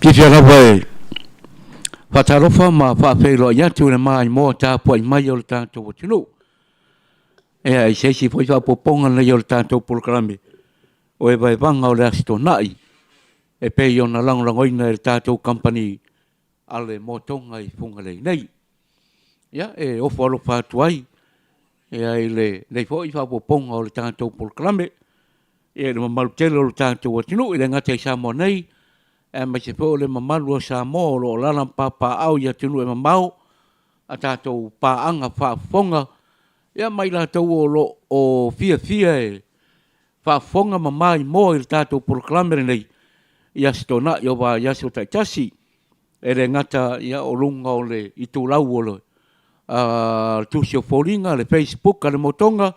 Kifia na vai. Whatarofa ma whawhero ia tu na mai mo ta po i mai o le tātou tunu. Ea i seisi po i whapoponga na i o le tātou programi. O e vai vanga o le asto nai. E pei o na langoina e le tātou company ale motonga i fungalei nei. Ia e ofo alo whātu ai. Ea i le fo i whapoponga o le tātou programi. E le mamalutele o le tātou tunu i le ngata i Samoa nei. E mai se po le mamalu o Samoa lo lalam papa au ia tunu e mamau a tātou paanga whaafonga ia mai la tau o lo o fia e whaafonga mamai mo i tātou proklamere nei ia stona i o wa yaso taitasi e le ngata ia o lunga o le i tūlau o le tusi o fōringa le Facebook a le motonga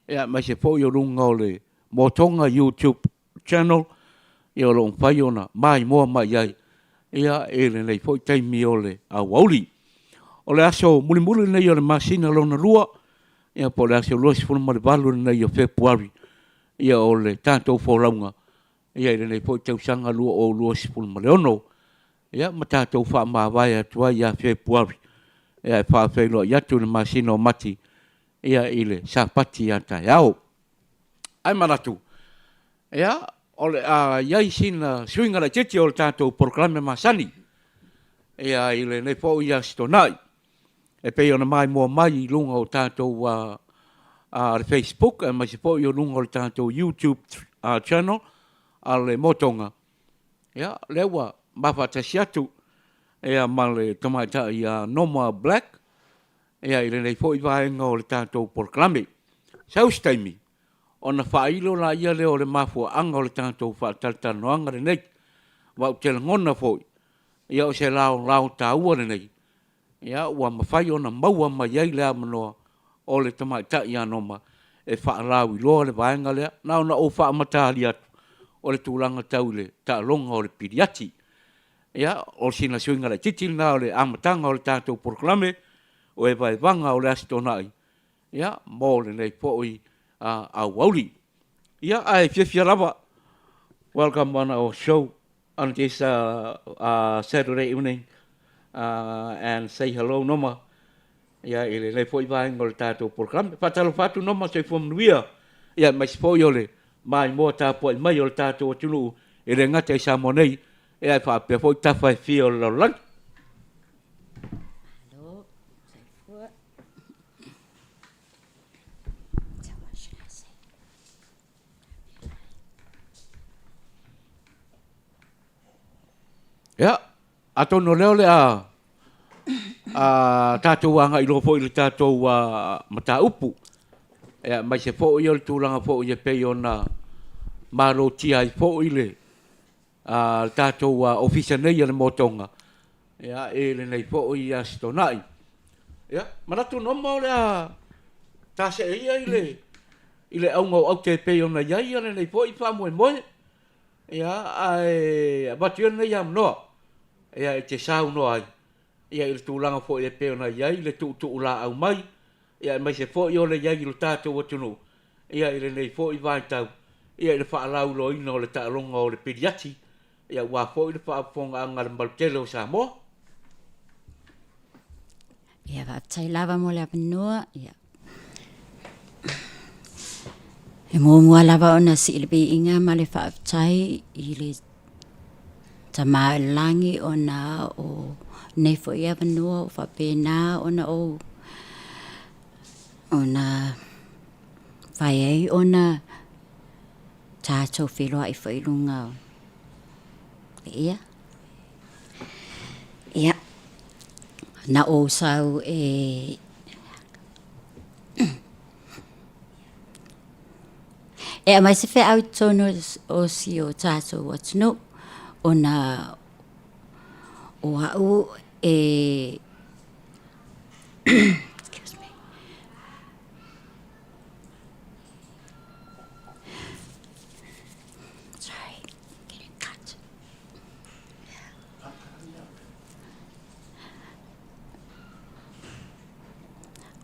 ia mai se po i o lunga o le motonga YouTube channel ia lo fai ona mai mo mai ai ia e le nei foi taimi o le auauli o le aso mulimuli nei o le masina lona lua ia po le aso losi fulu male valu nei o February ia o le tātou fōlaunga ia le nei foi tausanga lua o losi fulu male ono ia ma tātou wha mawai atua ia February ia e whaafeilo ia tu le masina o mati ia i le sapati ata iau ai manatu ia ole iai sina swinga la titi o le tātou proklame masani. Ea i le nei fo ia stonai. E pei ona mai mua mai i lunga o tātou le Facebook, e mai se fo i o lunga o le tātou YouTube channel, a le motonga. Ea, lewa, mawhatasi atu, ea ma le tamaita i Noma Black, ea i le nei fo i vaenga o le tātou proklame. Saustaimi. Ona whailo la ia leo le mafua anga o le tātou whaataltano anga le nei. Wau te ngona foi. Ia o se lao tā ua le nei. Ia ua mawhai ona maua mai ei lea manoa o le tamaita i anoma. E whaalau i loa le vaenga lea. Na ona o whaamatari atu. O le tūlanga tau le tālonga o le piriati. Ia o sina suinga le titil na o le amatanga o le tātou proklame. O e vai vanga o le astonai. Ia mo le nei foi. Wauli. Yeah, I fifth lava. Welcome on our show on this Saturday evening and say hello Noma. Yeah, le foi vai ngol tato program. Fatalo fatu Noma se from nuia. Yeah, mas foi ole. Mai mo ta po mai ole tato tulu. Ele ngata sa monei. E fa pe foi ta fa fio lo lan. Ya, atau no leo le tātou anga i lo fo i le tātou mata upu. Ya, mai se fo i o le tūlanga fo i e pei ona maro tia i fo i le tātou ofisa nei le motonga. Ya, e le nei fo i astonai. Ya, manatu no mo le ta se ia i le aunga au te pei ona iai le nei fo i wha moe moe. Ia, ai, batu nei am no. Ia, te sau no ai. Ia, il tūlanga fo i pe ona iai, le tu ula au mai. Ia, mai se fo i ole iai il tātou atunu. Ia, ile nei fo i vai tau. Ia, ile whaalau lo ino le tālonga o le piriati. Ia, wā fo i le whaafonga anga le malutele o Samoa. Ia, whaatai lava mo le apanua. Ia. E mua lava ona si ile bi inga ma le whaatai i le tama langi ona o nei fo i apanua o whapena ona o whai ei ona tātou whiloa i whailunga o. Ia. Ia. Na o sau e e mai se fe au tono o si o tato what's no ona o au e excuse me sorry getting cut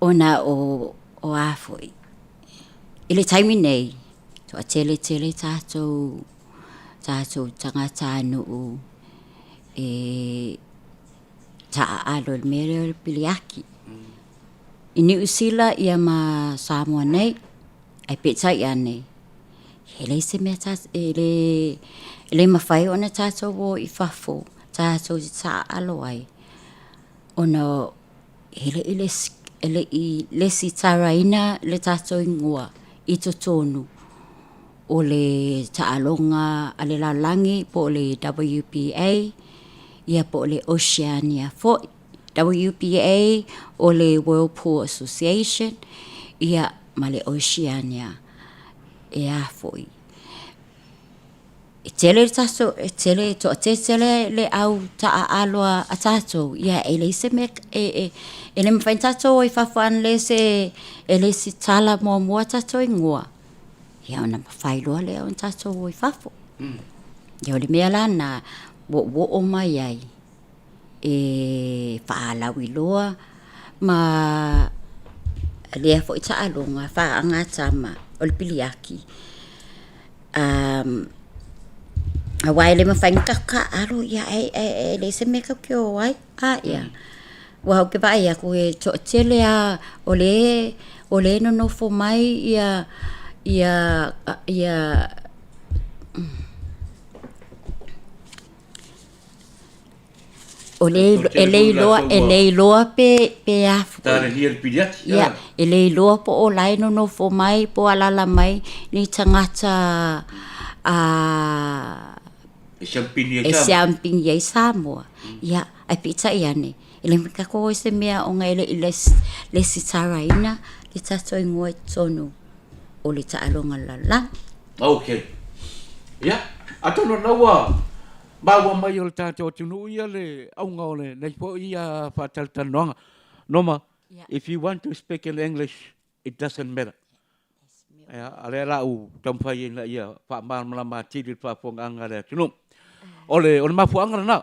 ona o afoi ile taimi nei to a tele tātou tangata no e ta alo le mere o piliaki. Ini usila ia ma Samoa nei, ai petai ane. Hele se mea ele mawhai ona tātou o I whafo, tātou I tā alo ai. Ona ele I lesi taraina le tātou ingoa I to tonu. O le taalonga a le lalangi po le WPA, ia po le Oceania fo WPA o le World Pool Association, ia ma le Oceania e a foi. E tele taso, e tele to tele le au ta aloa a tato, ia e le se me e le mwhain tato o I whawhan le se e le si tala mua tato ingoa. Ia ona mawhai loa le on tato o I whafo. Ia o le mea lana, wo o mai ai. E whaalawi loa, ma lea fo I taalonga, whaangata ma, o le piliaki. A wai le mawhai ngaka aro, ia e le se meka ki o wai, ia. Wahau ke vai aku e to tele a o le no no fo mai ia o le loa pe afu. Tare hia le piliati. Ia, e le loa po o lai no fo mai po alala mai ni tangata E siampini e siampini ai Samoa. Ia, ai pita iane. Ele mika ko se mea o ngai le sitaraina le tato ingoa tonu o le taalonga lala. Okay. Ia, atono naua. Bawa mai o le tātou tunu ia le aunga o le nei po ia whātaltanoanga. Noma, if you want to speak in English, it doesn't matter. Ale la u tamwhai ina ia whaamala mātiri whaafonga le tunu. Ole mafuanga na.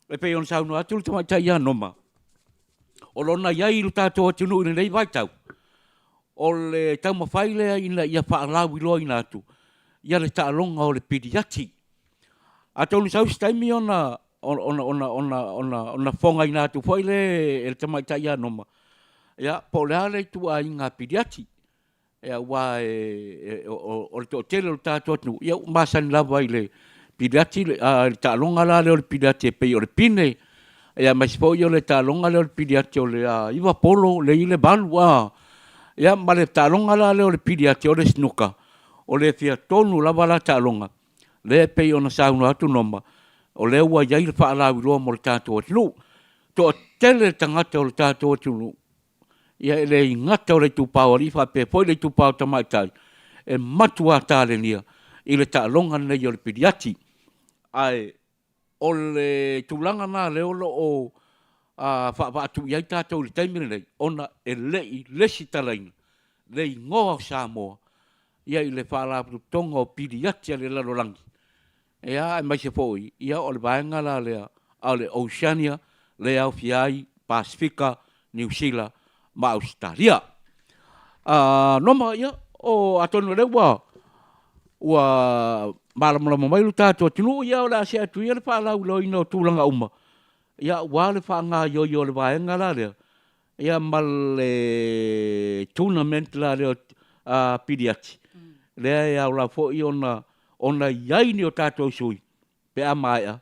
E pe on saunu atu te mai ia noma. O lona iai lu tātou tunu ina nei vaitau. O le tau mawhaile ina ia whaalawi loa ina atu. Ia le taalonga o le piriati. A tonu sau staimi ona fonga ina atu foile e te mai ia noma. Ia, po le ale tu a inga piriati. Ia wa o le tele o tātou atu. Ia masan lava i le piriati, le taalonga la le o le piriati e pei o le pine. Ia mai sipo i o le taalonga le o le piriati o le iwa polo le i le balu. Ia ma le taalonga la le o le piriati o le snuka. O le fia tonu lava la taalonga. Le pei ona saunu atu noma. O le ua iai le whaalawi loa mo le tātou atinu. To tele tangata o le tātou atinu. Ia le ingata o le tupau ali whape poi le tupau tamaitai. E matua tāle nia. I le taalonga nei o le piriati. Ai, o le tulanga nā le olo o whaatu iai tātou le taimine nei. Ona e lei lesi talaina. Lei ngoa o Samoa. Ia i le whaalawi tonga o piriati a le lalolangi. Ia, mai se foi. Ia o le vaenga la lea. A le Oceania, le au fiai, Pasifika, New Zealand, ma Australia. Noma ia, o atonu le ua malamala mai lu tātou tinu ia o la se atu ia le whaalau loina o tūlanga uma. Ia ua le whaanga yo le vaenga la lea. Ia ma le tournament la lea piriati. Lea ia o la fo i ona iai ni o tātou sui. Pe a maia,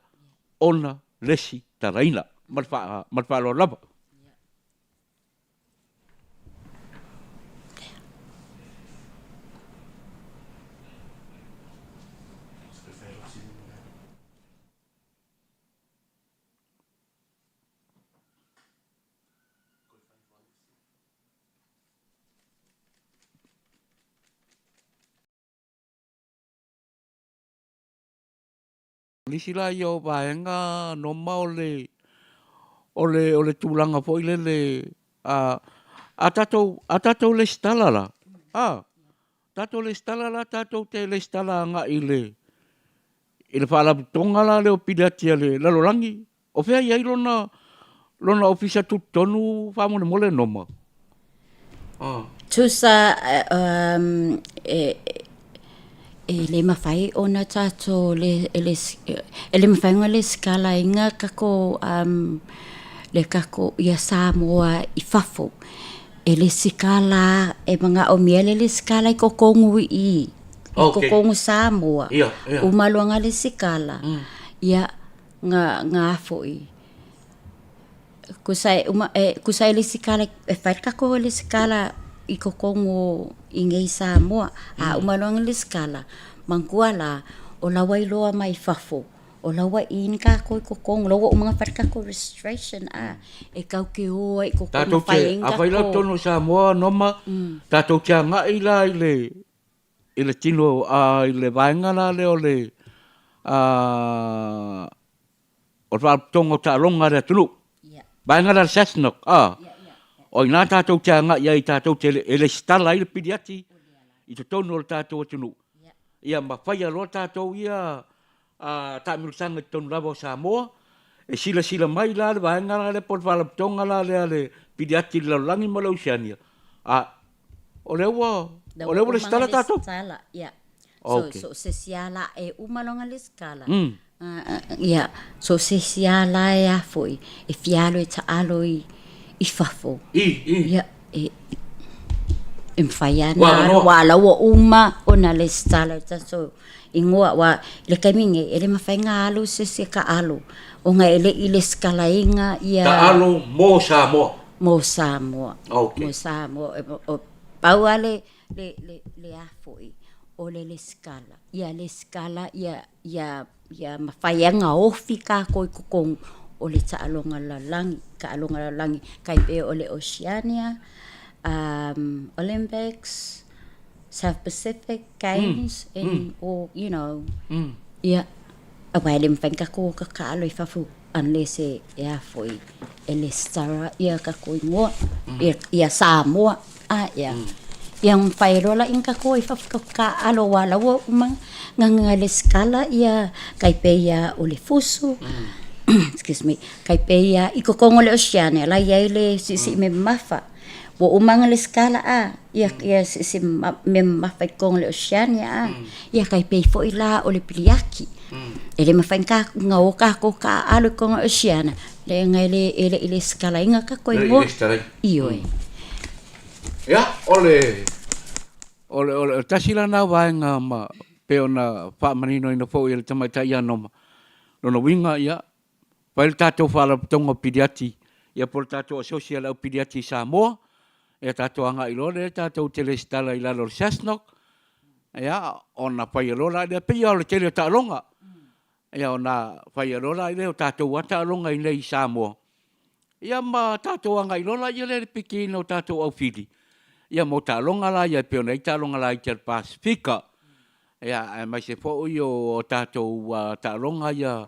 ona lesi taraina. Malwha lo lava. Nisi la yo vaenga no ma o le tūlanga fo ile le a tatou le stala la. Tatou le stala la, tatou te le stala nga ile whaalaputonga la leo piratia le lalolangi. O fea iai lona ofisa tutonu whamone mole noma. Tusa le mawhai o na tātou le mawhai le skala inga kako le kako ia Samoa I whafo. Le skala mga o miele le skala I kokongu I kokongu Samoa. Umaluanga le skala. Ia nga foi. Kusai le skala whai kako le skala I kokongu ingei Samoa umalong le skala mangkuala o lawa iloa mai fafo o lawa in ka ko kokong lawa mga farka ko registration kau ke o ko tato che afaila tono Samoa noma tato che nga ila ile tino ile vainga la le ole o fa tongo ta longa re tulu vainga la sesnok o ina tātou te anga ia I tātou te ele stala I le piriati I te tono le tātou atunu. Ia mawhaia roa tātou ia tāmilusanga I tonu lava o Samoa. Sila mai la le vaenga la le porwhalaptonga la le piriati le laulangi ma Lausiania. O lewa le stala tātou? Stala, ia. So se siala umalonga le skala. Ia, so se siala afoi. Fialo taalo I fafo. Ia, mfayana wala wa uma ona le stala so ingoa wa le kaminge ele mafainga alu se ka alu o nga ile skala inga ia ta alu mo Samoa mo Samoa o pauale le afoi o le skala ia mafainga ofika ko kokong o le taalonga la langi kai pe o le Oceania Olympics South Pacific Games or you know awai le mfanka ko ka alo I fafu unless foi ele stara ia ka ko ngo ia Samoa yang fairola inka ko I fafu ka alo wala wo nganga le skala ia kai pe ia o le fusu excuse me kai pe ia I kokongo le Oceania la ia le si me mafa wo umanga le skala ia si me mafa kong le Oceania ia kai pe fo ila o le piliaki ele mafanka ngaoka ko ka alo kong Oceania le ngale ele skala inga ka ko ngo io ya ole tasila na vaenga ma peona fa manino ina fo ile tamaita ia no winga ia Pai tātou whala tonga piriati, ia por tātou social au piriati Samoa, ia tātou anga ilore, tātou telestala I lalo sasnok, ia ona pai alora, ia pia o le tele o tālonga, ia ona pai alora, ia o tātou wata alonga I nei Samoa. Ia ma tātou anga ilora, ia le piki no tātou au whiri. Ia mo tālonga la, ia pia nei tālonga la I te Pasifika. Ia mai se fo o tātou tālonga, ia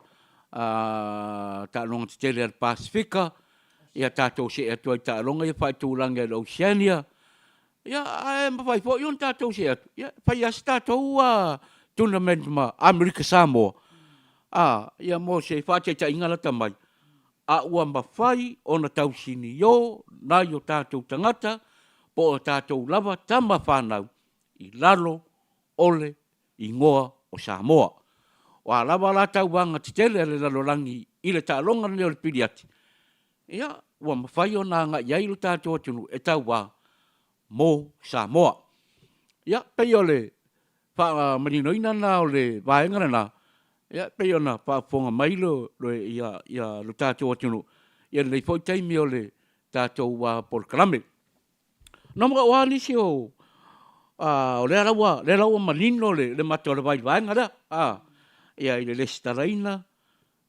tālonga te tele ar Pasifika, ia tātou se atu ai tālonga, ia whai tūlanga I Oceania. Ia, mawhai fo ion tātou se atu. Ia, whai as tātou tournament ma Amerika Samoa. Ia mo se whate ta ingalata mai. Ua mawhai ona tau sini yo, nai o tātou tangata, po o tātou lava tama whanau, I lalo, ole, I ngoa o Samoa. Wa lava la tau wanga te tele le lalo langi I le tālonga leo le piriati. Ia, ua mawhai o nā ngā iailu tātou atunu e tau wā mō Samoa. Ia, pei o le wha marinoina nā o le vāengana nā. Ia, pei o nā whaafonga mailo ia lo tātou atunu. Ia le fwoi taimi o le tātou polkarame. Nā mga wānisi o le rawa manino le mato le vāengana. Ia I le staraina,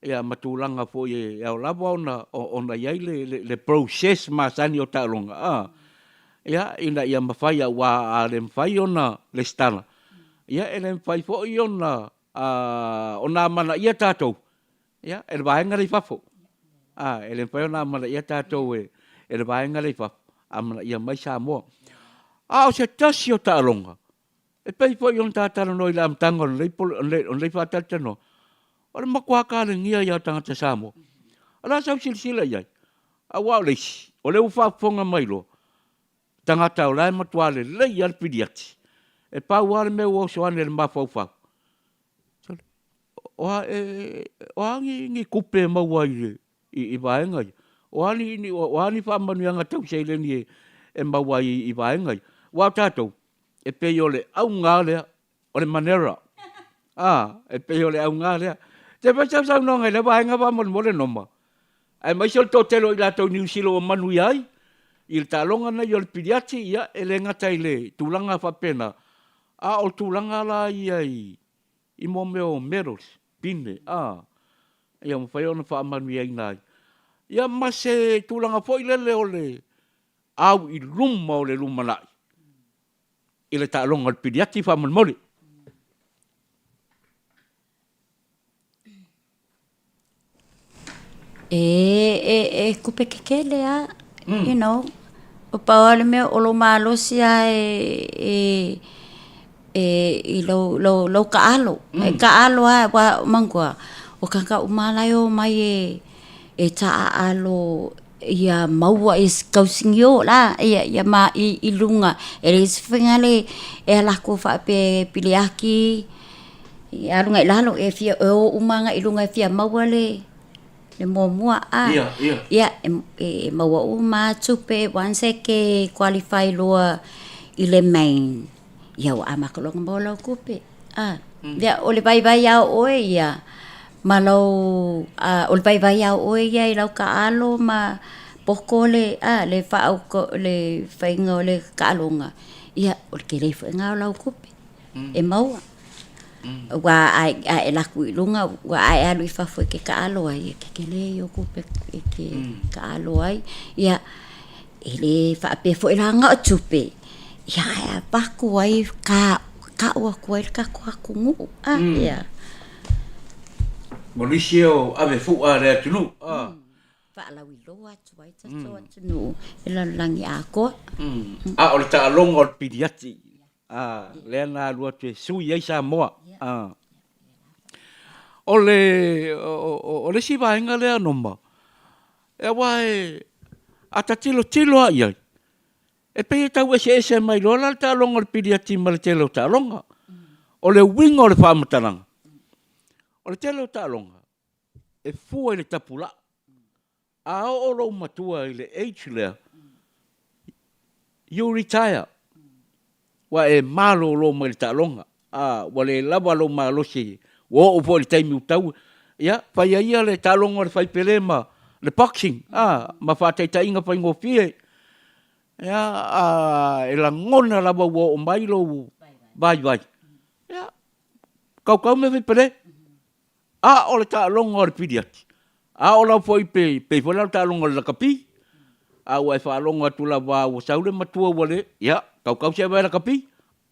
ia matulanga fo ia o lava ona iai le process masani o tālonga. Ia ia mawhai wa le mawhai ona le stara. Ia le mawhai fo I ona mana ia tātou. Ia le vaenga le fafo. Le mawhai ona mana ia tātou le vaenga le fafo. Amana ia mai Samoa. O se tasi o tālonga. E pei fo I on tātara no I la amtanga on lei whātata no. O le makuaka le ngia ia tangata Samoa. Ala sau silisila iai. A wao leisi. O le uwhaafonga mailo. Tangata o lai matua le lei al piriati. e pau ale me o soane le mafau. O ngi kupe mawai i vaenga. O ani fa manuanga tau seile ni e mawai i vaenga. Wa tatou e pe ole au ngale ole manera. E pe ole au ngale. Te pa sa no ngai le vaenga va mon mole noma. Ai mai sol to telo i la to New Zealand o manu ai. Il talonga na yol piliati ia ele ngata ile tulanga fa pena. O tulanga la i mo meo medals pine ia mo fai ona fa manu ia nai ia mase tulanga foi lele ole au i luma ole luma lai ile ta longa pediatri fa mon mole kupe kekele you know o paole me o lo malo sia i lo kaalo kaalo wa mangwa o kaka umalayo mai ta alo ia maua is kausingio la ia ma i lunga is fingale la ko fa pe piliaki ia lunga lalo fia o umanga i lunga fia maua le mua ia maua uma tupe once ke qualify lo i le main ia o amakolonga bola kupe ia o le vai ia o ia malo o le vai ia o ia i lau kaalo ma pokole le fa le fainga le kaalonga ia o le kele fainga lau kupe e maua wa ai la kuilunga wa ai alu fa foi ke kaalo ai ke kele yo kupe ke kaalo ai ia ele fa pe foi langa tupe ia pa ku ai ka wa ku ai ka ku ngu ia Mauricio ave fu le tunu fa la wi lo wa tu ai tunu ela langi a ko o le ta longo pidiati le na lua te sui ai sa moa o le si vaenga le anoma e wai ata tilo ai e pe tau ese mai lo la ta longo pidiati ma le telo ta longa o le wingo le famataranga o le telo ta longa e fu le tapula o lo matua le age le you retire wa e malo lo mo le ta longa wa le lava lo malo si wo o fo le time utau ia fa ia le ta longa le fai pelema le boxing ma fa ta inga fa ngo fie ia e la ngona lava wo o mai lo vai ia kau me fe pele o le ta longa le pidiati o la foi pe fo la ta longa le kapi wa fa longa tu la va o saule matua wale ia kau se vai la kapi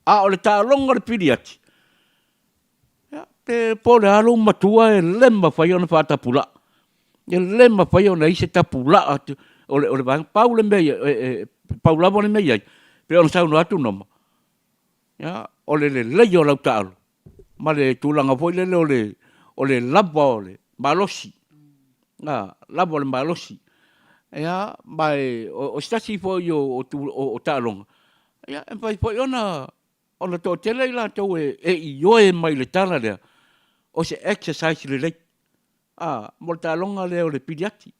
o le ta longa le pidiati ia te pole alo matua e lemma fai ona fa tapula e lemma fai ona ise tapula o le bang paule me paula bone me ia pe ona sa no atu noma ia o le yo la ta ma le tulanga foi le o le lava o le malosi lava o le malosi ia mai o stasi fo yo o talonga ia e fai fo ona to tele la to yo e mai le tala le o se exercise le mo talonga le o le pidiati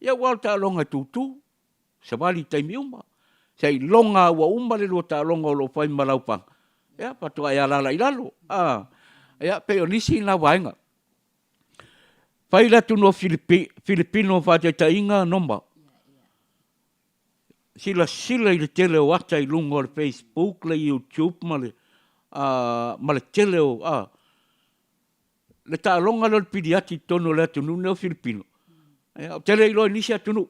ia wa talonga tutu se vali taimi uma sei longa wa uma le lo talonga lo fai malau pa ia patu ai ala ilalo ia pe onisi na wainga fai la tu no Filipino fa te tainga nomba sila i le tele o ata i lunga o le Facebook le YouTube ma le tele o le talonga le pidiati tono le tunu no Filipino o tele i lo inisi atunu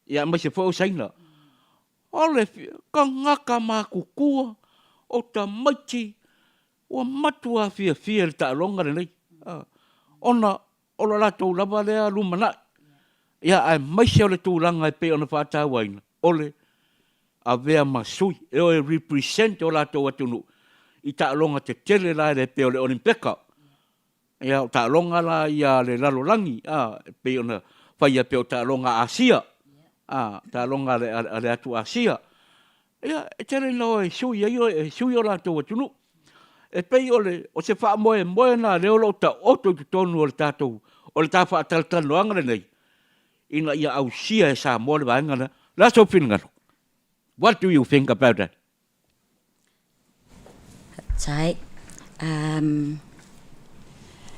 ia ma se fo saina o le ka ngaka ma kukua o ta maiti o matua fia le talonga le nei ona la tau lava lea lumana ia ai mai se ole tūlanga e pe ona whātā waina ole a vea masui e o represent o la tau atunu i ta longa te tele la le pe ole olimpeka ia ta longa la ia le lalolangi pe ona whaia pe o ta longa Asia ta longa le atu Asia Ia, e tere no e sui o la tō tunu. E pei o se wha moe nā reo lo ta oto tu tonu o le tātou, o le tā wha talatano angare nei. Ina ia au sia e sa mo le vaengana. That's all ngano. What do you think about that? Tai,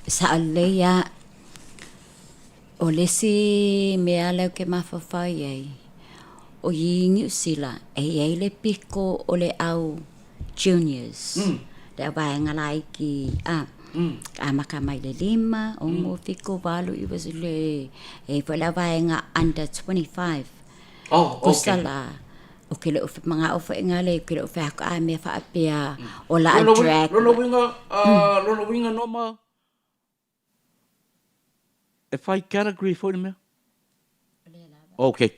sa alea o lesi mea leo ke mawhawhai ei. O yingi usila, ei le piko o le au juniors. Le vaenga lai ki, ka maka mai le 5, o mo piko walu I was le, e le vaenga under 25. Oh, okay. Kusala, o ke le mga ofa inga le, ke le ofa haka a mea whaapea, o la a drag. Lono winga no ma. E whai category for me? Okay.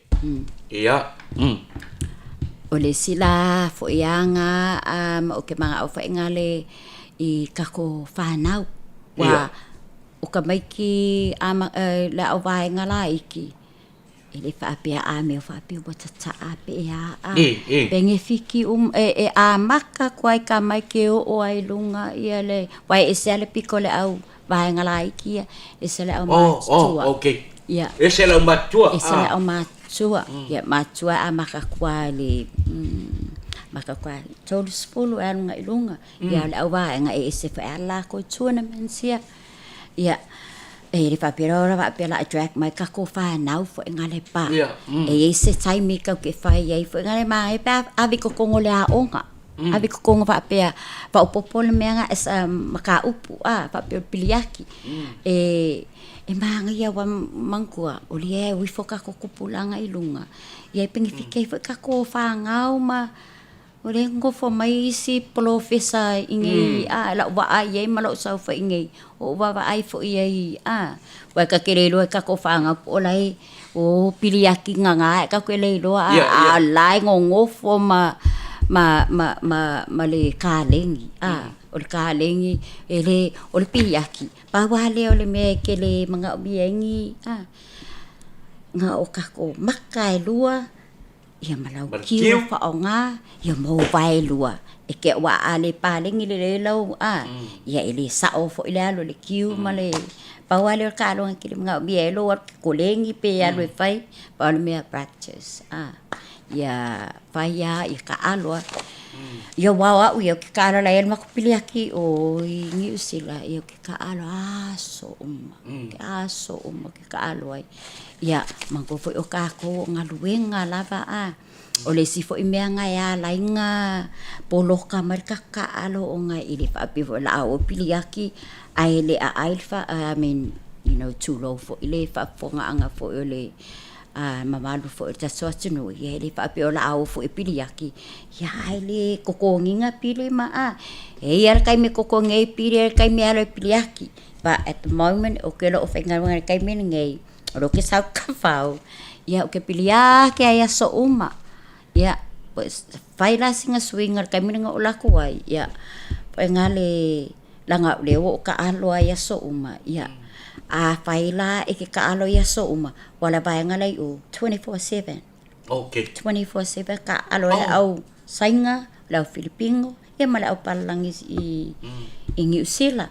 Ia. O le sila fo ianga o ke mga ofa inga le I kako whanau. Wa o ka maiki la o vaenga la iki. E le whaapea a mea whaapea wa tata a pea a. Penge fiki e a maka kwai ka maiki o ai lunga ia le. Wai e se ale piko le au vaenga la iki e se le au matua. Oh, okay. Yeah. E se le au matua. E se le au matua. Ia matua a maka kwai le. Maka kwa tolu spulu e alunga ilunga. Ia le au vaenga e se whaala ko tournament sia. Ia. E le whapira ora whapira la drag mai kako whanau fo inga le pa. E se taimi kau ke whai ei fo inga le maa e pa avi ko kongo le a onga. Avi ko kongo whapira pa upopo le mea nga es maka upu whapira piliaki. E maanga ia wa mangkua o li e wifo kako kupulanga ilunga. Ia e pengi whikei fo kako whangau ma o le ngofo mai si professor ingi la wa ai ma lo sa fa ingi o wa ai fo ai wa ka kere lo ka ko fanga o lai o piliaki nga ka ko le lo a lai ngofo ma le kalengi o le kalengi ele o le piliaki pa wa le o le me ke le mga obiengi nga o ka ko makai lua ia malau kiu fa onga ia mo vai lua e ke wa ale paling ile lau ia ile sa o fo ile alo le kiu male pa wale ka lo ki nga bielo wa kolengi pe alo fai pa me practice ia faya i ka alo ia wa ia ki ka alo la el makupili aki o ni usila ia ki ka alo aso ki ka alo ai ia mangko fo o ka ko ngaluenga lava o le sifo I mea nga ya lainga poloka marika ka alo o nga ili fa pivo la o piliaki ai le a alfa I mean you know too low for ile fa fo nga anga fo le mamalu fo ta so tunu ia le fa pio la o fo piliaki ya ile kokonginga pili ma e ia kai me kokongai pili kai me alo piliaki but at the moment o ke lo ofenga nga kai me ngai o ke sa ka fau ia o ke piliaki ai so uma ya pues faila singa swinger kami nga ula ko ai ya pengale langa lewo ka alo ya so uma ya faila e ka alo ya so uma wala ba nga lai o 24/7 okay 24/7 ka alo au sainga la filipino ya mala au palangis I New Zealand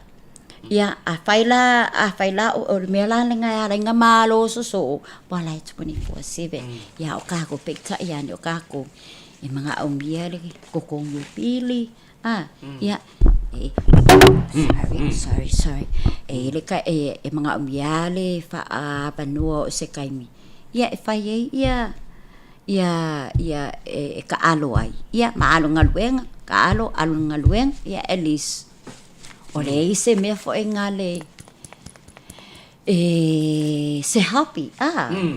ya faila o mela nga malo so wala 24/7 ya o ka ko pekta ya o ka ko e mga umbia le ko kong pili ya sorry e le ka e mga umbia le fa panuo se kaimi ya e fai ya ka alo ai ya maalo ngaluenga ka alo ngaluenga ya elis o le se me fo engale se happy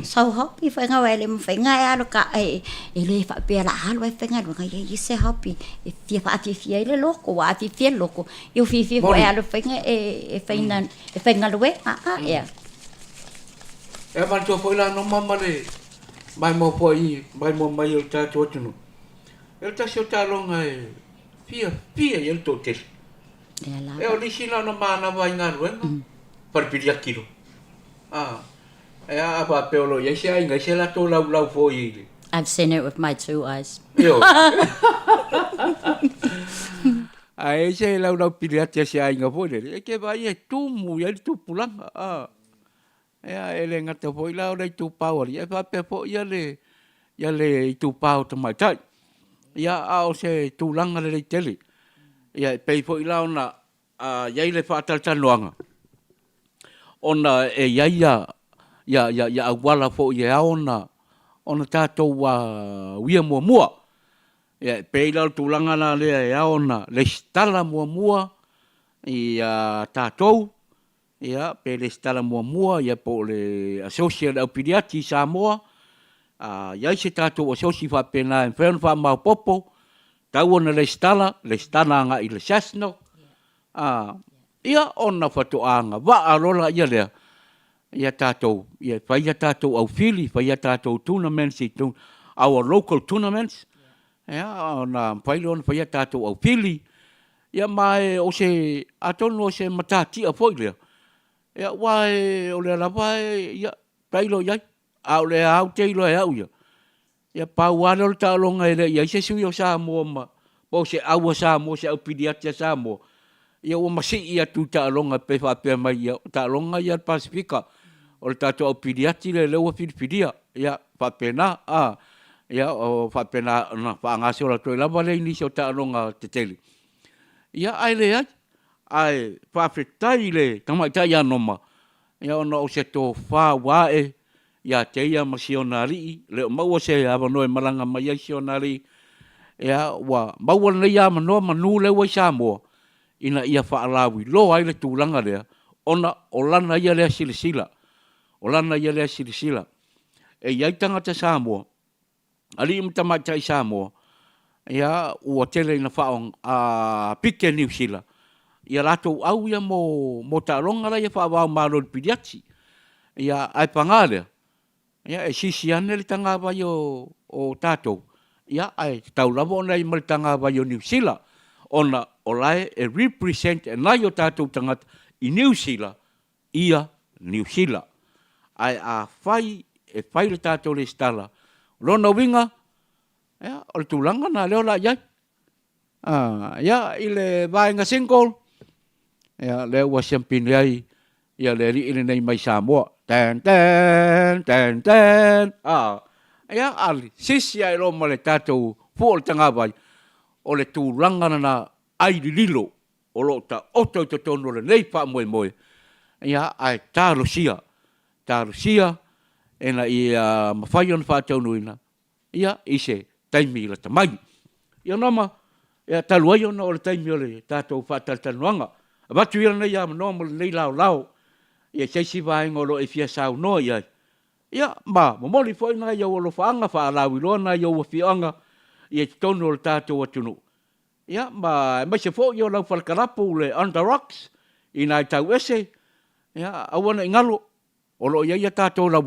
so happy fa nga wele mo fa nga alo ka ele fa pela alo fa nga nga se happy e fia fa fia ile loko wa fia loko eu fia ko alo fa nga fa nga we ya e man to foi la no mama le mai mo foi mai mo mai o ta to tunu el ta so ta longa fia el to te e o lisina no mana vai nga ruenga par pidia kilo e a pa peolo ye sia inga se la to lau foi I've seen it with my 2 eyes. Yo. Ai se lau pili ate se ai nga foi le. Ke vai e tu mu ia tu pulang. Ya ele ngata foi lau le tu power. Ya fa pe fo ya le tu pau to mai tai. Ya au se tu langa le tele. Ya pe foi lau na ya le fa tal tal loanga. Ona ya wala fo ya ona tatou wia mua. Ya peila tulanga na le ya ona le stala mua tatou ya pe le stala mua ya po le associate au pediatri Samoa ya se tatou associate fa pena en fen fa ma popo tau ona le stala nga i le sasno ia ona fatoanga va alola ia le ia tatou ia fa ia tatou au fili fa ia tatou tournaments our local tournaments ya ona pailon fa ia tatou au fili ia mai o se atono se matati a foile ia wai o le lava ia pailo ia au le au teilo au ia pauana o talonga ile ia se sui o sa mo ma po se au sa mo se au pediatria sa mo ia o masi ia tu talonga pe fa pe mai ia talonga ia Pasifika o tatou pediatri le o Filipidia ia fa pena ia o fa pena na fa ngasi o to lava le ni so talonga teteli ia ai le ai fa fetai le tama tai anoma ia ona o se to fa wae ia te ia masionari le mau se ava no malanga mai sionari ia wa mau le ia mano manu le wa Samoa ina ia fa alawi lo ai le tulanga le ona olana ia le silisila olana ia le silisila e ia tanga te Samoa ali mtama tai Samoa ia o tele na fa pike New Zealand ia lato au ia mo talonga la ia fa wa malo pediatri ia ai pangale ia e sisi ane le tanga va yo o tato ia ai tau lavo nei mal tanga va yo New Zealand ona olai e represent e na yo tato tanga i New Zealand ia New Zealand ai fai le tato le stala lona winga ia o tulanga na leo la ia ia ile vai nga single ia le wa champion ia le ri ile nei mai Samoa ten ia ali sisi ai lo male tatou fo le tanga vai o le tulanga na ai lilo o lo ta oto to tono le nei pa moe ia ai tarusia ena ia mafai on fa tau nuina ia ise taimi la tamai ia nama ia taluai ona o le taimi o le tatou fa taltanuanga watu ia nei ia no mo nei lao ia seisi vai ngolo e fia sau no ia ma moli foi na ia o lo fanga fa la wi lona ia o fianga ia tono le tatou atunu ia ma se fo ia lo fal karapu le under rocks ina tau ese ia awana ngalo o lo ia tatou la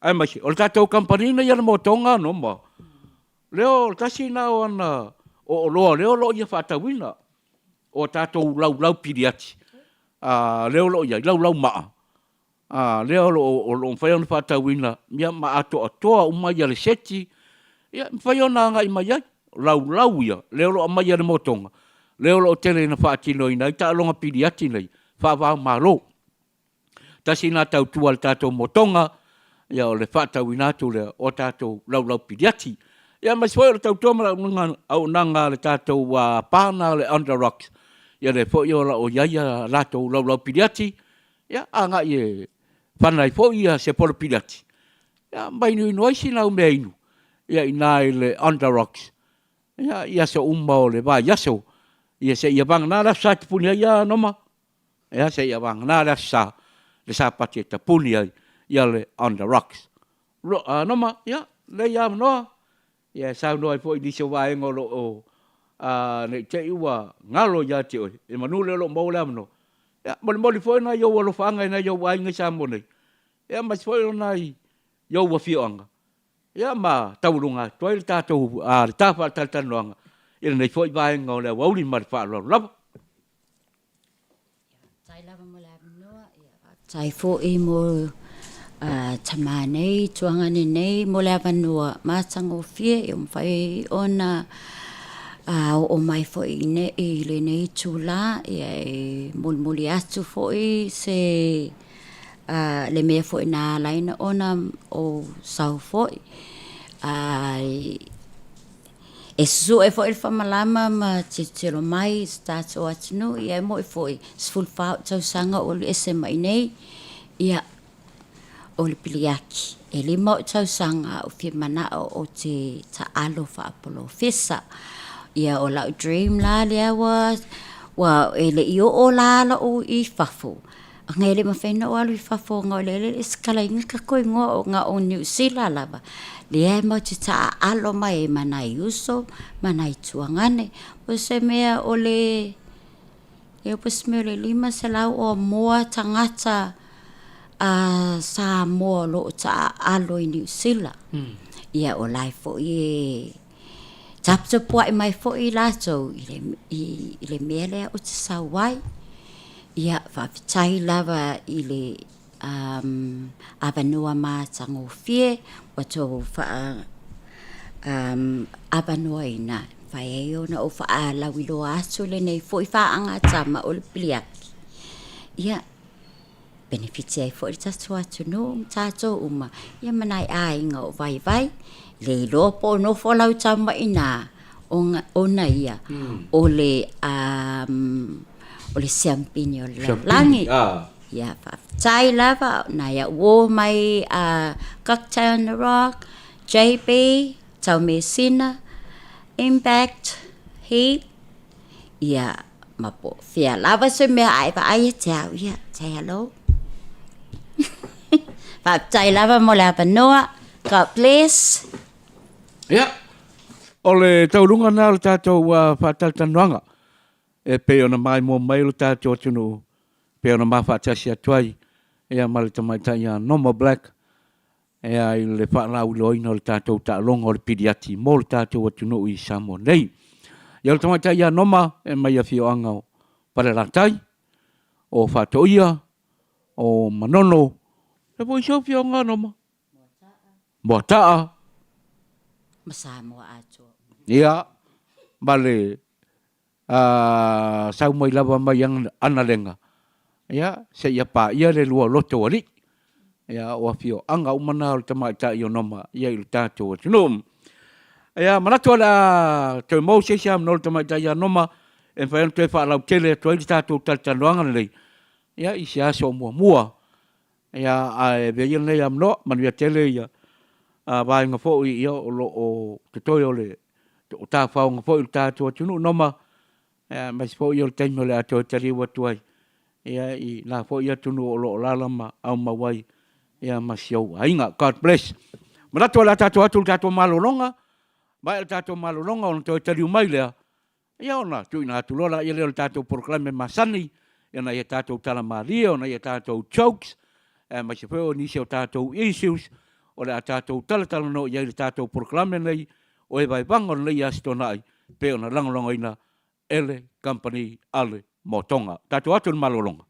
ai ma o tatou company na ia mo tonga no ma leo tasi na ona o leo ia fa tawina o tatou lau pediatri leo lo ia lau ma leo lo fai ona fa tawina ia ma ato uma ia le seti ia fai ona nga i mai lau ia leo lo mai ia le motonga leo lo tele na fa tino ina ta longa pediatri nei fa va malo tasi na tau tual tatou motonga ia o le fa tawina tu le o tatou lau pediatri ia mas foi o tau toma au nanga le tatou pana le under rocks ia le foi o la o ia latou lau pediatri ia anga ie fanai foi ia se polo pediatri ia mai no sina o meinu ia inai le under rocks ia se umba le va ia so ia se ia bang na la sa punia ia noma ia se ia bang na la sa le sa pateta punia ia le under rocks noma ia le ia no ia sa no ai foi di so vai ngolo o ne te ua ngalo ya te o e manu le lo mo la no ya mo foi na yo lo fanga na yo vai nga sa mo nei ya mas foi na yo wa fianga ya ma taurunga toi ta to ta fa ta no ia nei foi vai ngolo wa uli mar fa lo la tai lava mo la no ia tai fo e mo tama nei tuanga nei mo le avanua matango fie e umwhai ona o mai fo i le nei tula e mulmuli atu fo se le mea fo i nā laina ona o sau fo e su e fo i whamalama ma tiro mai start o atinu i mo i fo i sful whao tau sanga o le ese mai nei ia o le piliaki e lima o tau sanga o fia mana o te ta alo wha apolo fesa ia o lau dream la lea wa e le i o la la o i fafu ngai le mawhaina o alu i fafu ngau le skala inga ka koe ngā o New Zealand lava lea e mau te ta alo mai e mana i uso mana i tuangane o se mea o le e o pas mea le lima se lau o moa tangata sa mo lo ta alo i New Zealand ia o lai fo i tapta po ai mai fo i lato i le mele o te sawai ia fa tai lava i le avanua ma tango fie o to fa avanua ina fa e ona o fa la wilo aso le nei fo i fa anga tama o le pliak ia benefits ai fo i tato atu no tato uma ia manai ai nga o vai le lopo no fo lau tama ina ona ia o le champagne o le langi ia fa tai lava na ia wo mai cocktail on the rock JB tau mesina impact heat ia mapo fia lava se me ai pa ai tau ia say hello fa tai lava mo la panoa God bless ia o le taurunga nā le tātou whātaltanuanga e pe ona mai mo mai le tātou tunu pe ona ma whātasi atuai ea ma le tamaitai a Norma Black ea i le whaalau loina o le tātou tālonga o le piriati mo le tātou atunu i Samo nei ia le tamaitai a Norma e mai a whioanga o Parelatai o whātoia o Manono e po isio whioanga Norma Moataa masamo ato ia vale sau mai lava mai ana lenga ia se ia pa ia le lua loto ali ia o afio anga umana o tama ta i Noma ia i tato no ia manatu ala te mo se sia no tama ta ia Noma e fa te fa la tele to i tato tata loanga le ia i sia so mua ia a ve ia nei am no man ia tele ia vai nga fo ia o te toi ole o ta fa nga fo i tato no Noma mas fo ia te no le ato tari wa tuai ia i la fo ia tunu o lo lalama au mawai ia masio ainga God bless marato la tato atu tato malolonga vai tato malolonga on to tari mai le ia ona tu ina tu lola ia le tato proclame masani ia na ia tato tala maria ona ia tato jokes mas fo ni se tato issues o le tato tala no ia le tato proclame nei o e vai bang on le ia stonai pe ona langolonga ina ele company ale motonga tato atu malolonga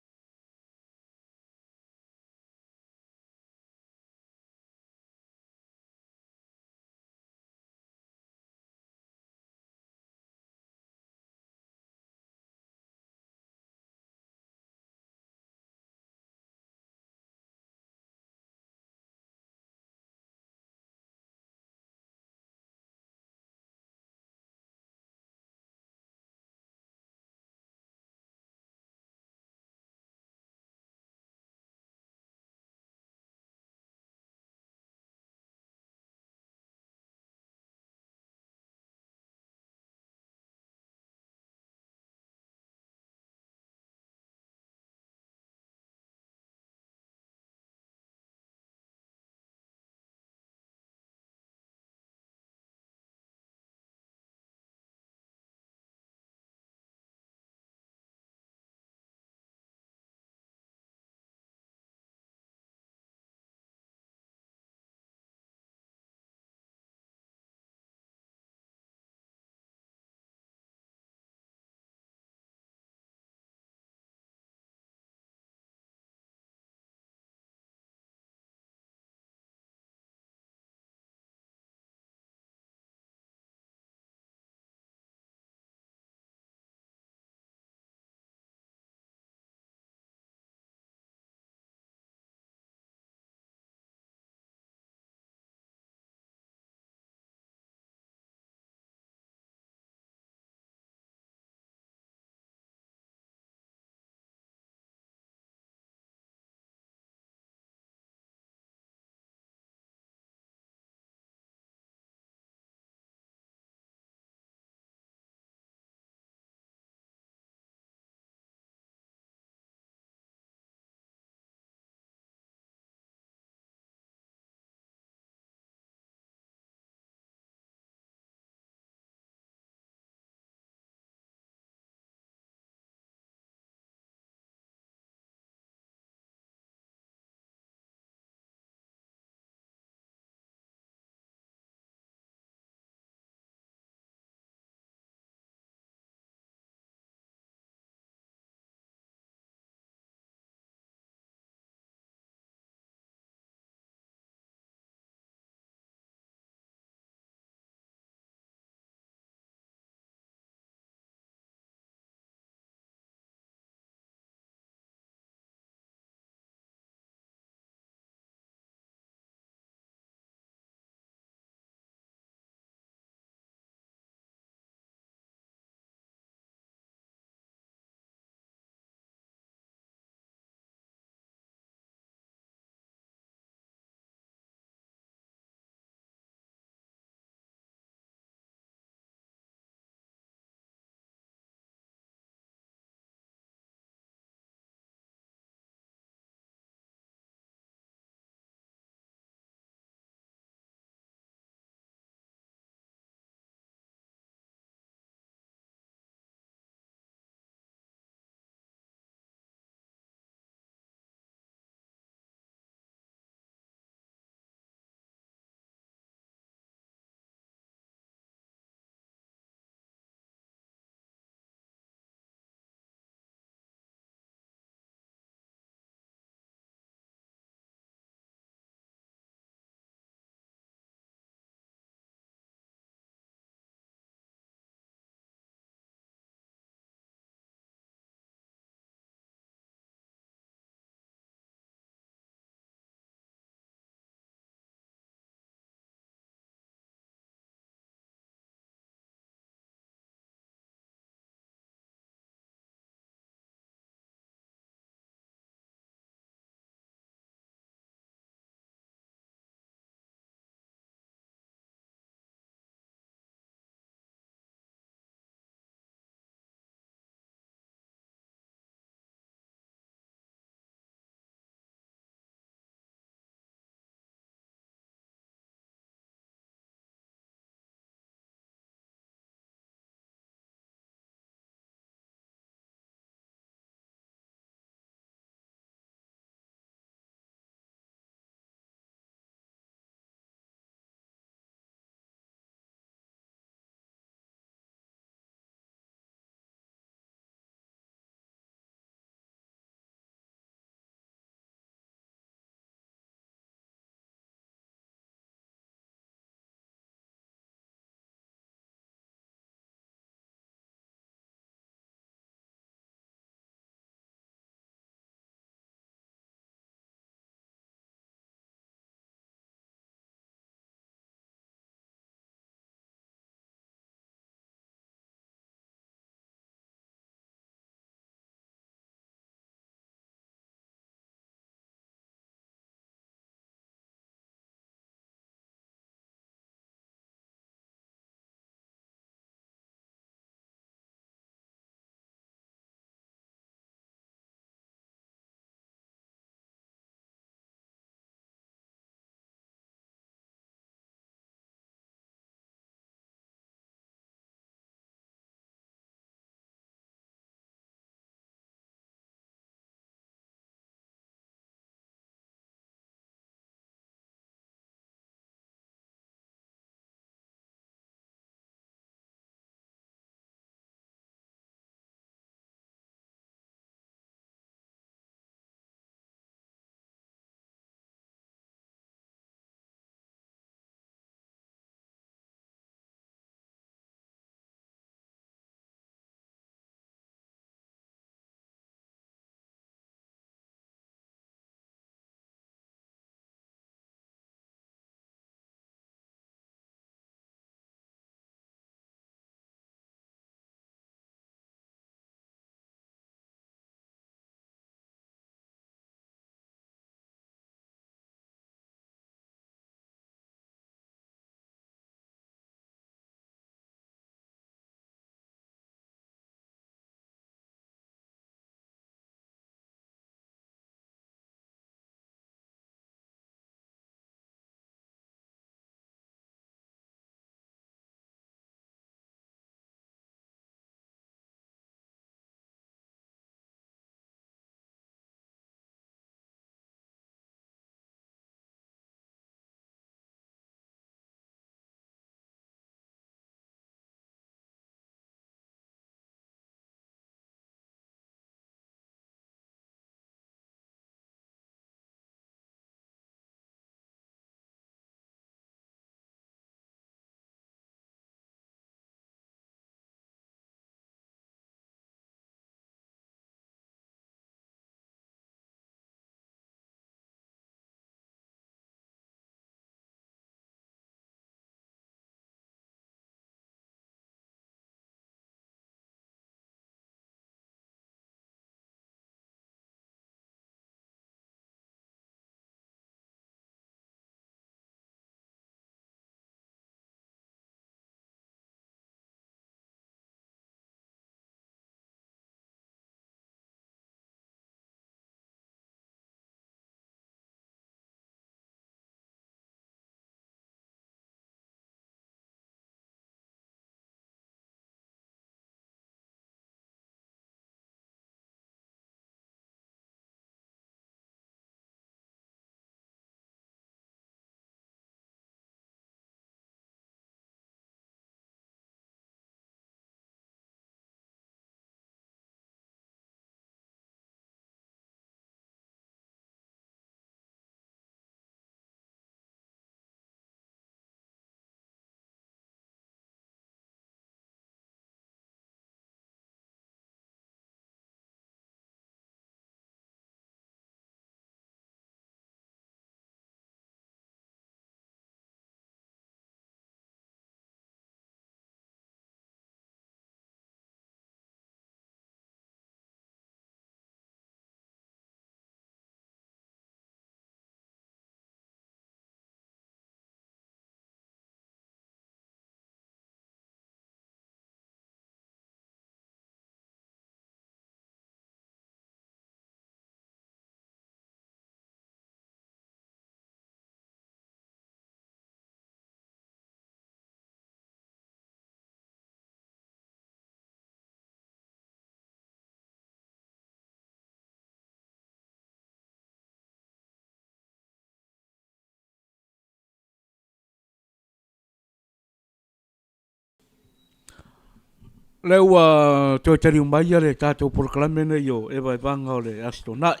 Lewa to tari mai le tato proklame ne yo e vai vanga o le astonai.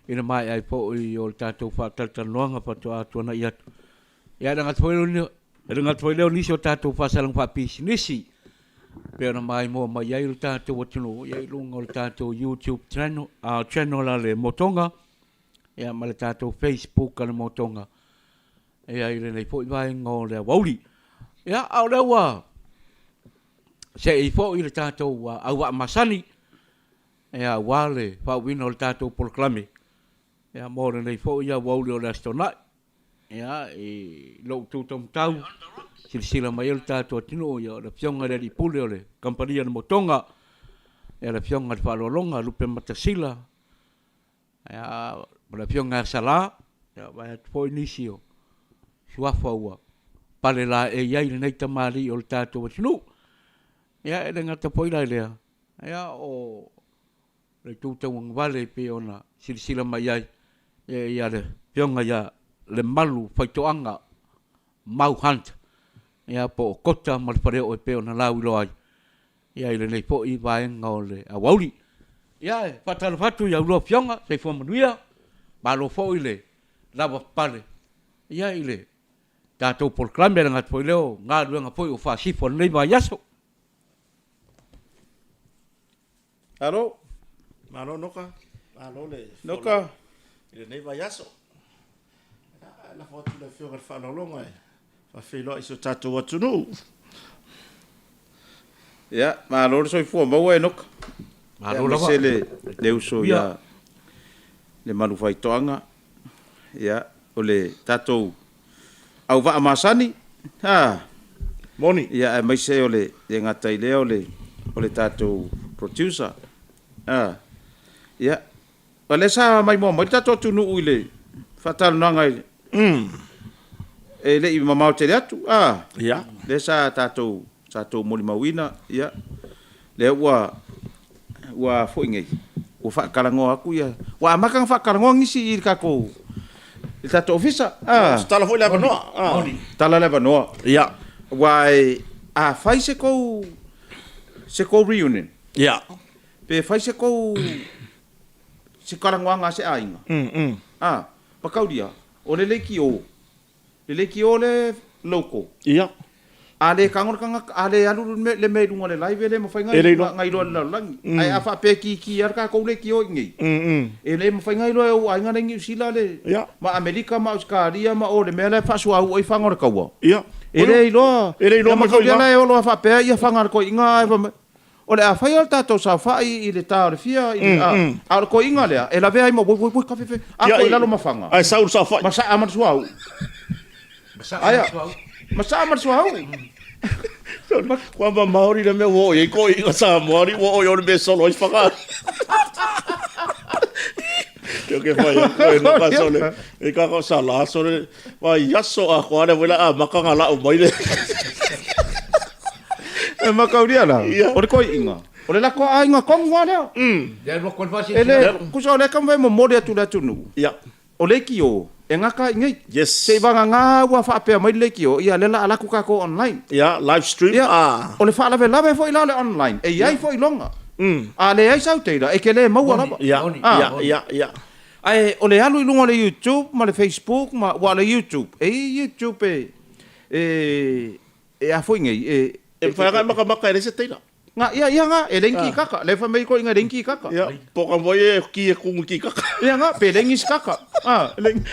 Ina mai ai po i o tato fa taltanoanga pa to atu na ia. Ia nga tfoilo ni nga tfoilo ni so tato fa salang fa business. Pe na mai mo mai ai o tato watuno ia lunga o tato YouTube channel ale motonga. Ia ma le tato Facebook ale motonga. Ia ile nei po i vai ngo le wauli. Ia au lewa se i fo i le tātou au wa masani ea wale fa wino le tātou proklame ea mōre nei fo i a wauli o le astonai ea i lau tūtam tau sila mai le tātou atino i o le fionga le pule o le kampania na motonga ea le fionga le whalolonga lupe matasila ea le fionga sala ea vai at fo inisi o suafa ua pale la e iai le nei tamari o le tātou atino ia e ngata poila lea ia o le tutau ngwale pe ona silsila mai ai ia le pionga ia le malu faitoanga mau hunt ia po kota mal pare o pe ona lau lo ai ia ile nei po i vai ngole a wauli ia fatal fatu ia lo pionga se fo manuia ba lo fo ile lava pale ia ile tato por clamber ngat poileo nga luanga foi o fa sifo nei vai yaso. Alo, malo noka, malo le noka, ile nei vai aso. La foto le fio fa no longa, fa filo iso tato watunu. Ya, malo le soi fu mo e noka. Malo la se le uso ya le malu fai toanga. Ya, o le tato au va amasani. Ha. Moni. Ya, mai se o le ngata ile o le tato producer. Ya. Wale sa mai mo mai tato tunu uile. Fatal nanga. Le i mamau te atu. Ya. Le sa tato moli mawina, ya. Le wa foinge. O fa kalango aku ya. Wa makang fa kalango ngisi i kako. Il tato ofisa. Tala foi leva noa. Tala leva noa. Ya. Wai fai se ko reunion. Ya. Pe fai se ko se karangoanga se ainga. Pakau dia. O le leki o. Le leki o le loko. Ia. Ale kangor kanga ale alu le me lunga le live le mo fai ngai lo langi. Ai afa pe ki arka ko le ki o ngi. Ele mo fai ngai lo o ainga ngi sila le. Ma Amerika ma Australia ma o le mele fa sua o fangor ka wa. Ia. Ele lo ma ko le o lo fa pe ia fangar ko inga o le a fai alta to sa fai I le ta le fia a ko inga le e la ve ai mo bo ka fe a ko la lo mafanga ai sa fai ma sa amar suau ma sa amar suau kwa maori le me wo e ko inga sa maori wo o le solo I fanga yo que fai ko no paso le e ka ko sa la so le va yaso a ko le vela a makanga la o mai le e makauria la o le koi inga o le lako a inga kongwa lea ya no kon fasi ele kusa o le kamwe mo mori atu la tunu ya o le ki o e ngaka ingai yes se vanga nga wa fa pe mai le ki o ia le la ala ku ka ko online ya live stream o le fa la ve fo ila le online e ai fo ilonga a le ai sau teira e ke le mau ala ya ai o le alu ilunga le YouTube ma le Facebook ma wa le YouTube YouTube e a fo ingai e fa ga maka ele se teira nga ia nga e lenki kaka le fa mai ko inga lenki kaka ya poka voi ki e ku ki kaka ia nga pe lengi kaka lengi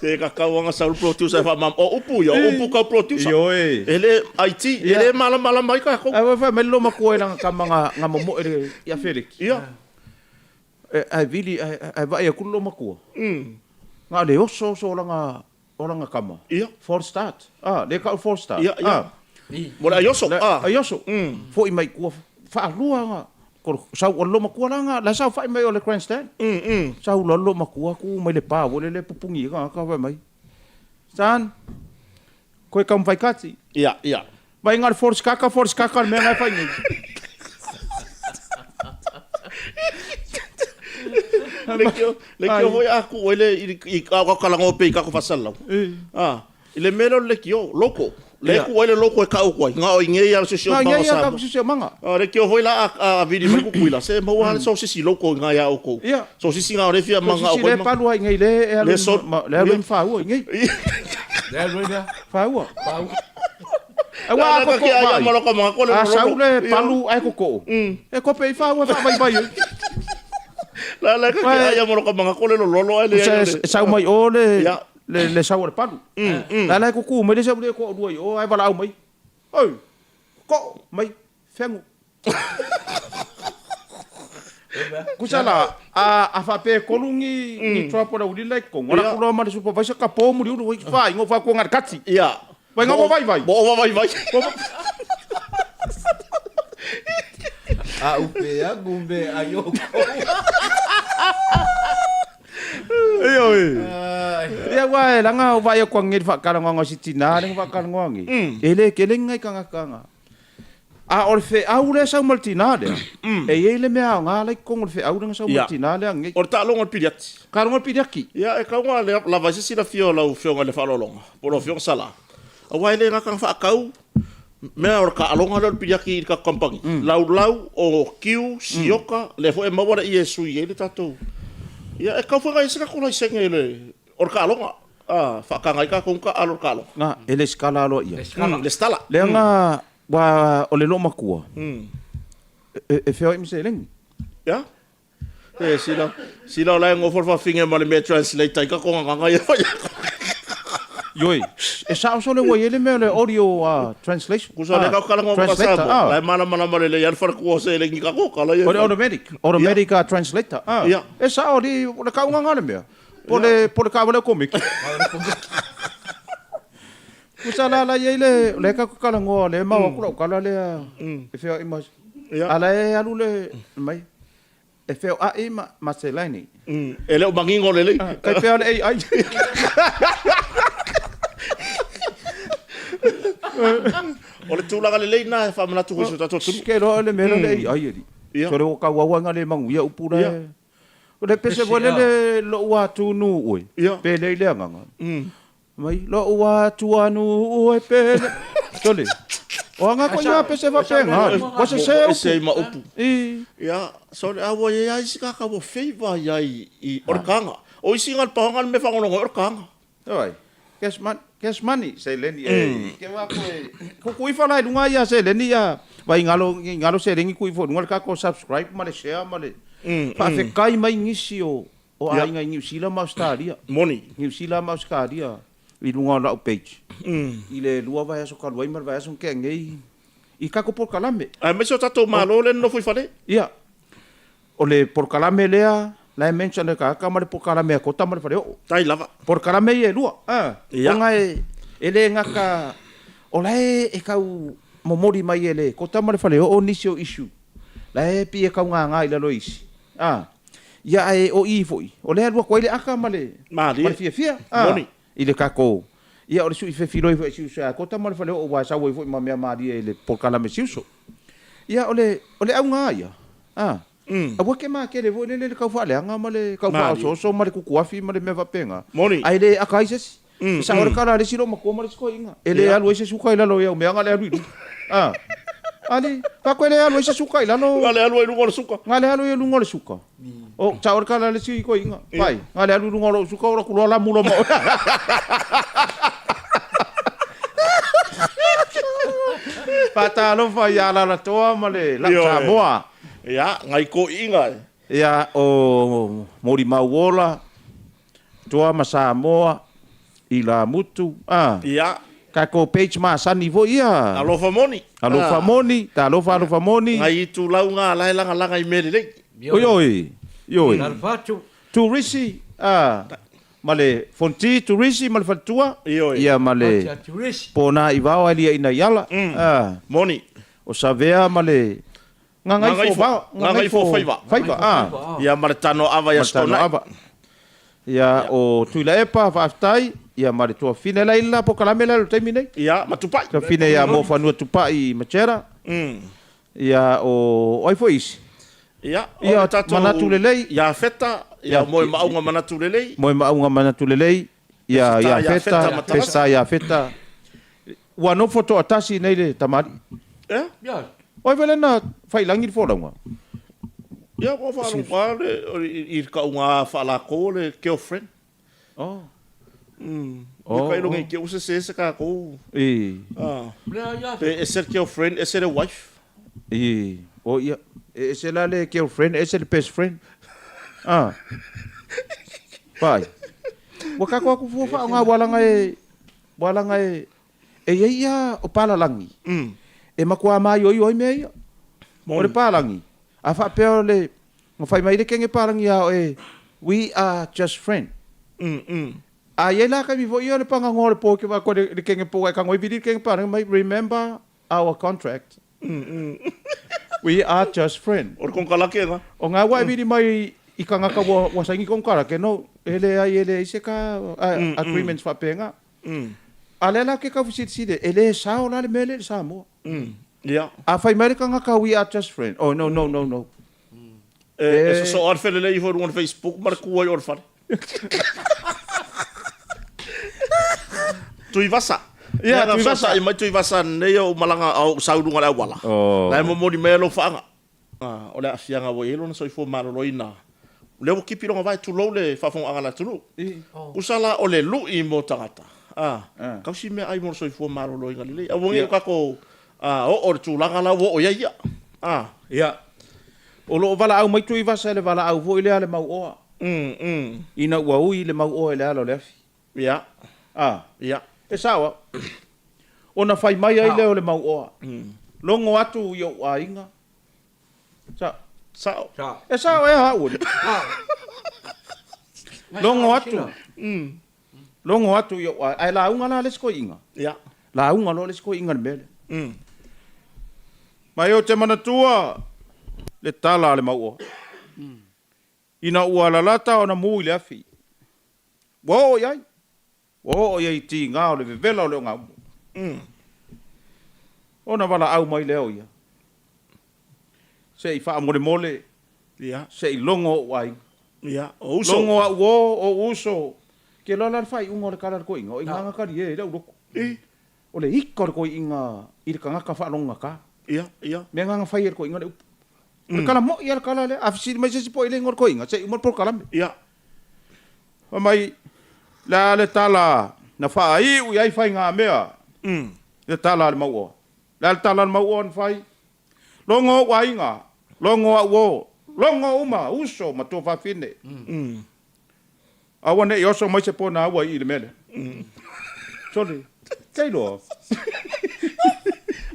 te kaka wanga saul producer fa mam o upu ka producer yo ele IT ele mala mai ka ko fa mai lo mako ela ka nga momo ele ia felix ia ai vili ai vai ku lo mako nga le oso so langa kama ia for start le ka for start ia Mola ayoso fo I mai ku fa lua nga ko sa o lo makua nga la sa fa mai o le grandstand sa lo makua ku mai le pa o le pupungi nga ka fa mai san ko kam vai kati ia vai ngar force kaka me nga fa ni le voi aku ele I ka kalango pe ka ko fasala ile melo le kio loko Le ku ele loko e ka o koi. Nga o ingei al sosio Nga manga ia sa. ka sio manga. Le ki o hoi la a vidi mai ku kuila. Se mo wa so sisi loko nga ya o ko. So sisi nga o le fia manga o koi. Le palu ai ngei le e le so le alu fa u ngei. Le alu dia. Fa u. E wa ko ki ai mo loko manga ko le. A sau le palu ai ko. E ko pe fa u fa vai vai. La ka ai mo loko manga ko le lolo ai le. Sau mai o le le sau le palu. La ku mai le sau le ko duai o ai vala au mai. Oi. Ko mai fengu. Kusala a fa pe kolungi ni tropa da uli like ko ngora ko ma supervisor ka po muri u fa ngo fa ko ngar katsi. Ia. Vai ngo vai. Bo vai. A upe a gumbe ayo. Ia wa la nga vai ko ngir fa kala ngo sitina le fa kala ngo ngi. Ele kelenga kanga. A orfe aure sa multinade. E ele me a nga le ko orfe aure sa multinade ngi. Or ta longa pidiat. Ka longa pidiaki. Ia e ka nga la vai si la fio la fio nga le fa longa. Por fio sala. A wa ele nga ka fa kau. Me or ka longa le pidiaki ka kompangi. Lau o kiu sioka le fo e mawara i esu i ele tatou. Ia e ka fa nga isa ko la senga ele. Or ka longa. Fa ka nga ka ko ka alor ka longa. Nga ele skala lo ia. Le stala. Le nga wa o le no makua. E feo im se leng. Ya. Sila la ngo for finge mal me translate ka ko nga ya. Yoi. E sa so le wo ele me le audio translation. Ku so le ka kala ngo ka sa. La mana le yan for ko se le ka ko kala ya. Automatic translator. Ya. E sa o di le ka nga me. Por ka vale comic. Kusala la yele le ka kala ngo le ma ko kala le e feo imas ala e alu le mai e feo a e ma se laini ele o bangingo le kai feo le ai o le tulaga le na fa mana tu so tato tu ke lo le melo le ai di so le ka wa nga le mangu ya upura o le pese vole le lo wa tu nu oi pe le le nga mai lo wa tu anu o pe tole o nga ko ya pese va penga o se ma upu ya so le awo ya isi ka ka bo favor ya i orkanga o isi ngal pangal me fa ngono orkanga ai kes mani se leni ke wa ko ku fa lai dunga ya se leni ya vai ngalo se rengi ku fo dunga ka ko subscribe male share male fa fe kai mai ngisi o ai nga New Zealand ma Australia moni New Zealand ma Australia i lunga la page i le lua vai so ka luai mar vai so ke ngei i ka ko por kalame ai me so tato malo le no foi fale ia o le por kalame lea la mention ka mar por kalame ko ta mar fare o tai lava por kalame e lua nga ele nga ka o la e ka momori mai ele ko ta mar fare o nisio issue la e pi e ka nga i la loisi ia e o i foi o le lua ko ile aka male fia moni ile kako ia o su fe filo foi su sa ko ta mal fale o wa sa wo foi ma me mari ele por kala me siuso ia ole au nga ia a wo ke ma ke le vo le ka fa le nga male ka fa so male ku kuafi male me va penga ai le akai se sa ora kala le siro ma ko male ko inga ele alu se su kai la lo ia me nga le alu ali ka ko le alu se su kai la no ngale alu lu ngol suka ngale alu lu ngol suka o sa ora kala le si ko inga pai ngale alu lu ngol suka ora ku la mulo mo patalo fa ya la toa male la Samoa ya ngai ko inga ya o mori mauola toa ma Samoa i la mutu ya ka ko page ma sani vo ia alofa moni ta alofa moni ngai tu lau nga la langa i mele oi tu risi male fonti turisi male fatua ia male pona iwao ali ina yala moni o savea male ngai fo faiva ia male tano ava ya stona ia o tuila epa faftai ia male tua fine la ila po kalame la taimi nei ia matupai ka fine ia mo fanua tupai machera ia o oi foi ia manatu lelei ia feta ia moe maunga manatu lelei ia festa ia feta Ua no foto atasi nei le tamari. Eh? Ya. Oi vele na fai langi fo longa. Ya ko fa no quale ir ka unha fala ko le girlfriend. Oh. Oh. Ka ilongi ke usa se ka ko. Ah. Ya. Ser girlfriend, ser wife. Oh ia. Ese la le girlfriend, ese le best friend. Ah. Pai. Waka ko aku fo fa nga wala nga e ia o pala langi. E makua mai oi oi me ia. O le palangi. A fa peo le mo fai mai le kenge palangi a we are just friend. A ye la ka mi vo ia le panga ngore po ke va ko le kenge po ka ngoi vidi kenge palangi mai remember our contract. We are just friend. O kon kala ke na. O nga wa vidi mai I ka ngaka wa sangi kon kara ke no ele ise ka agreements fa penga. Alela ke ka visite ele sa o la le mele sa mo. Ja. A fai mai ka ngaka we are just friend. Oh no. So ar fele le for on Facebook mar ku or far. Tu vasa. Ja, tu vasa, mai tu vasa ne o malanga au saudunga la wala. La mo modi melo fanga. Ah, ole afianga wo elo na so fo maroloina. Le o kipi longa vai tu lo le fa fon ala tu. Usala ole lu I mo tangata. Ah, ka si me ai mo so fo maroloina le. A wongi ka ko o tu langa la wo o ia. Ah, ia. O lo vala au mai tu vasa le vala au vo ile ale mau o. Ina ua ui le mau o ele alo le afi. Ia. Ah, ia. E sawa. Ona fai mai ai le o le mau o. Longo atu yo wa inga. Sao. E sawa e ha uri. Longo atu. Longo atu yo wa ai la unga la lesko inga. Ia. La unga lo lesko inga mele. Mai o te mana tua le tala le mau o. Ina ua la lata ona mui le afi. Wo yai. Wo yai ti ngā o le vevela o le o ngā umu. Ona wala au mai leo ia. Se I wha amore mole. Ia. Se I longo o wai. Ia. O uso. Longo a uo o uso. Ke lola whai ungo le kara ko inga. O inga ngakari e rau roko. O le hika ko inga. I le kangaka wha longa ka. Ia. Ia. Mea nganga whai ko inga le upu. Le kala mo ia le kala le. Afisiri mai se po ile ngor ko inga. Se umar por kalame. Ia. Mai. La le tala na fa ai u ai fai nga mea. Le tala le mau. La le tala le mau on fai. Longo wa inga. Longo a wo. Longo uma uso ma to fa fine. A wane yo so mai se pona wa I le mele. Sorry. Kailo.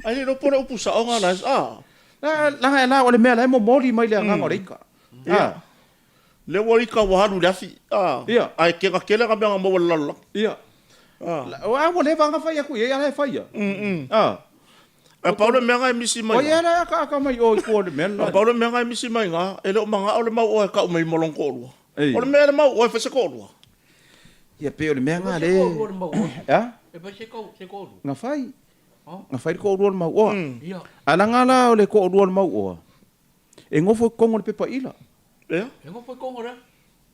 Ai no pona upu sa onga na. La ole mele mo mori mai le nga ngorika. Le wori ka waharu lafi. Ia. Ai ke ka kele ka benga mo lalla. Ia. Wa wo le vanga fai ku ia le fai. A paulo menga misi mai. O ia la ka mai o ko le mele. A paulo menga misi mai nga. Ele o manga o le mau o ka mai molong ko ru. O le mele mau o fa se ko ru. Ia pe o le menga le. Ya? E pa se ko. Nga fai. Nga fai ko ru mau o. Ia. Alanga la o le ko ru mau o. E ngofo kongo le pepa ila. Ya? E ngo foi kongo ra.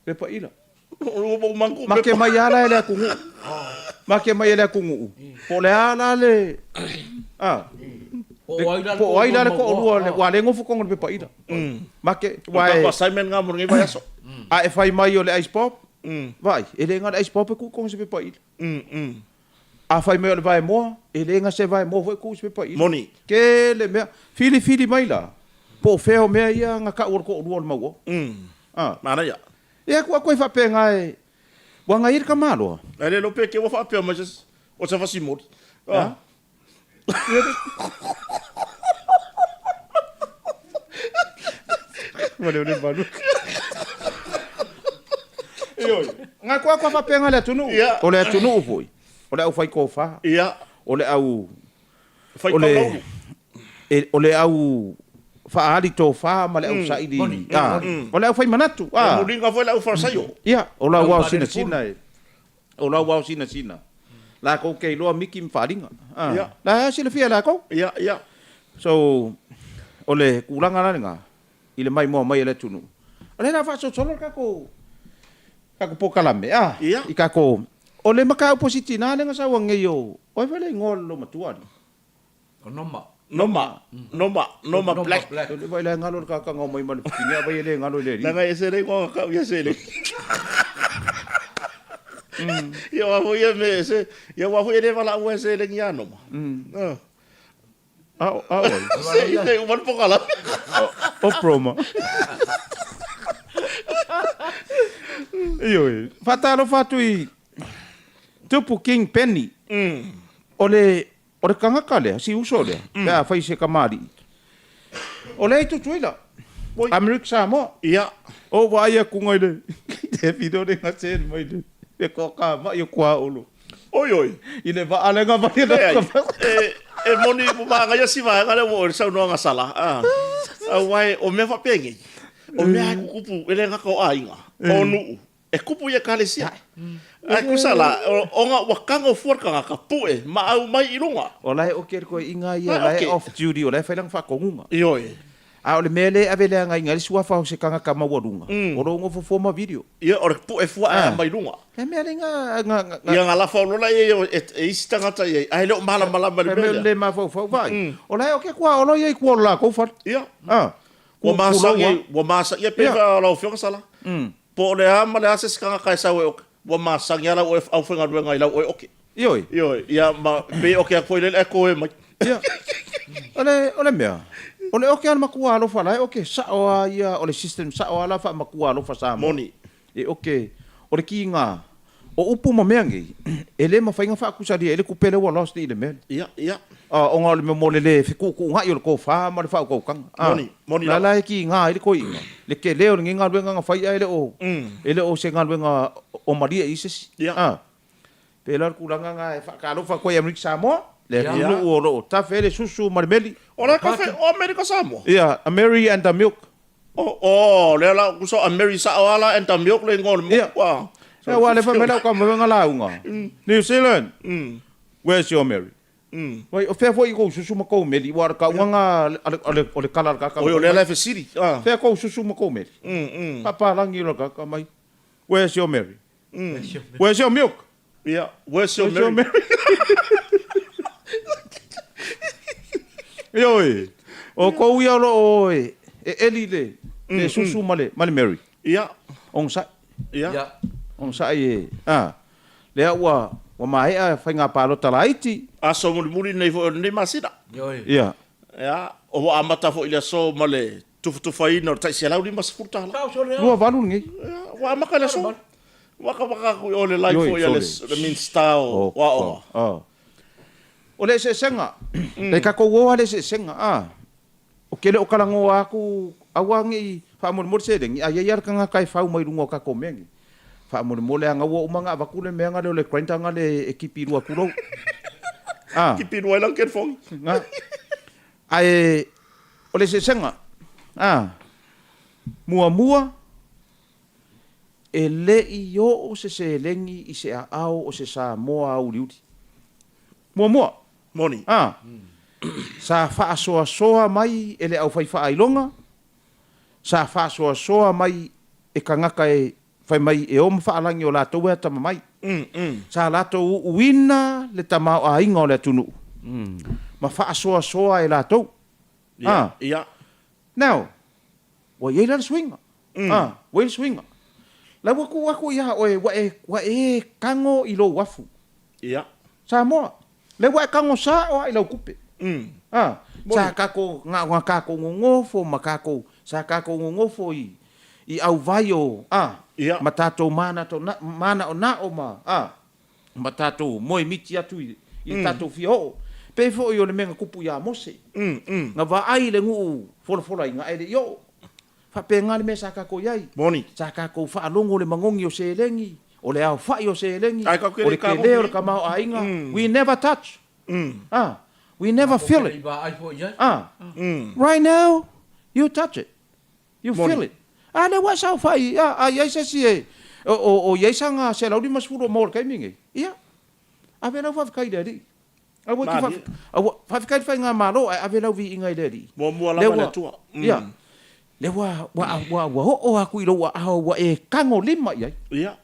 Pepa ila. O bo mangu. Ma ke mai ala ele kungu. Ma ke mai ele kungu. Po le ala le. Po ai la ko ru le wa le ngofo kongo le pepa ila. Ma ke Wa ka Simon nga mo ngi vai aso. A e fai mai o le ice pop. Vai, ele nga ice pop ku kongo se pepa ila. A fai mai o le vai mo, ele nga se vai mo foi ku se pepa ila. Moni. Ke le me fili mai la. Po feo mea ia nga ka ur ko ru le mau. Mana ya. Ia ku ko fa penga e. Wa nga ir ka malo. Ale lo pe ke wa fa pe mas o sa fa si mori. Vale balu. Yo. Nga ko fa penga le tunu. O le tunu foi. O le au fai ko fa. Ia. O le au Fai ko lo. O le au fa ali to fa ma le au sa idi. O le au fai manatu. Mo ringa foi la u fa sayo. Ia, o la wa sina. O la wa sina. La ko ke lo miki mfaringa. La sila fia la ko. Ia. So ole kulanga la nga. Ile mai mo mai le tunu. Ole na fa so solo ka ko poka lame. I ka ko O le maka opposite na le ngasa wange yo. O vele ngol lo matua. Noma black. Le vai le ngalo ka ngau mai man pinya vai le ngalo le. Na ngai ese le ngo ka ya se le. Yo wa fu ye me se. Yo wa fu ye wala u ese le ngia no. Se un po kala. O promo. Yo, fatalo fatui. Tupu King Penny. Ole kanga kale, si uso le. Ya fai se kamari. Ole tu tuila. Amerik Samoa. Ia. O vai ku ngai le. Te video de ngasen mai le. Pe ko ka ma yo kwa ulu. Oi. Ile va alenga va le. E moni ma nga ya si va nga le mo sa no nga sala. Wai o me fa pengi. O me ai kupu ele nga ko ainga. Onu. E kupu ye kale sia. Ai kusala o nga wakanga forka nga kapue ma au mai ilunga. O lai o ker ko inga ia lai off duty o lai fa lang fa kongunga. Ioi. A ole mele avele nga inga sua fa se kanga kama wadunga. O rongo fo forma video. Ia o pu e fua mai lunga. E mele nga ia nga la fa lo lai e istanga ta ia. Ai lo mala mele. Le ma fo vai. O lai o ke kwa o lo ye kwa la ko fa. Ia. Wa masa ia pe la o fionga sala. Po le ama le ase kanga kai sa o wa masang yala o au fenga ruenga ila o oke. Ioi. Ia ma pe oke a koile e ko e mai. Ia. Ole mea. Ole oke ana makua lo fa lai oke sa o ia ole system sa o ala fa makua lo fa sa moni. E oke. Ole ki nga o upu ma meangi. Ele ma fainga fa kusari ele kupele wa lost ile me. Ia. O nga le mo le fiku ku nga yo ko fa ma le fa ko kang. Moni la la ki nga ile ko inga. Le ke leo nginga ruenga nga fa ele o. Ele o se nga ruenga o Maria isis. Pelar kulanga nga fa ka lo fa ko Amerika Samoa. Le no o ta fele susu marmeli. Ora ka fe o Amerika Samoa. Yeah, a Mary and the milk. Le la kuso Amerika Samoa and the milk le ngol. Wow. So wa le fa mela ka mo nga la unga. New Zealand. Where's your Mary? Wai o fe fo i ko susu ma ko meli wa ka nga ole kala ka. O le la fe city. Fe ko susu ma ko meli. Papa langi lo ka mai. Where's your Mary? Where's your milk? Yeah, where's your Mary? Yoi. O ko ia lo e eli le susu male Mary. Yeah. On sa. Yeah. On sa e. Le wa mai a fainga palo talaiti. So muri nei fo nei masida. Yoi. Yeah. Ya, o amata fo ile so male tu fai no tai se lauri mas furta la. Lua valu ngi. Wa makala so. Waka ku ole life fo ile the mean style. Wa. Ole se senga. Le ka ko wo ale se senga. O kele o kalango aku awangi fa mo se ding. Ai yar kanga kai fa mai lungo ka komengi. Fa mo le anga wo manga ba kule menga le kwenta nga le ekipi rua kulo. Ekipi rua lang ken fong. Nga. Ai ole se senga. Mua e le i o se lengi i se ao o se sa moa au liuti. Mua. Moni. Sa fa soa mai ele au fai fa ilonga. Sa fa soa mai e kangaka e fai mai e o fa alangi o la toa tama mai. Sa la to wina le tama a inga o le tunu. Ma fa soa e la to. Yeah. Now, wa ye la swinga. Wa swinga. La waku ya wa e kango ilo wafu. Yeah. Sa mo. Le wa kango sa o ilo kupe. Sa kako nga kako ngofo makako sa kako ngofo i au vaio matato mana o na o ma matato moi miti atu i tato fio pe fo yo le menga kupu ya mose nga va ai le ngu fola nga ai yo fa pe nga le mesa kako yai Moni sa kako fa longo le mangongi o se lengi o le au fa yo se lengi o le kele o kamao ainga we never touch we never feel it. Right now, you touch it. You feel it. Le wa sa fai. Ia se si o ia sanga se laudi mas furo mor kai mingi. Ia. A vela fa kai deri. A wa ki fa kai fa nga malo a vela vi ingai deri. Mo la le tua. Ia. Le wa ho aku ilo wa e kango lima ia. Ia.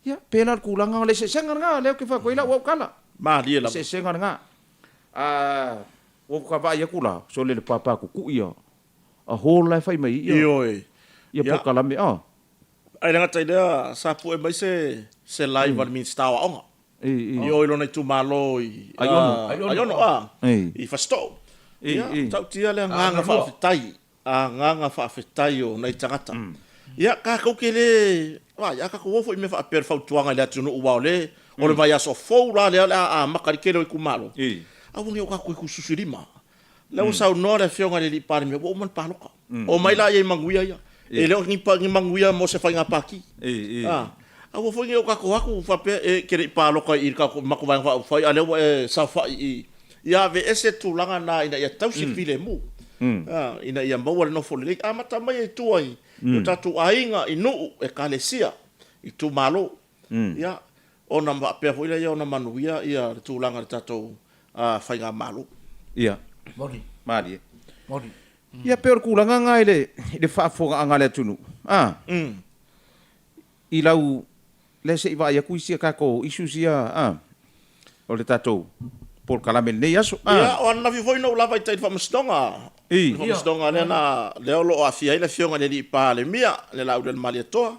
ya pena kulanga le se senga nga le ke fa ko ila wa kala Ma dia la. se senga nga wo ka ba ya kula so le papa ku ia a whole life ai mai ia Ioi. ia Poka Malie Ai nga tai dia sapu e mai se live al min stawa onga. Ioi lo na tu malo i. Ayono I fasto. Ia tau tia le nga fa fitai. Nga fa fitai o nei tangata. Ia ka ko kele wa ia ka ko fo me fa per fa tuanga le tunu wa le o le vai aso fo la le a makari kele ku malo. A woni o ka ko ku susurima. Le o sa no le fionga le par me o man paloka. O mai la ye manguia ia. E leo ni manguia mo se fa nga paki. A wo fo ngi o ka ko aku fa pe kele paloka I ka ko makuwa fa ale sa fa I ia ve ese tulanga na ina ia tau si file mu. Ina ia mau no fo le amata mai tu ai. Yo tatu ainga inu e kalesia I tu malo. Ia ona ma pe foi ia ona manuia ia tulanga tatu fainga malo. Ia. Mari. Ia pe kulanga nga ile fa fo nga le tunu. I lau le se iwa ia kuisia ka ko isusia o le tatu Poka Malie nei aso. Ia ona vi foi no lava tai fa mstonga. Mstonga le na le lo afia ile fionga le pa le mia le lau del Malie toa.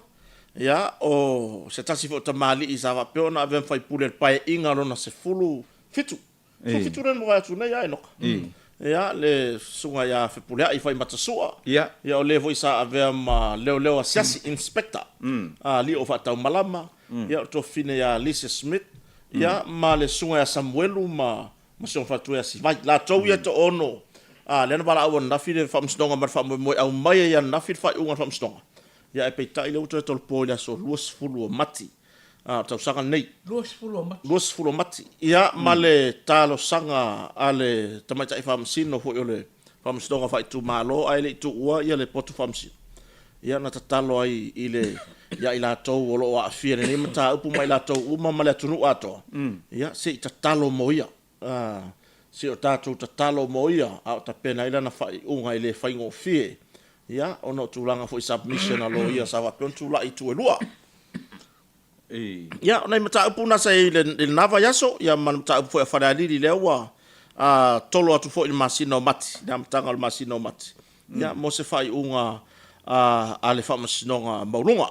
Ia o se tasi fo tamali I sava pe ona ven fai pule pai inga lona se fulu fitu. So fitu ren mo atu nei ai no. Ia le sunga ia fe pule ai fai matasua. Ia o le voi sa ave ma leo asiasi inspector. Li o fa tau malama. Ia to fine ia Lisa Smith. Ia ma le sunga ya Samuelu ma son fatu ya si vai la tau ia to ono le na bala au na fi le fam stonga ma fam mo au mai ya na fi fa unga fam stonga ia e pe tai le uto tol polia so luos fulu mati tau sanga nei luos fulu mati ia ma le talo sanga ale tamaita I fam sino fo le fam stonga fa tu malo ai le tu ua ia le potu fam sino ia na tatalo ai ile ia ila tau o lo a fia ni mata upu mai la tau uma male tunu ato ia se tatalo mo ia se o tatu tatalo mo ia a ta pena ila na fai unga ile fai ngo fie ia ono tulanga fo submission alo ia sa va pon tula I tu lua ia na mata upu na sai le nava yaso ia man mata upu fo fa dalili le wa tolo atu fo il masino mati na mtanga il masino mati ia mo se fai unga ale fa masino maulunga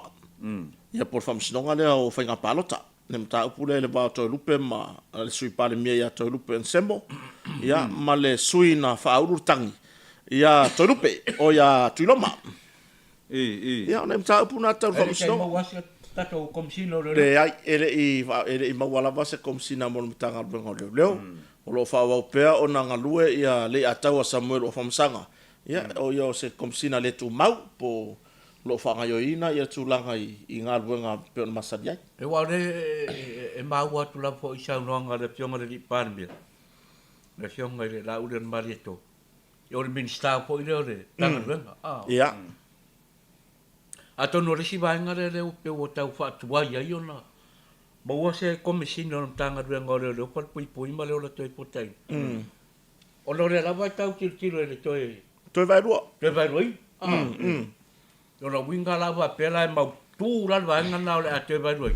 ia por fam sinonga le o fainga palota nem ta upule le ba to lupe ma le sui pale mia ia to lupe ensemble ia ma le sui na fa urtangi ia to lupe o ia tuiloma ia nem ta upuna ta fam sinonga Tato komsino le ai ele I mawala va se komsina mo mtanga bengo leo o lo fa wa pe o na ngalue ia le atawa Samuel o fam sanga ia o yo se komsina le tu mau po lo fanga yo ina ia tulanga I nga luenga pe on masadia e wa e mau atu la fo isa no nga le pionga le parmia le pionga le la ulen marieto yo le minsta po ile le tanga luenga ia ato no resi vai nga le pe o tau fa tua ia yo na ba wa se komisino no tanga luenga le o pui pui ma le o toi potai o lo le la vai tau tiro le toi vai ruo yo na winga la va pela e mau tu la va ngana le ate va roi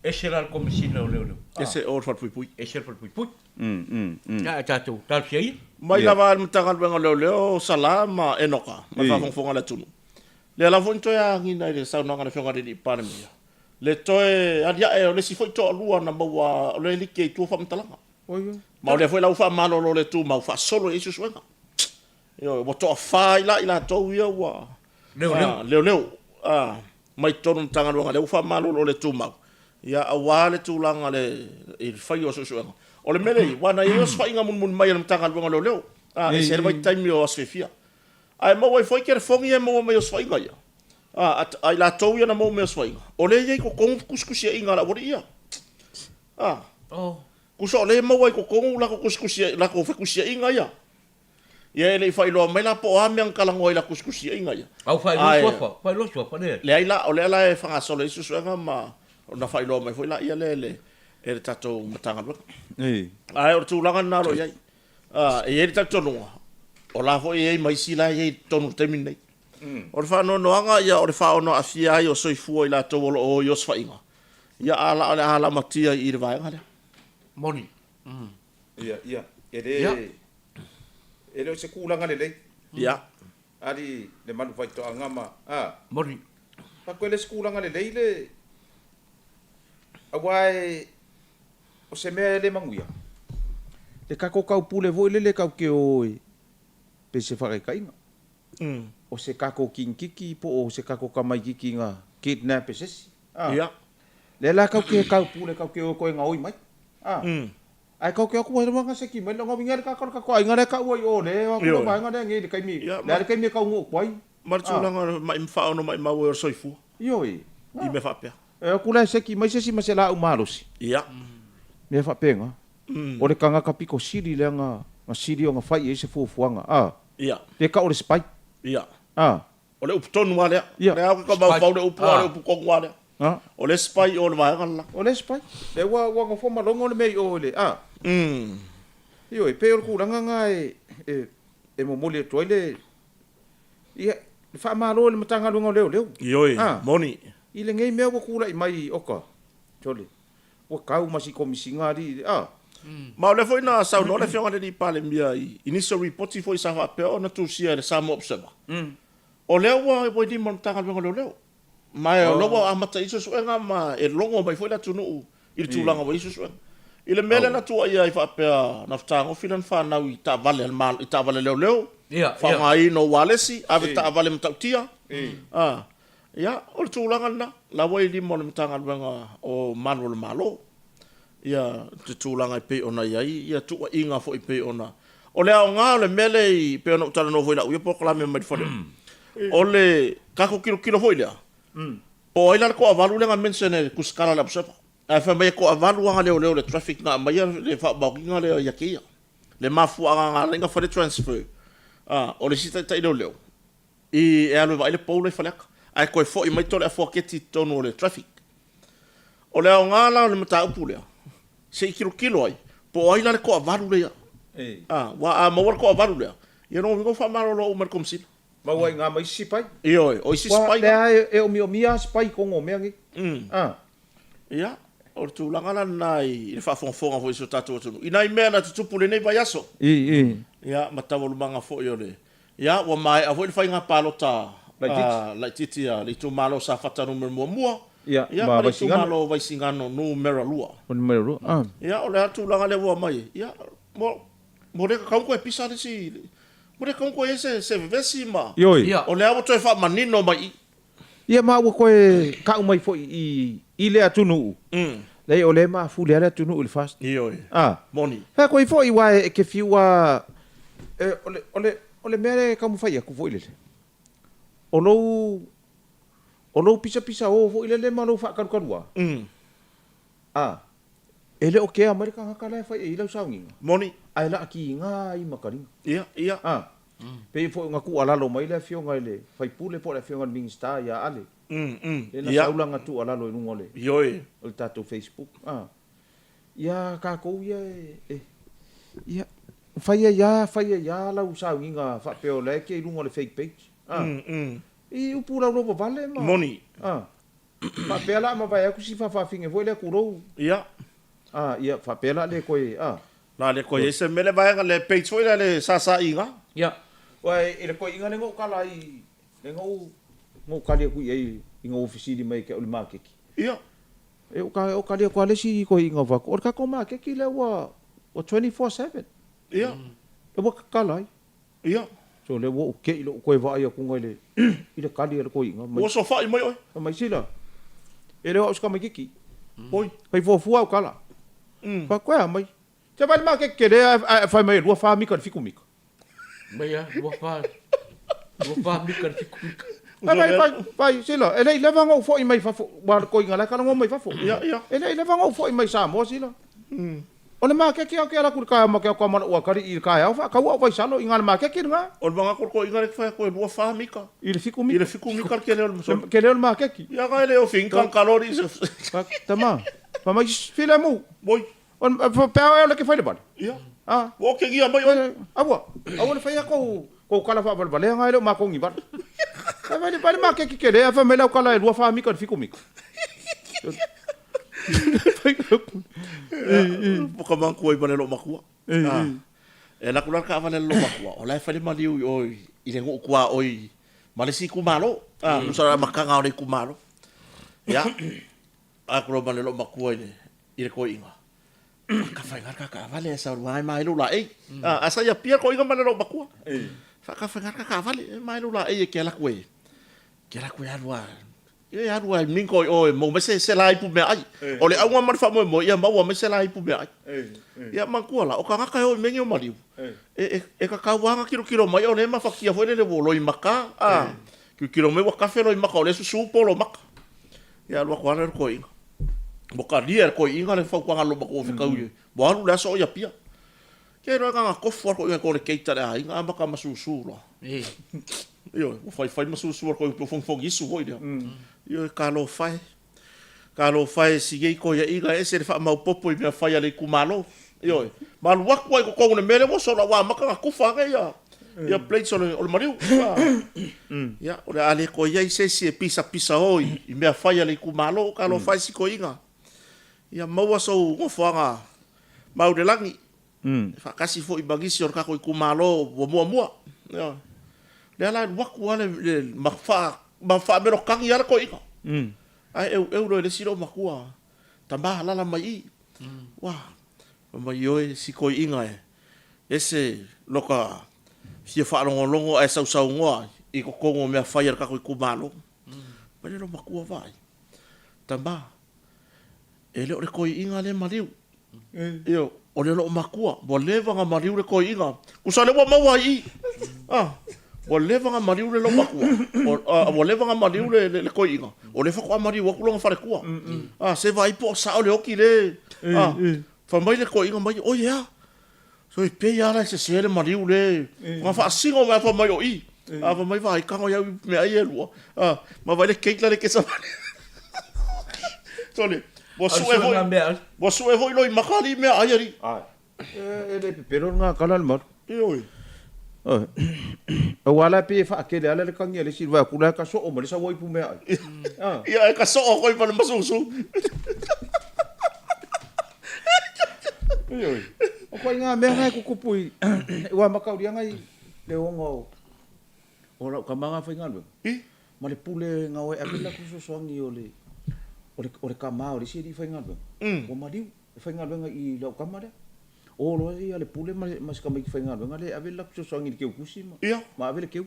ese la komisino le ese or fat pui ese fat pui ya ta tu ta sei mai la va mtanga bengo leo salama enoka ma fa fonga la tunu le la fonto ya ngina le sa no ngana fonga di parmia le toe adia e le si foi to lua na maua le like tu fa mtalanga ma le foi la fa malo le tu ma fa solo isu suenga yo mo to fa ila to ia wa leo mai tonu tanga longa le ufa malo le tumau ia awale tulanga le il fai o so o le mele wana yo sfa inga mun mai le tanga longa leo e se vai time yo asfia ai mo vai foi que fongi e mo mai sfa inga ia ai la to ia na mo me sfa inga o le ye ko kon kuskusia inga la woria kuso le mo vai ko kon la ko kuskusia la ko fekusia inga ia ia le fai lo mai la po a me kalango ila kuskusi inga ia au fai lo sofa ne le ai la o le la e fanga solo isu suenga ma na fai lo mai foi la ia le e tato matanga lo ai o tu langa na ro ia e tato no o la foi e mai sila e tonu terminei o fa no anga ia o fa no afia ai o soi fu ila to o yo sfa inga Ia ala matia i le vaenga le. Moni. Ia. Ele o se kulanga le lei. Ia. Ari le manu fai to angama. Moni. Pa ko le kulanga le lei le. Awai o se mea le manguia. Le kako kau pule vo le kau ke oi. Pe se fare kainga. O se kako kinkiki po o se kako kamai kiki nga kidnap sesi. Ia. Le la kau ke kau pule kau ke o ko nga oi mai. Ai kau ke aku wa nga se ki mai nga vinga ka ko ai nga le kau oi o le ko ba nga le ngi kai mi. Le kai mi kau ngo kwai. Martulanga mai mfa ono mai mau o soifu. Yo I me fa pe. Ku la se ki mai se si ma se la u marosi. Ia. Me fa pe nga. O le kanga ka piko siri le nga siri o nga fai e se fuanga. Ia. Te ka o le spai. Ia. O le upton wale. Ia. Le au ka ba fa le upu le upu ko wale. O le spai o le vaenga la. O le spai. Le wa ngo fo malongo le mei o le. Io e pe o ku ranga nga e mo mole toile. Ia fa malo le matanga lunga leo. Ioi, moni. I le ngei mea wa kula i mai oka. Tole. Wa kau masi komisinga ri. Ma o le foi na sau no le fionga le pale mia i initial report foi sa fa pe ona tu sia le samo observer. O le wa e di montanga lunga leo. Mai o lobo amata iso suenga ma e longo mai foi la tunu i tulanga wa iso suenga. I le mele na tua ia i fa pe na ftango finan fa na i ta vale mal i ta vale leo. Ia. Fa mai no walesi ave ta vale mtautia. Ia o tulanga na la wa i di mo mtanga lunga o manuel malo. Ia te tulanga pe ona ia tu inga fo pe ona. O le nga le mele i pe ona tala no foi la u po klame mai fo. O le kako kilo foi le. O ila ko avalu le nga mention ku skala la psa. A fa mai ko avalu nga le traffic nga mai le fa ba nga le ya kia. Le mafu nga nga fa le transfer. O le sita ta le. I e alu vai le pole fa lek. Ai ko fo i mai tole fo keti tono le traffic. O le nga la le mata upule. Se kilo ai. Po ai la ko avalu le. Wa ma war ko avalu le. Ia no mi go fa malo lo mer kom sil. Ma wa nga mai sipai. Io, o si spai. E o mia spai ko ngo mea ngi. Ia, o tu langa nai, fa fonga foi so tatu tu. Ina me na tu pule nei vai aso. Ia, matawa lumanga fo yo le. Ia, wa mai a foi fa nga palota. La titi le tu malo sa fata no mo. Ia, ma vai singano vai singano no mera lua. Ia, o le tu langa le wa mai. Ia, mo re ka ko pisa de si. Mo re ka ko se vesi ma. O le avo to fa manino mai. Ia ma wa ko ka mai fo i le atunu. Le o le ma fu le atunu il fast. Moni. Fa ko fo i wa e ke fiwa o le mere ka mu fa ia ku fo ile. O lo pisa o fo ile le ma lo fa kan wa. Ele o ke Amerika ka le fa i lo saungi. Moni. Ai la ki nga i makari. Ia. Pe fo nga ku ala lo mai le fio nga le fai pule po le fio nga ming sta ya ale. E na saula nga tu ala lo nu ngole. Ioi. O tato Facebook. Ya ka ko ya ya fai ya la usa nga fa pe o le ke nu ngole fake page. I upura ro po vale ma. Moni. Fa pe la ma vai ku si fa finge vo le ku ro. Ia. Ia fa pe la le ko La le ko ese mele vai nga le page foi le sa inga. Ia. Wai ile ko inga ngo kala i ngo kali ku i ngo ofisi di mai ke o makeki. Ia. E o kali ko ale si ko inga va ko ka ko makeki le wa 24/7. Ia. E wa kala i. Ia. So le wo ke ilo ko va ia ku ngole. Ile kali ko inga mai. Wo so fa i mai oi. Mai sila. Ele o ska makeki. Oi. Pai fo o kala. Fa ko mai. Te vai makeki le fa mai ro fa mi kan fiku mi. Baya, dua fa mikar fiku. Vai, sila. Ele leva ngo fo i mai fa fo. Wa ko inga la kala ngo mai fa fo. Ia. Ele leva ngo fo i mai sa mo sila. O le makeki o ke ala ku ka ma ke ko ma o kari i ka ya fa ka wa vai salo inga le makeki nga. O le manga ko inga le fa ko dua fa mika. I le fiku mi. Ke le Ke le makeki. Ia ga le o finkan kalori. Tama. Pa mai fila mu. Boy. On pa o le ke fa le ba. Ia. Wo ke gia mai. Awa le fa ya ko kala fa vale nga le ma ko ngi ba. Vai makeki ke le fa me la kala dua fa mika fiku mi. Poka mangkua i mana lo makua. E la kula ka vale lo makua. O lai fale maliu oi i le ngō kua oi malesi kumalo. Usara makanga o le kumalo. Ya. A kula mana lo makua i le ko inga. Ka whaingar ka vale sa ruai mai lo la ei. Asa ia pia ko inga mana lo makua. Ka whaingar ka vale mai lo la ei e ke la koe. Ke la koe arua. E arua minko o mo mese se lai pu me ai. O le aunga mar fa mo ia mau mese lai pu me ai. Ia makua la o ka ngaka o mengi o mariu. E ka kauanga kilo mai o le ma fakia foi le volo i maka. Kilo me wa kafe lo i maka o le susu polo maka. Ia lo ko ana ko inga. Mo ka lia ko inga le fa ko ngalo mako fe kau. Bo alu la so ia pia. Ke ro nga ko for ko le keita le inga maka masusu lo. Yo, fai masusu ko fong isu foi dia. Yo kalo fai si ko ya iga ese le fa mau popo i me fai ale kumalo. Yo, malu wa ko ne mere mo so la wa maka ku fa ya. Ya plate so le mariu. Ya, o ale ko ya ise si pisa oi i me fai ale kumalo kalo fai si ko inga. Ya mau so ngo fa mau de langi. Fa kasi fo i bagisi o ka ko kumalo mo. Ya. Le ala waku ale mafa mero kangi ara ko ika. Ai eu ro le siro makua. Tamba lala mai. Wa. Mai oi si ko inga e. Ese loka fia fa longo ai sau ngoa i ko kongo me fa ia ka ko kumalo. Pele ro makua vai. Tamba. Ele o le ko inga le mariu. Yo, o le lo makua, bo leva nga mariu le ko inga. Kusale wa mawai. O leva nga mariu le lo makua. O leva nga mariu le ko inga. O leva ko mariu wa kulonga fare kua. Se vai po sa o le oki le. Fa mai le ko inga mai o ya. So i pe ya la se le mariu le. Nga fa singo ma fa mai o i. Fa mai vai ka ya me ai e lua. Ma vai le keitla le ke sa. Tole. Bo su e voi lo i makali me ai ari. Le pero nga kala le mar. Oi. O wala pe fa ke le ala le kangi le silva kula ka so o mo le sa woi pu me ai. Ia ka so o ko i pa masusu. Oi. O ko nga me nga ku kupui. Wa makau dia ngai le ongo. Ora ka manga fa nga lo. Ma le pule nga o e abela ku so songi o le ka ma o le si di fa nga lo. O ma diu fa nga lo nga i lo ka ma le. O lo ia le pule mas ka mai fa nga lo nga le abela ku so songi ke ku si ma. Ma abela ke.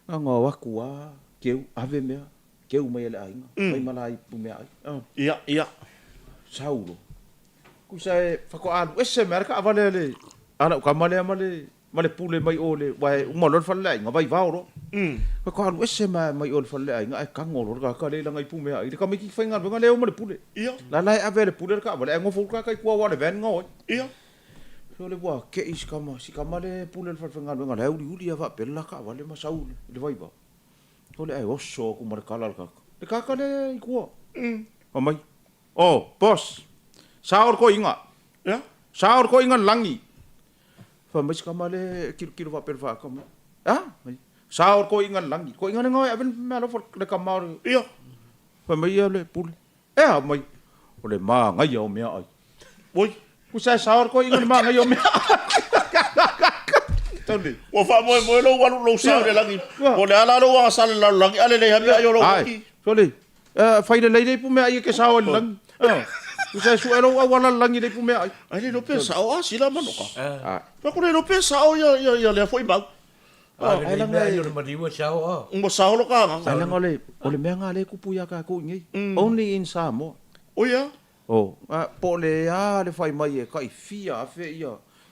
Nga wa ku wa ke ave me ke mai le ai. Mai malai pu me ai. Ia. Saulo. Ku sai fa ko alu ese merka avale le. Ana ka male pule mai ole wai uma lor fa le nga vai va ro. Fa ko alu ese mai ole fa le nga ka ngolo ka le nga pu me ai ka mai ki fa nga nga le o male pule. La lai avele pule ka vale ngo fu ka ku wa le ven ngo. So le wa ke is kama si kama le pule fa nga nga le uli va pela ka vale ma saul le vai va. So le ai osso ku mar kala ka. Le ka le ku. Mai. Oh, boss. Saur ko inga. Ya? Saur ko inga langi. Fa mas kamale kilo va per va kama. Saur ko inga langi. Ko inga ngoi aben malo for le kamar. Ia. Fa mai le pul. Mai. Ole ma ngai o me ai. Oi. Ku sai saur ko inga ma ngai o me. Tole. O fa mo lo lo saur le langi. O le ala lo wa sal la langi ale le ha me ai lo ki. Tole. Fa ile le pu me ai ke saur langi. Usai su ero wala langi de pume ai. Ai no pensa o sila manoka. Pa ko no pensa o ya le foi mau. Ai la ngai yo mari wo sao. Mo sao lo ka. Ai la ngole, ole me nga le kupu ya ka ku ngi. Only in Samoa. O ya. Oh, po le le fai mai e kai fia fe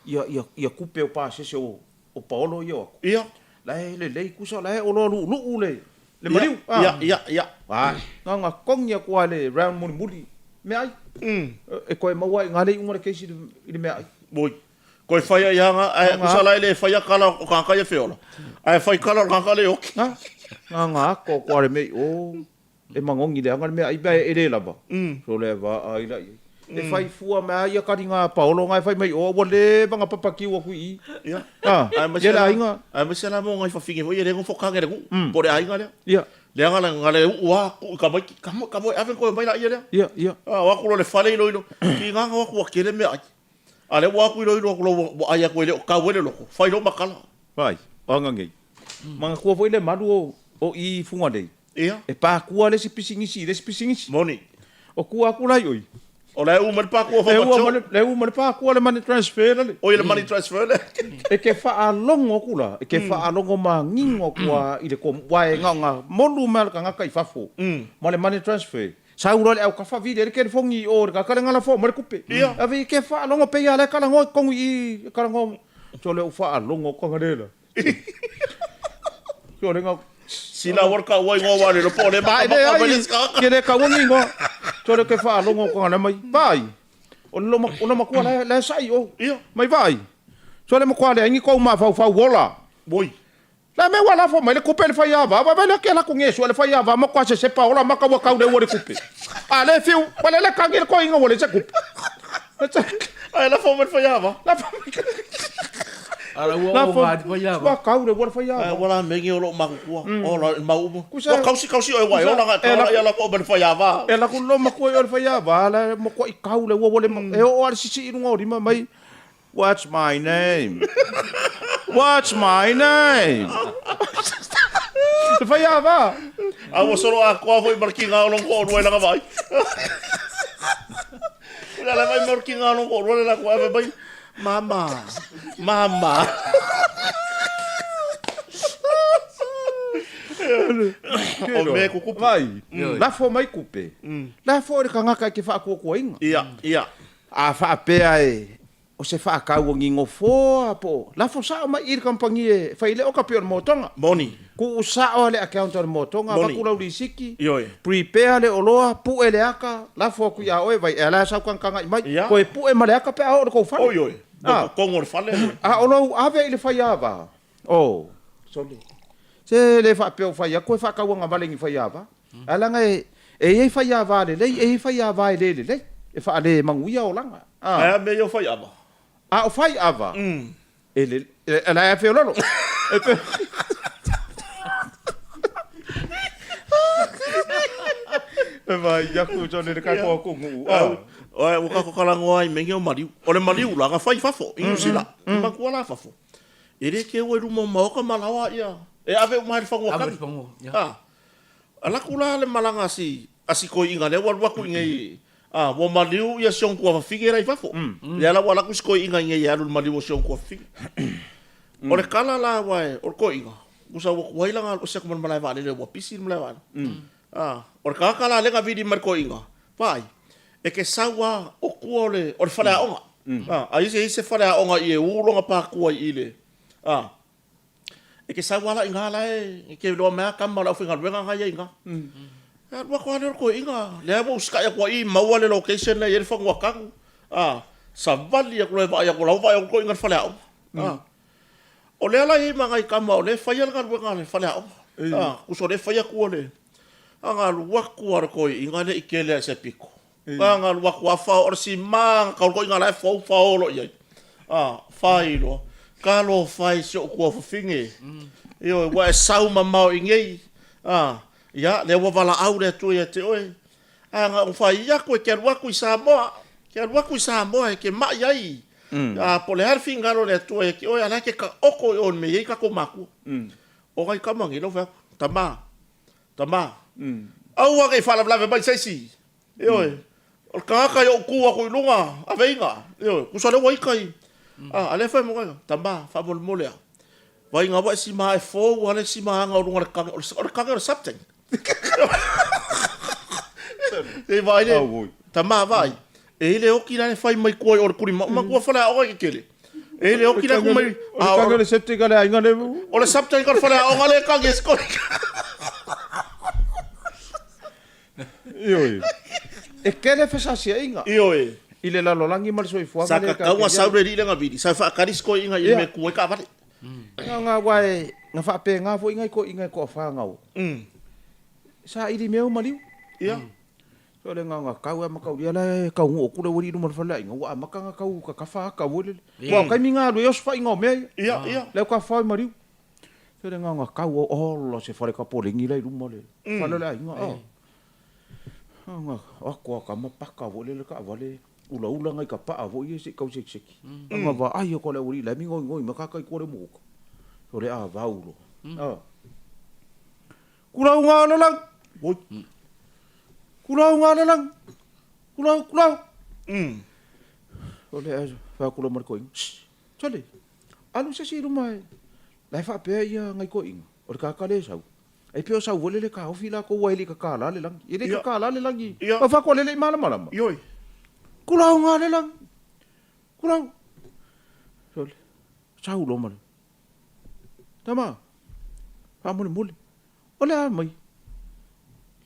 ia kupe o pa se o Paulo yo. Ia. La le kusa la o lo lu le. Le mariu. Ia. Nga kongia kwa le round muli. Me ai. E koe maua ngale umare keisi i me ai. Boi. Koe whaia ianga, kusala ele whaia kala o kankai e whiola. Ai whai kala o kankai le oki. Ngā ko koare mei, e mangongi le angare me ai bea e re laba. So le wa ai lai. E whai fua me ai a kari ngā paolo ngai whai mei, o le banga papakiu aku i. Ia. Ia la inga. Ai masela mo ngai whawhinge, o i rengo whokangere ku. Pore ai ngare. Ia. Le ngale ua ku ka mai ave ko mai la ia. Ia. Wa ku le fale ilo. Ki nga wa ku kele me ai. Ale wa ku ilo ku ai ku le ka wele lo. Fai lo makala. Vai, anga ngai. Manga kua foi le malu o I funga dei. Ia. E pa kua le pisingisi. Moni. O kua kulai oi. O le u mal pa ku fa Le u mal pa kua le money transfer le. O le money transfer le. E ke fa longo kula, e ke fa longo ma ngingo kua I le ko wae nga molu mal ka nga kai fafo. Ma le money transfer. Sa ura le au ka fa vide le ke fongi o ka kala ngala fo mo le kupe. Ave ke fa longo pe ya le kala ngo kongu I kala ngo. So le u fa longo ko ngadela. Yo le nga sila worka wai ngo wale lo pole ba ba ke le ka wongi ngo. So le ke fa longo ko ngana mai. Vai. O lo kua le sai o. Mai vai. So le mo kwa le ngi ko ma fa wola. Boy. La me wala fo mai le kupe le fa yava. Ba le ke la ku ngeso le fa yava mo kwa se pa ola maka wa ka de wo le kupe. Ale fiu, wala le ka ngel ko inga wo le se kupe. Ai la fo me fa yava. La fo Ala wa ma di fa Wa ka de wo fa yava. Wala me ngi lo ma ku. O la ma u. Wa kausi o wai ola ga ya la fo me fa yava. E la ku lo ma ku o fa yava la mo ko I ka le wo le e o ar sisi no ri mai. What's my name? What's my name? Fa yava. A wo solo a ko foi markinga lo ko no la vai. La vai markinga lo ko no la ko vai. Mama. O me kuku vai. La fo mai kupe. La fo ka nga ka ke fa ko inga. Ia. A fa pea o se fa ka wo ngingo fo po. La fo sa mai ir kampangi e fa ile o ka pior motonga. Moni. Ku sa o le account o motonga ba ku la ulisiki. Yo. Prepare le oloa pu ele aka. La fo ku ya o vai ela sa kan kanga mai. Ko e pu e male aka pe a o ko fa. Yo. Ko ngor fale. A ono ave ile fa ya ba. Oh. Sole. Se le fa pe o fa ya ko fa ka wanga valengi fa ya ba. Ala ngai e fa ya va le e fa ya va le. E fa le manguia o langa. Ah, me yo fa ya ba. Ah, o fai ava. Ele ela é feololo. Vai ya ku jone de ka ko ngu. Oi, o ka ko kala ngoi mengi o mariu. O le mariu la ga fai fafo. I usila. Ma ku la fafo. Ere ke o rumo mo ka malawa ia. E ave o mai fango ka. Ah. Ala kula le malanga asi ko inga le wa ku ngai. Ah, wo maliu ia siong kua figera I fafo. Le ala wala ku sko inga ngai alu maliu siong kua fig. O le kala la wai, o ko inga. Kusa wo wai langa o se ko malai va le wo pisi malai va. Ah, o kala le ga vidi mar ko inga. Vai. E ke sawa o kuole o le fala onga. Ah, ai se fala onga I e ulonga pa kua I le. Ah. E ke sawa la inga la e ke lo me ka mala finga wenga ga inga. Ya wa ko ale ko inga le mo ska ya ko I mawale location le yer fang wakang sa vali ya ko va ya ko va ya ko inga fala o le ala I manga I kama o le fa ya ga wenga le fala ku so le fa ya ko le anga wa ko ar ko inga le ikele se piko anga wa ko fa or si ma ka ko inga la fa lo ya fai lo ka lo fai so ko finge yo wa sau ma ingei ya le wa vala au le tu ya te oi anga o fai ya ko ke wa ku sa mo ke ma yai po le har fingaro le tu e ke oi ala ke ka oko on me ka ko maku o kai ka mangi lo fa tama au wa ke fala bla ba sai si oi o ka yo ku ko lunga a veinga oi ku so le wai kai ale fa mo ka tama fa bol mole vai nga wa si mai fo wala si ma nga lunga ka o sabten e vai le tama vai e le oki na fai mai ko or kuri ma ko fala o ke kele e le oki na ko mai ka le septe ka le ainga le o le sabten ka fala o ngale ka gesko Ioi. E kele fesa sia inga. Ioi. Ile la lolangi mal soi fuanga le ka wa saure ri nga vidi sa fa karisko inga I me ku ka vale nga wai nga fa pe nga fo inga ko fa nga o sa ili meu maliu ia so le nga ka wa maka dia la ka ngo ku le wori no mal fa la nga wa maka nga ka fa ka wole wa ka mi nga lo yo fa inga me ia le ka fa maliu Kere nga kau o se fare ka polingi lai ruma le. Fale lai nga. Nga ako ka mapaka vole le ka vale. Ula ngai ka pa vo ye se kau se seki. Nga va ai ko le uri la mi ngoi makaka i kore mo. So le a vaulo. Kulau nga le lang. Kulau nga le lang. Kulau. So le a fa kulau mar ko. Chale. Alu se si rumai. Lai fa pe ia ngai ko ing. O ka ka le sau. Ai pe o sau vole le ka o fila ko wai le ka la le lang. Ile ka la le lang i. O fa ko le mala. Yoi. Kulau nga le lang. Kulau. Sole. Sau lo mal. Tama. Pa mole. Ole a mai.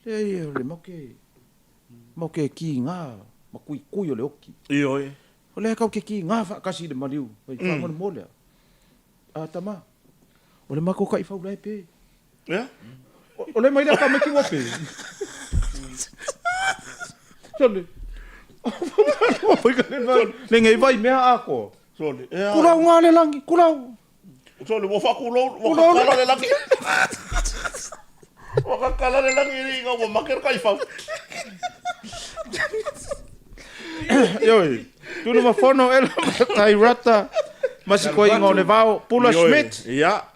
Le mo ke ki nga. Ma kui o le oki. Yoi. Ole ka ke ki nga fa kasi de maliu. Vai fa mole. Tama. Ole mako ka i fau lai pe. Ya? Ole mai da ka me ki wo pe. Sole. Le ngai vai mea ako. Sole. Kulau nga le langi, kulau. Sole, wo fa kulau, wo kala le langi. Wo kala le langi ni nga wo maker kai fa. Yoi. Tu no mafono ela tai rata. Masi ko ingo le vao Pula Schmidt. Ya.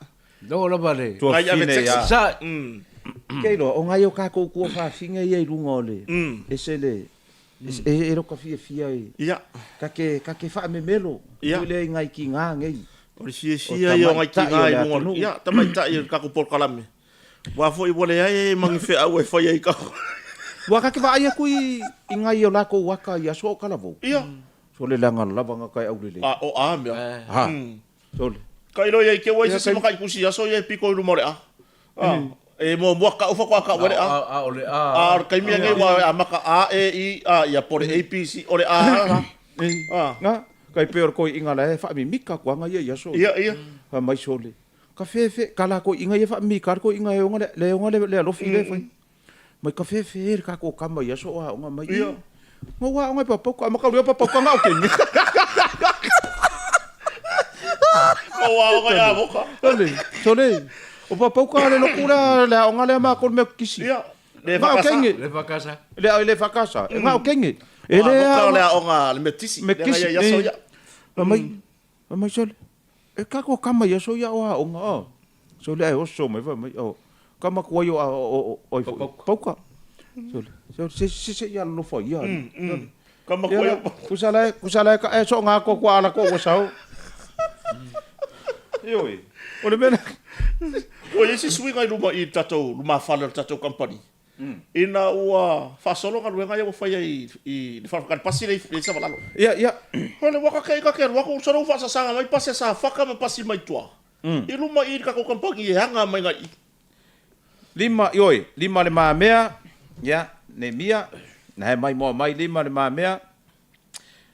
No la vale. Tu fine ya. Sa. Keilo, o ngai o ka ko ku fa finga ye lungo le. Esele. E ro ka fia e. Ya. Ka ke fa me melo. Tu le ngai ki nga ngai. O le sia yo ngai ki ngai lungo. Ya, tamai ta i ka ko por kalame. Wa fo i wole ai mangi fe au e foi ai ka. Wa ka ke va ai ku i ngai o la ko waka ya so kala vo. Ya. So le langa lava nga kai au le. O a me. Ha. So le. Kai lo ye ke wai se makai kusi aso ye piko lu more a. E mo ka ufa ka wale a. Ole Kai mi ngai wa a maka a e i a ya por APC ole a. Nga kai peor ko inga la fa mi mika ko nga ye aso. Ia. Ha mai so le. Ka fe kala ko inga ye fa mi kar ko inga e nga le lo fi le fa. Mai ka fe ka ko kama ye so a nga mai. Ia. Ngo wa nga pa ko ma ka ro pa ka nga o ke. Wow, kaya boka. Sole. O pa pauka le lokura le o ngale ma ko me kisi. Ia. Le vakasa. Le vakasa. Nga o kenge. Ele le o nga le metisi. Me kisi ya so ya. Mai sole. E ka ko kama ya so ya o nga. Sole ai o so mai va mai o. Kama ko yo o pauka. Sole. Se ya lo fo ya. Kama ko yo. Kusala ka e so nga ko ala ko sao. Yoi. Ole mena. O isi swinga luma i tatou, luma fala tatou company. Ina ua fasolo ka luenga ia fai i fa pasi le sa balalo. Ya. Ole waka kai ka ker waka usoro fa sanga mai pasi sa faka ma pasi mai tua. I luma i ka ko company e hanga mai ngai. Lima le mamea. Ya, ne mia. Na mai mo mai lima le mamea.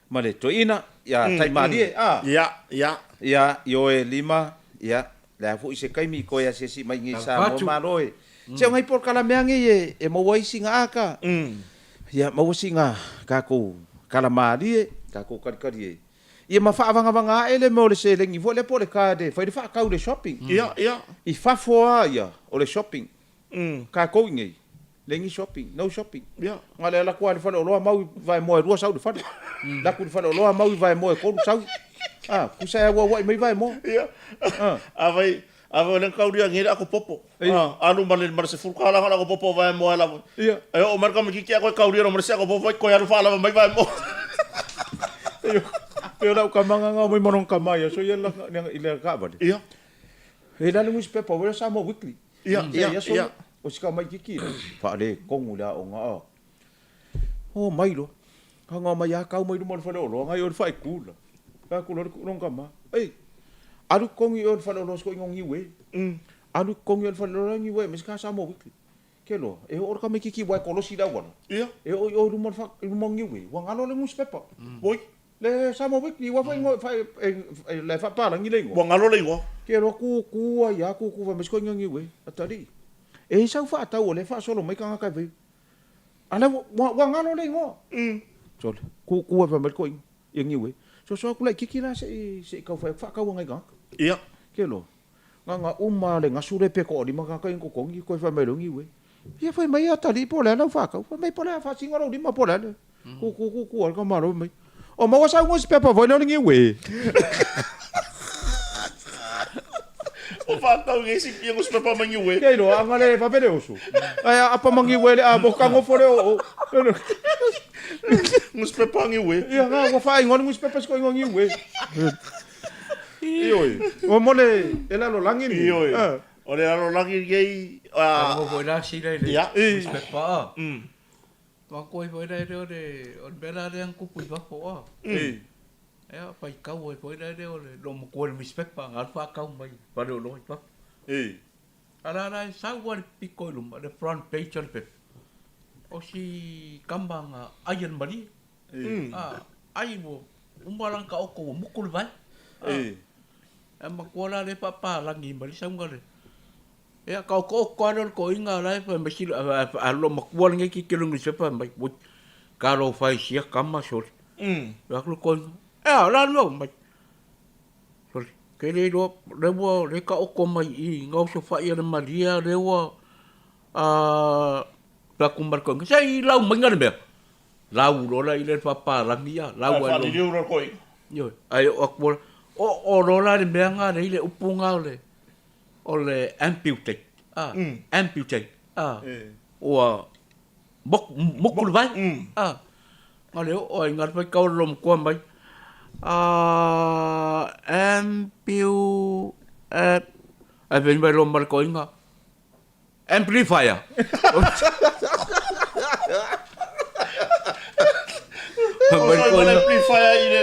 Ma le toina, ya tai mali. Ya, yoe lima, ya. La fu se kai mi ko ya se si mai ngi sa mo maloe. Se ngai por kala meangi e mo wai singa aka. Ya, mo singa ka ko kala mali, ka ko kari. Ia ma fa vanga ele mo le se lengi vo le pole ka de, fa fa ka le shopping. Ya. I fa foa ya, o le shopping. Ka ko ngi. Lengi shopping, no shopping. Ya. Ngale la kwa le fa lo mau vai mo rua sau de fa. La ku fa lo mau vai mo ko sau. Ku sa wa mai vai mo. Ia. Avai le kauria ngira ako popo. Anu male mar se fulka la ako popo vai mo la. Ia. O marka mi ki ako kauria no mar se ako popo ko ya fa la mai vai mo. Pero la kamanga nga mo monong kamaya so yela ile ka ba. Ia. E la lu pe power sa mo weekly. Ia. O sika mai kiki. Fa le kongu la o nga. O mai lo. Ka nga mai ka mai mo fa lo nga yo fa kula. Ka kula no kama. Ei. Alu kongi yo fa lo sko ngongi we. Alu kongi yo fa lo ngi we mes ka sa mo weekly. Kelo, e o ka me kiki wa ko lo si da wala. Ia. E o lu mo fa mo ngi we. Wa ngalo le mus pepa. Boy. Le sa mo weekly wa fa ngo fa le fa pa ngi le ngo. Wa ngalo le ngo. Kelo ku ya ku fa mes ko ngi we. Atari. E sa fa ta o le fa solo mai ka ka ve. Ala wa ngalo le ngo. Sole. Ku fa mes ko ngi we. So ku la kiki la se ka fa ka wa ngai ga. Ia. Kelo. Nga uma le ngasure pe ko lima ka ko kongi ko fa mai longi we. Ia fa mai ata li po le na fa ka. Fa mai po le fa singa ro lima po le. Ku ka maro mai. O ma wasa ngos pe pa vo le ngi we. O fa tau ngesi ki ngos pe pa mangi we. Kei no anga le fa pele osu. Ai apa mangi we le a bo ka ngo fo le o. Ngos pe pa ngi we. Ia nga wa fa ngoni ngos pe pa ko ngi we. Ioi. O mole ela lo langi ni. Ioi. O le alo langi gei. Mo foi la si le. Ya. Respect pa. Wa ko foi le de on bela de an ku pu va po. Ya pa ka wo foi le de lo mo ko respect pa ngal fa ka mai. Pa lo lo pa. Ala la sa wa pico lo the front page of it. O si kambang ayan mali. Ai mo umbalang ka o ko mo ko vai. Makuala le papa langi bali sangale. Ya kau ko ko inga lai pa mesti alo makuala ngi ki kilung ni sepa mai but karo fai sia kama sol. Ya lu ko la no mai. Sol ke le do le bo le ka o ko mai I ngau so fa ia Maria le wa pa kumbar ko sai lau mangar be. Lau lo la ile papa langi ya lau wa ni ro ko. Yo ai akbol o rola de benga le upunga le amputate amputate o mokul vai ngale o ngar pa ka lom ko mai ben vai lom mar ko inga amplifier amplifier ile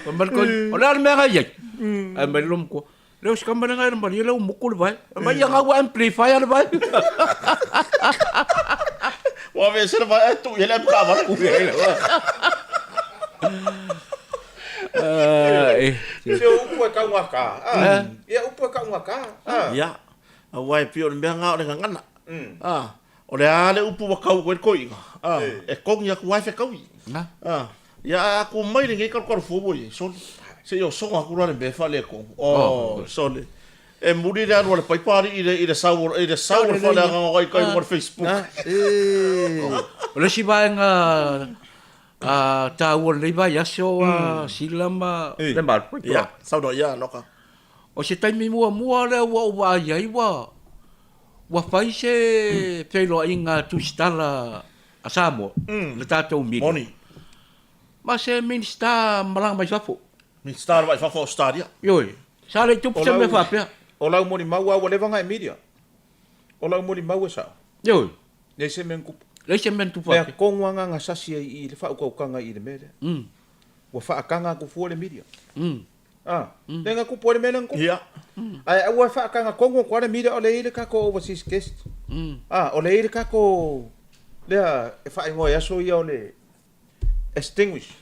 Pembalkon. Ola merah je. Belum ko. Leo sekarang dengan Maria leo mukul vai. Mai yang aku amplifier vai. Wa ve ser vai tu ele am ka vai. Se upu ka ngaka. Ya upu ka ngaka. Ya. Awai pio menga dengan ngana. Ole ale upu wa kau ko inga. E kong ya ku vai fe kau. Ya aku mai ngi ka ko fo boy. So se yo so aku ra be fa le ko. So le. E muri da no le pai pari ide saur fa la ngai kai mo Facebook. Ole si vai nga ta wo le vai ya so silama le mal. Ya, sau đó ya no ka. O se tai mi mua le wa ya wa fai se pelo inga tu stala asamo. Le tato mi. Moni. Mas minsta malang mai safu. Minsta vai fa stadia. Yoi. Sale tu pse me fa pia. Ola mo ni maua wale vanga media. Ola mo ni maua sa. Yoi. Le se men ku. Le se men tu Fa fa. kongwanga nga sasi I le fa ko kanga I le mele. Wa fa kanga ku fu le media. Denga ku po le mele ku. Ya. Ai wa fa kanga kongo kwa le media ole ile ka ko overseas guest. Ole ile ka ko le fa ngo ya so ya ole extinguish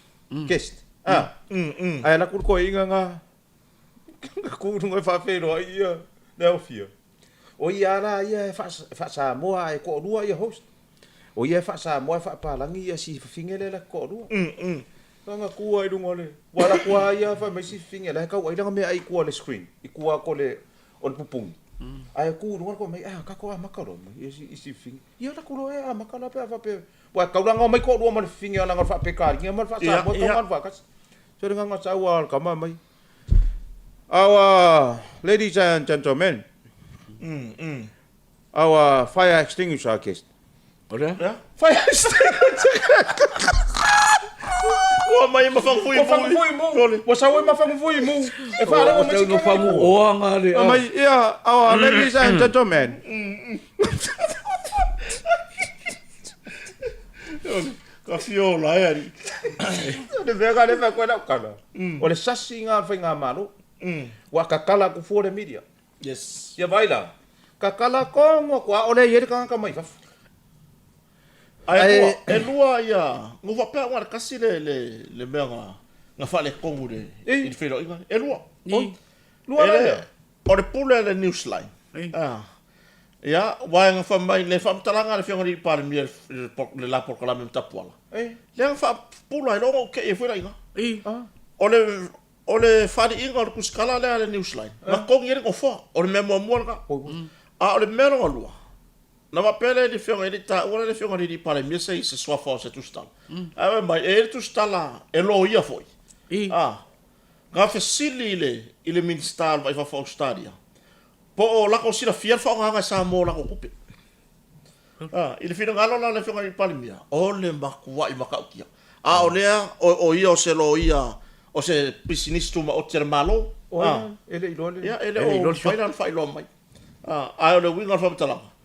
guest. Ai la ku ko inga nga ku ngo fa fe ro ia le ofia. O ia la ia fa sa mo ai ko rua ia host. O ia fa sa mo fa pa langi ia si fingele la ko rua. Nga ku ai dungo le. Wala ku ia fa me si fingele ka ai danga me ai ku le screen. I ku ko le on pupung. Ai ku dungo ko me ka ko makalo me si fing. Ia la ku lo makala pe fa pe. Wa ka nga mai ko rua man fingele nga fa pe ka nga fa sa mo ko man fa ka. So nga sa wal ka mai. Our ladies and gentlemen. Our fire extinguisher guest. Ora? Ya. Fire extinguisher. Wa mai mafang fui mo. Wa sa wa mafang fui mo. E fa la mo no famu o nga le. Mai ia our ladies and gentlemen. Ka fiola ai. De vega le fa ko la kala. O le sasi nga fa nga malu. Wa kakala ku for the media. Yes. Ya baila. Kakala ko ngo kwa ole yeri ka mai fa. Ai lua ia. Ngo va pe wa kasi le menga. Nga fa le kongu de. Il fait lo inga. Lua. Lua le. O le pula le newsline. Ya, wa nga fa mai le fa talanga le fianga di par mi le la por kala mem tapuala. Le nga fa pula lo ke e foi inga. O o le fari inga o le kuskala le newsline. Ma kongi ere kofa, o le memo muanga. A o le mero alua. Na mapele di fionga edi ta, ora le fionga di pale mese i se swafa o se tustala. Awe mai, e tustala e lo ia foi. Nga fesili ile ministal vai fa fa stadia. Po o lako sila fiel fa nga sa mo lako kupe. Ile fina ngalo la le fionga di pale mia. O le makua i makaukia. O lea, o ia o se lo ia, o se pisinistu ma o tere malo. Ele ilole. Ia, ele o fainan fai lo mai. Ai o le winga fa talanga.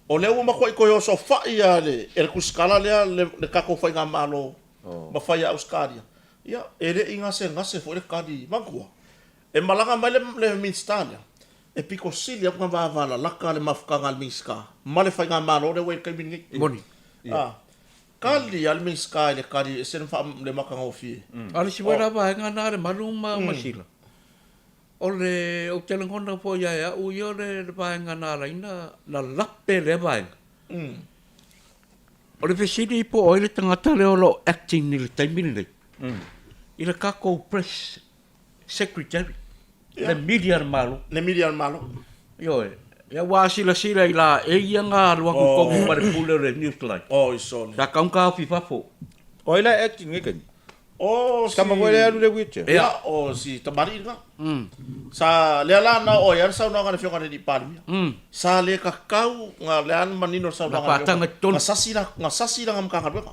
O le uma koi koi o so fai ia le kuskala lea le kako fai ngā malo. Ma fai a uskaria. Ia, ele inga se ngase fo le kadi mangkua. E malanga mai le minstania. E piko sili ap ngā vāvala laka le mafukanga le minska. Ma le fai ngā malo le wei kai mingi. Moni. Kali al minska le kadi sen fa le makanga o fie. Ale si wera ba nga na le maluma masila. O le o te langona po ia u yo le ba nga na la ina la lape le ba. O le fesidi po o le tangata le o lo acting ni le taimini le. I le kako press secretary. Le media malo. Le media malo. Yo ya wasila sila ila e ia nga lua ku ko mare pule le newsline. Iso. Da kaunka fifa po. O ila acting ngekan. Kama si... wale alu le witche. Ya, si tamari nga. Sa leala na o yan sa nga fionga ni palmi. Sa le kakau nga lean manino sa nga. Nga sasi nga mkaka.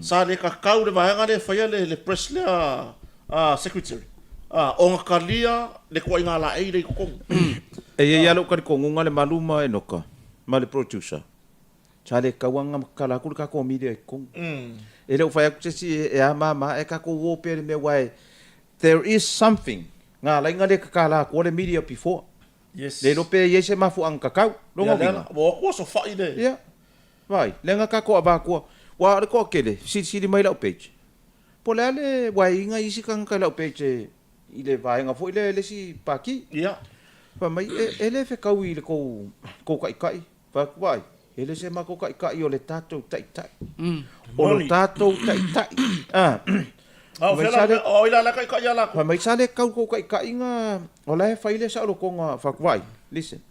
Sa le kakau le vanga le faya le press le secretary. O nga kalia le ko nga la e le ko. E ia lo ka ko nga le maluma e noka. Ma le producer. Sa le kawanga kala ku ka ko media e ko. E le fai si e a mama e ka ko wo pe me wai. There is something nga la nga le kala ko le media before. Yes. Le lo pe yese mafu ang kakau. Lo nga. Wo ko so fai de. Yeah. Vai, le nga ka ko aba ko. Wa ko kele si mai la page. Po le wai nga isi kan ka la page. Ile vai nga fo ile si paki. Yeah. Pa mai ele fe kau ile ko kai. Pa vai. Ele se ma ko kai o le tato tai. O le tato tai. O ila la kai la. Pa mai sale kau ko kai nga o la fa ile sa lo ko nga fa vai. Listen.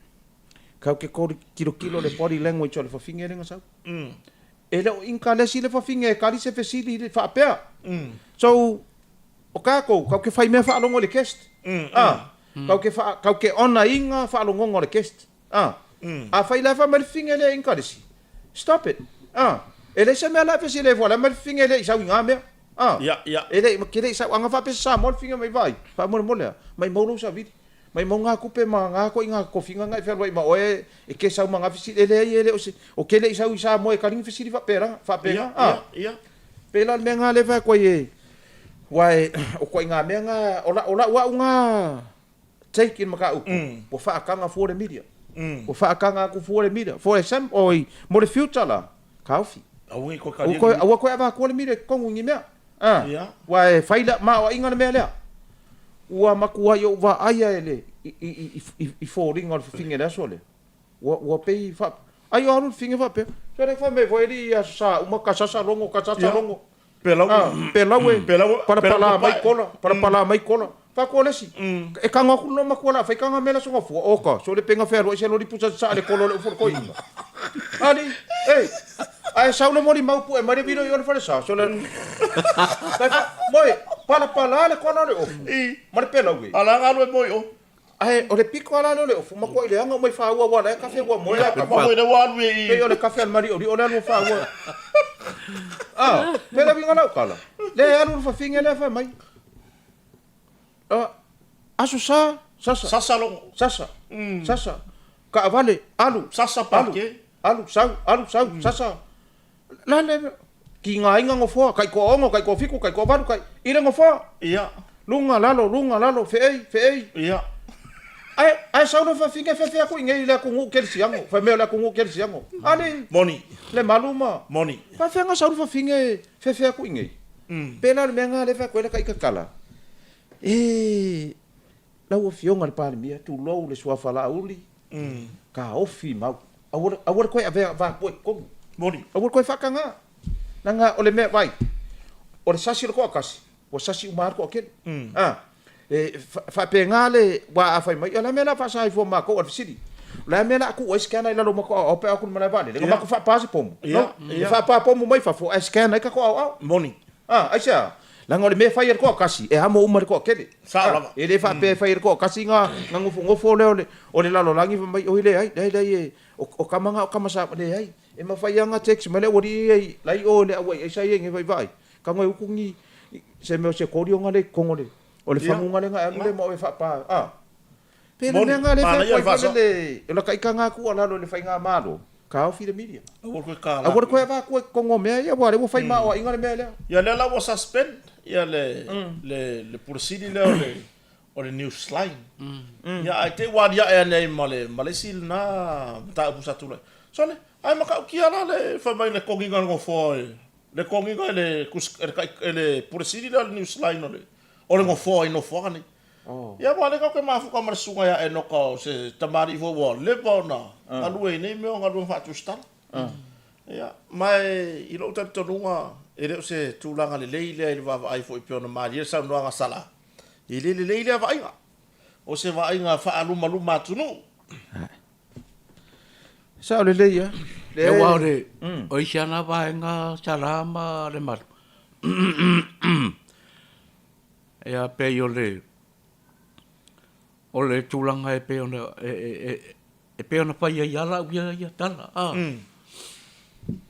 Kau ke ko kilo le body language o le fa finger nga sa. Ele o inka le si le fa finger kali se fe si le fa pea. So o kau ke fai me fa longo le guest. Kau ke ona inga fa longo le guest. A fai la fa mal finger le inka le si. Stop it. Ele se me la fa si le vola mal finger le sa winga me. Ya. Ele kire sa anga fa pe sa mal finger mai vai. Fa mo mai mo no sa vidi. Mai mo nga kupe ma nga ko inga ko finga nga fa ma oe e ke sa manga fisi ele o ke le sa mo e kaling fisi fa pera. Ya. Pela me nga le fa ko ye. Wai o ko inga me nga ola wa nga take in maka u. Po fa kanga for the media. O fa kanga ku for the media. For example, oi mo the future la. Kaufi. Awi ko ka. O ko aba ko le media ko ngi me. Wai faila ma o inga me le. Ua makua yo va aya ele i falling on finger da sole. Ua pe fa. Ai o finger fa pe. So le fa me foi di sa uma kasasa longo. Pela para pala mai kola. Fa ko lesi. E kanga ku no makua fa kanga mela so fu oka. So le penga ferro se lo di pusa sa le kolo le for koi. Ali, ai sa le mori mau pu e mari vino yo le fa sa. So le moi pala le kona le o. Mari pela we. Ala ngalo moi o. Ai o le piko ala le o fu makua le anga moi fa wa le kafe wa moi la ka. Moi le wa we. Pe o le kafe al mari o le no fa wa. Pela vinga la kala. Le alu fa finga le fa mai. Aso sasa long sasa. Ka vale alu sasa pa ke. Alu sau sasa. La le ki nga inga ngo fo kai ko ongo kai ko fiku kai ko baru kai ire ngo fo. Ia. Lunga lalo fe. Ia. Ai sa no fa finga fe ku ngai la ku ngu kel siango. Fa me la ku ngu kel siango. Ali Moni. Le maluma. Moni. Fa nga sa no fa finga fe ku ngai. Pena le menga le fa ko le kai ka kala. La o fionga le pale mia tu lo le sua fala uli. Ka ofi mau. Awor ko va po ko. Moni. Awor ko fa kanga. Nanga ole me vai. O le sasi ko akasi. O sasi umar ko ken. fa pe ngale wa fa mai ala mena fa sai fo ma ko al sidi la mena ku o scan ai la lo ko o pe aku mana vale le ma ko fa pa se pom no fa pa pom mai fa fo scan ai ka ko au Moni. ai sa la ngole me fa ir ko kasi e amo umar ko kede Sa e le fa pe fa ir ko kasi nga ngofo le o le la lo langi fa mai o ile ai dai o kamanga o kamasa le ai e ma fa yanga text mele o di ai lai o le ai sai nge vai ka ngoi ukungi se me se ko ri ngale kongole o le fangunga le nga ngale mo e fa pa pena me nga le fa le o la kai kanga ku ala lo le fa nga malo ka o fi de media agora ko va ko ngo me ya wa le wo fa ma o inga le me le ya le la wo suspend ya le pursidi le o le news line ya ai te wa ya e nei male sil na ta busa tu le so le ai ma ka ki ala le fa mai le konginga ngo fo le konginga le le pursidi le news line o le ngo fo no fo ni ya wale ka ma fu ka mar sunga ya e no ka se tamari vo wo le bona alu e nei me nga lu fa tu stal ya mai i lo tanto lunga e le se tu langa le leile le va ai fo i piona mari sa no nga sala i le leile va ai o se va ai nga fa alu malu matunu sa le ya le wa le o isiana va nga salama le mar ya pe yo le o le tulanga e pe ona e pe ona pa ia la ia tala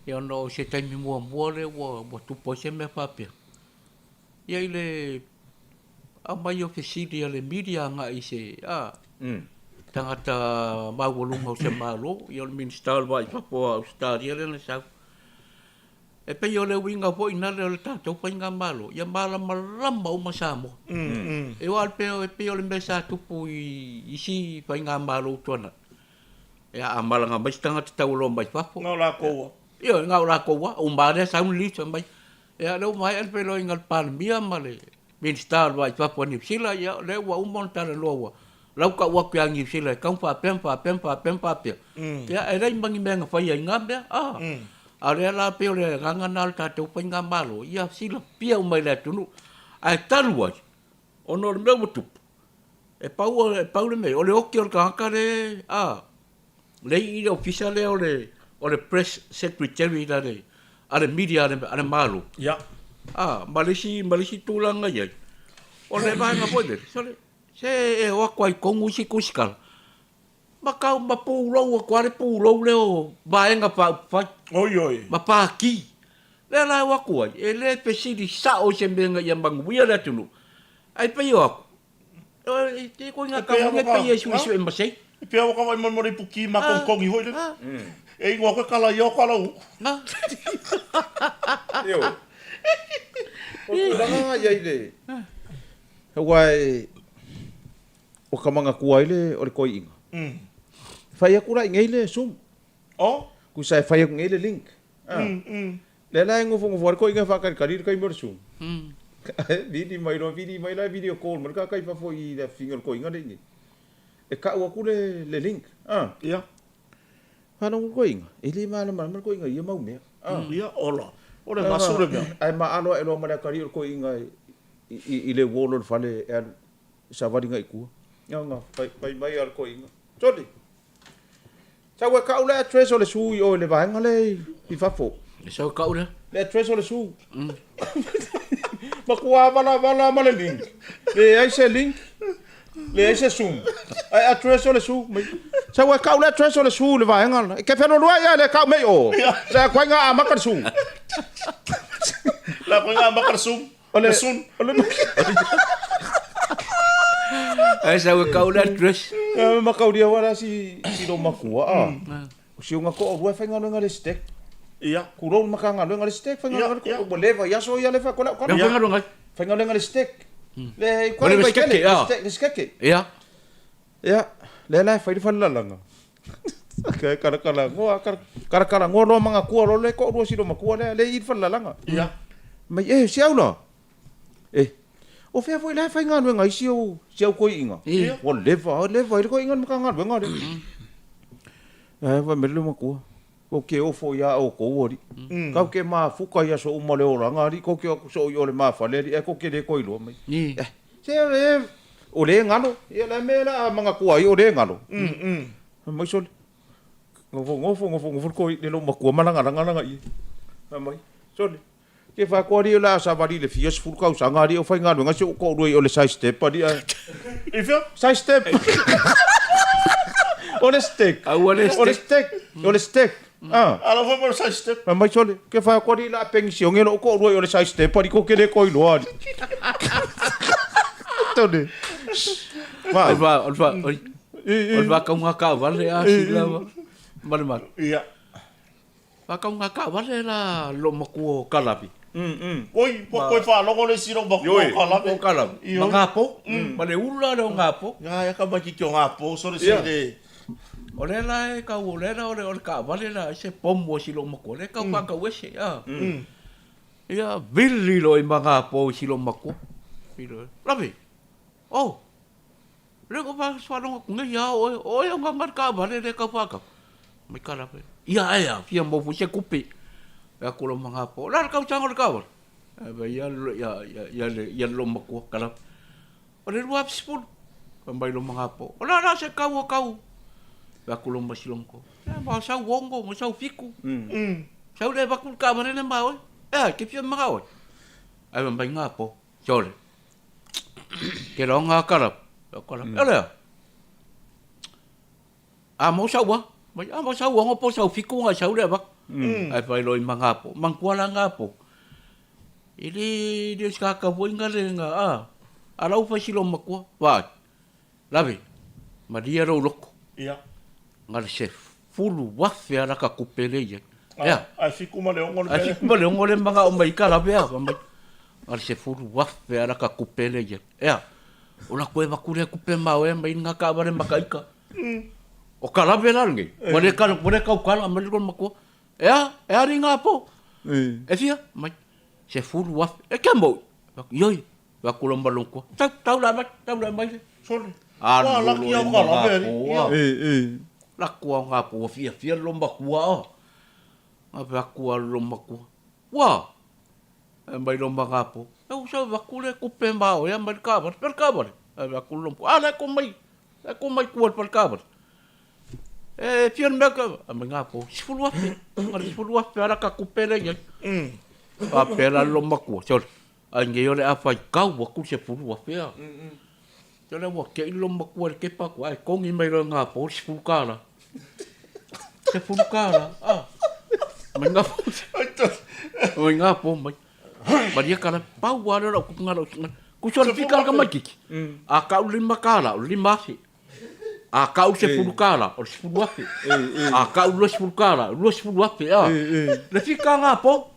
ia no se taimi mua le wa tu po se me fa pe ia ile a mai o fesidi le media nga i se tangata mawulunga o se malo ia le minister vai fa po australia le sa e pe yo le winga po ina le tato pa inga malo ia mala malamba o masamo e wal pe yo le mesa tupu i si pa inga malo tona ia amala nga mai tanga tau lo mai fa no la ko ia nga la ko wa o mbare sa un lito mai ia le mai el pe lo inga pan mia male minister vai fa po ni sila ia le wa un montar lo wa lau ka wa kya ngi sila kan fa pem ia e dai mangi menga fa ia ngambe ale la pe le ganga nal ta tu pinga malo ia sila pia o mai la tunu ai talua ono me mutu e pau le me o le okio ka le le i official o le press secretary da le ale media ale malo ya malisi tulanga ia o le vai nga pode se e o kwai kongu si kuskal makau mapulo ko ale pulo leo baenga pa oi ma pa ki le la wa ko e le pesidi sa o se menga ya bangu ia la tulu ai pe yo e te ko nga ka mo pe yesu su e masai pe o ka mo ri puki ma kon kongi hoi le e ngo ko kala yo kala u yo o langa ya ile wai o ka manga kuai le o le koi inga fai akura ngele sum ku sai fai ngele link le la ngofo ko inga fa ka karir kai mor sum vidi mai la video call mar ka kai fa foi da finger ko inga de e ka wa ku le link ya ha no ko inga ele ma mar ko inga ia mau me ya ola ora masure me ai ma alo elo ma karir ko inga i le wolo fale e sa vadinga iku nga pai mai al ko inga todi sa wa ka ule address o le su o le vanga le i fa fo so ka ule le address o le su ma kuwa bala ma le link le ai se link le ai se zoom ai address o le su sa wa ka ule address o le su le vanga ke fe no lua ya le ka me o sa kwa nga ma ka su la kwa nga ma ka su ole sun ole ai sa wa ka ule address ma ka dia wala si do makua si unga ko o fa nga le stick ia kuro ma ka nga le stick fa nga ko bo leva ya so ya le fa ko la fa nga le stick le ko le stick ia le la fa la nga ka kara ngo no manga ku ro le ko ro si do makua le i fa la nga ia mai si au no o fe foi la fa nga nga si o ko inga o leva ko inga ma ka nga nga de va me lo makua o ke o fo ya o ko ori ka ke ma fuka ya so mo le ora nga ri ko ke so yo le ma fa le ko ke le ko ilo mai se o le ngalo ia la mela manga kua i o le ngalo mai sole ngofo ko le lo makua malanga i mai sole ke fa ko ri la sa vari le fios ful ka usanga ri o fa ngalo ngasi ko roi o le side step pa dia Ifio? side step o le stick o le stick Ala foi por side step. mai sole ke fa ko ri la pension ngelo ko roi o le side step pa di ko ke le ko i lo ari tone Olva ka unga ka vale a sila mare mare. Ia. Va ka unga ka vale la lo makuo kalapi. Oi, poi fa logo le siro ba ko Kalapi. Mangapo, mare ula le ngapo. Ya ka ba ki ko ngapo so le sire. Ole la ka ole la ole ka vale la se pombo si lo makuo le ka ka wese ya. Ia villi lo i mangapo si lo makuo. Pilo. Lapi. Oh. Rego pa swano ko ngai ya o ya ngar ka vale le ka pa ka. Mai kala pe. Ia fia mo fu se kupi. Ya ko lo manga po. La ka chango ka va. Ba ya lo mako kala. O le wa spul. Pambai lo manga po. O la se ka wo. Ya ko lo masilong ko. Ya ba sa wongo mo sa fiku. Sa le ba ku ka vale le ma o. Ke fia manga o. Ai ba nga po. Jole. Ke lo nga kala. Kala. Ala. Mo sa wa. Mo sa wa ngo po sa fiku nga sa le ba. Ai pai loi mangapo. Mangkuala ngapo. Ili dia skaka foi ngale nga ala ufa silo makua. Wa. Labi. Maria ro loko. Ia. Ngale chef. Fulu wafe ala ka kupele ye. Ya. Ai fiku ma le ngol. Ai fiku ma le ngol manga o mai kala bea. Ngale chef fulu wafe ala ka kupele ye. Ya. Ola koe makure kupe mau e mai nga ka bare makaika. O kala bela nge. Wale ka kala mai ko makua. É ringa po. É fia, mas se furu waf, é que mo. Yoi, va kulomba lonko. Tau la mai. Sole. Ah, la ki o kala beri. La kua nga po fia lomba kua. Va kua lomba kua. Wa. Mai lomba nga po. Eu sa va kule ku pemba o ya mai kabar. Va kulomba. La ko mai. La ko mai kua per kabar. Fia meka, nga po. Sifulu wape ara ka kupele ye. Pa pela lo maku. Sol. Ange yo le afa kau wa ku sifulu wape. Tole wa ke lo maku ke pa ko ai kongi mai lo nga po sifulu kala. Sifulu kala. Nga po. Nga po mai. Maria kala pa wa lo ku ngalo. Ku sol fikal ka makiki. Aka lima kala, lima si. Kau se fulukala, o se fuluafe. Kau lo se fuluafe, Le fika nga po.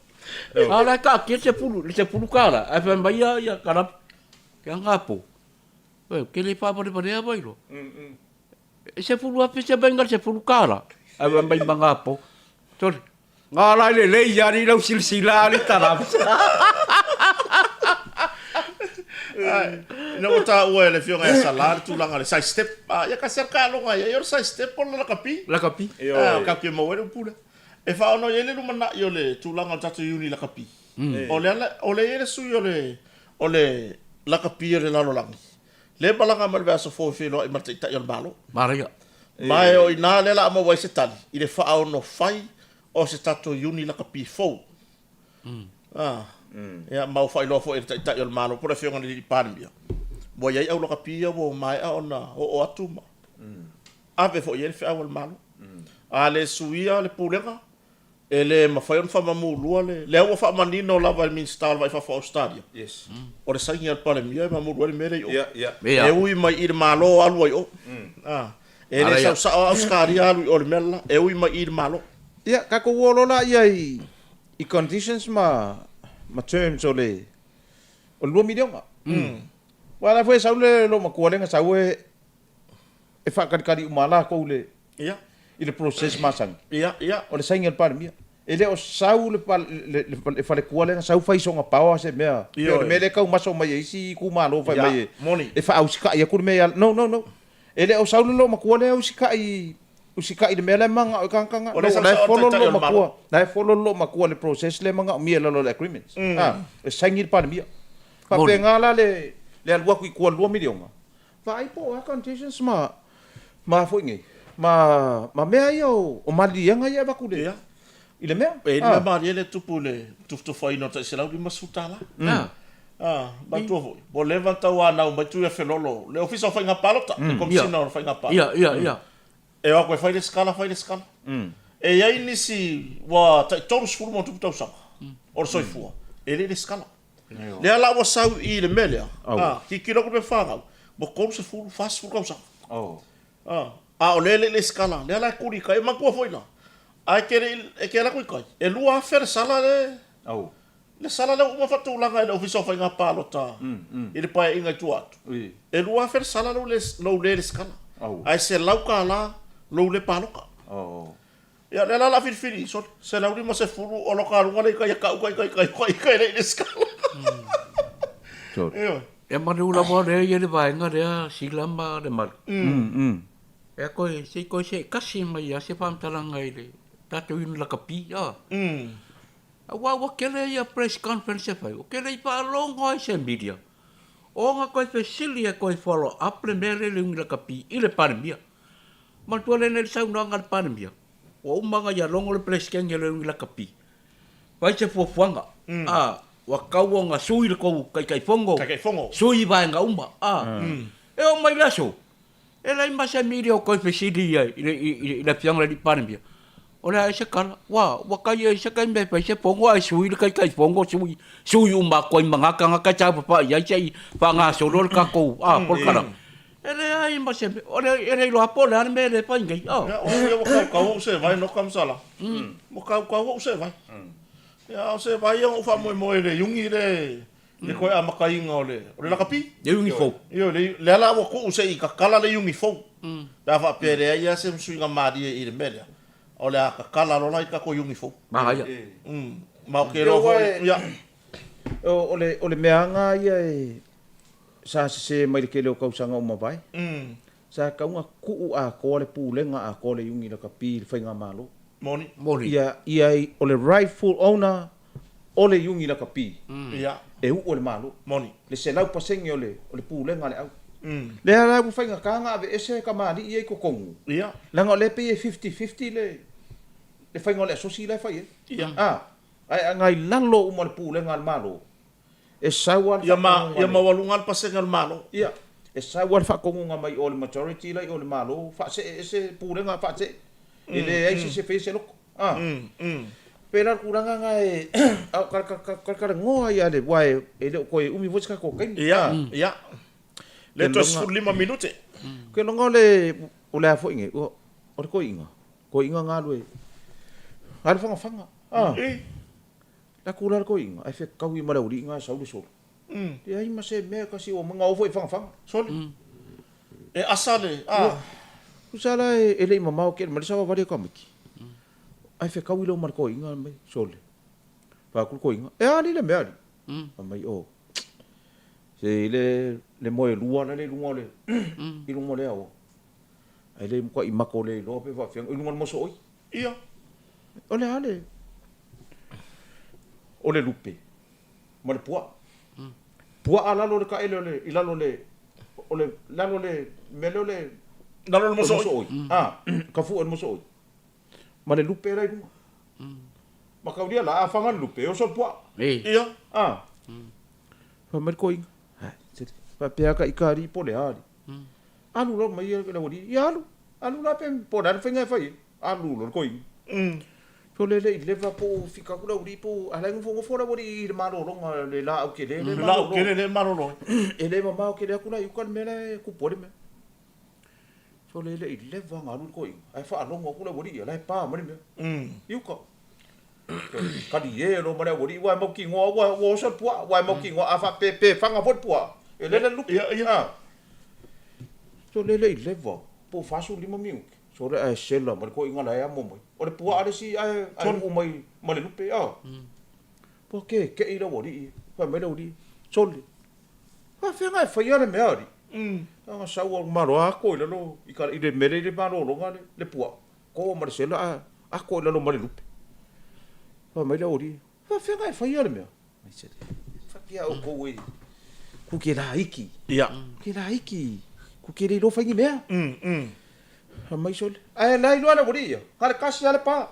Ala ka ke se fulukala. Ai fa mai ya karap. Ke nga po. Ke le pa pare bai lo. Se fuluafe se bengal se fulukala. Ai fa mai nga po. Sorry. Nga la le yari lo silsila ni tarap. No ta ue le fio nga salar tu langa le side step. Ya ka cerca lo nga ya side step por la kapi. La kapi. Ka ke mo wero pula. E fa ono yele no mana yo le tu langa tatu uni la kapi. O le yele su yo le la kapi le la lo langi. Le balanga mal va so fo filo e marta ita yo balo. Maria. Mai o ina le la mo wa se tali. Ile fa ono fai o se tatu uni la kapi fo. Ya mau fai lo fo e ta yo malo por fio ngani parmia. Bo ia au lo kapia bo mai a ona o atuma. Ave fo ia fa awal malo. Ale suia le pulega. Ele ma fai on fa mamu lua le o fa manino la va min star vai fa fo stadio. yes O le sangi al pale mia mamu le mere o. yeah E ui mai ir malo alu o. Ele sa Oscar alu o le mela e ui mai ir malo. ya ka ko wolo la ia i conditions ma terms o le lo milion wala foi saule lo makuale nga saue e fa kari umala ko le Ia. i le process masang Ia. o le sainga par mia ele o saule le fa le kuale nga sau fai songa pawa se mea o le mele ka maso mai isi ku malo fai mai Moni. e fa ausika ia ku me no ele o saule lo makuale ausika i le mele manga o kanga O le follow sa- lo sa- makua na follow lo makua le process le manga mia lo le agreements e saingi par mia pa pe ngala le alua ku 2 milion vai po a conditions ma foi ngi ma mea ia o malianga ia baku de ile mea e le mari le tupu le tu fai no se lau di masutala ba tu foi bo levanta o ana o matu e felolo le ofisa fai nga palota como se não fai nga palota ia e o ko fai le scala e ia inisi wa todos furu mo tu sa or soi fu ele le scala le ala wa sau i le melia ki kilo ko pe fanga bo ko se furu fast fu sa o le scala le ala kuri kai ma ko foi na ai que ela coi e lua fer sala le sala le uma fatu langa le ofisa fai nga palota ele pai inga tuat e lua fer sala le scala ai se lauka la lo le paloka ya le la fili so se la ulima se furu o loka runga le kai le scala e manula mo le ye le vai nga le silamba le mal e ko se kasi mai ya se pam talanga ile tatu in la kapi wa kele ya press conference fai o kele pa longo se media o nga ko facility ko follow up le mele le la kapi ile parmia ma tu le ne sa no ngal parmia o manga ya longo le press ken le la kapi vai se fofuanga wa kaua nga sui le ko kai fongo sui vai nga umba e o mai laso e lai masa media ko facility ile piang le di parmia ora se kala wa kai se kai me pa se pongo ai sui le kai pongo sui umba ko manga ka cha pa ya chai pa nga so lo ka ko por kala ele ai ma se ele lo apola me le pa ngai o ka se vai no kam sala mo ka se vai ya se vai o fa mo le yungi le ko ama kai ngole o le kapi le yungi fo yo le ala wo ko se i ka kala le yungi fo da fa pere ya se sui nga mari i le media o le aka kala lo lai ka ko yungi fo ma ya ma o ke ro ya o le meanga ia sa se mai ke le ko sanga o mavai sa ka unga ku a ko le pulenga a ko le yungi le kapi le fainga malo moni ia o le rightful owner o le yungi le kapi ia e u o le malo moni le se lau pasengi o le pulenga le au le ala bu fainga kanga ave ese ka mali ia ko kongu ia langa le pe 50-50 le fainga le sosi le fai ia ai ngai lalo o le pulenga le malo e sawa ia ma walunga pasenga le malo ia e sawa fa kongu nga mai o le majority lai o le malo fa se pulenga fa se ele ai se fez lo pela kuranga nga e kar ngoa ia le wai ele ko umi voska ko kai ia le tos 5 minute ke longa le o le afo inge o ko inga nga lue al fanga la kula ko inga ai fe kawi mara uri nga sa uri so e ai ma se me ka si o manga o foi fanga sol e asale usala ele mama o ke ma sa va ko miki ai fe kawi lo mar ko inga mai sol fa ko inga e ali le me ali mai o se le mo lua le lungo le i lungo le o ai le ko i mako le lo pe va fe i lungo mo so ia ole ale ole lupe mo le pua ala lo ka ele le ilalo le ole lalo le melo le lalo mo so ka fu mo so ma le lupe rai lungo ma ka dia la afanga lupe o so pua ia fa mer ko inga pa pe ka ikari po le ali alu lo mai le wodi ya alu la pe po dan fenga fai alu lo ko inga so le leva po fika kula uri po ala ngu fo la wodi le maro lo le la o ke le maro lo ele mama o ke le kula yukal mele ku po me so le leva ngalu ko inga ai fa lo ngo kula wodi la pa mo me yuko kadi ye lo mara wodi wa mo ki ngo wa so po wa mo ki ngo afa pe fanga fo po ele le lupi ia so le leva po fasu 5 minutos so le sela mo ko inga la ya mo o le pua ale si ai o mai mo le lupe po ke ira wodi pa me le wodi so le fa fenga fa ya le meari nga sa o maro a ko le lo i ka i le mere le maro lo ngale le pua ko mo le sela a ko le lo mo le lupe pa me le wodi fa fenga fa ya le mea mai se fa kia o ko we ku ke la iki ia ke la iki Ku kiri lo fangi mea. Mai sole. Ai lai luana bodi ya. Kare kasi ale pa.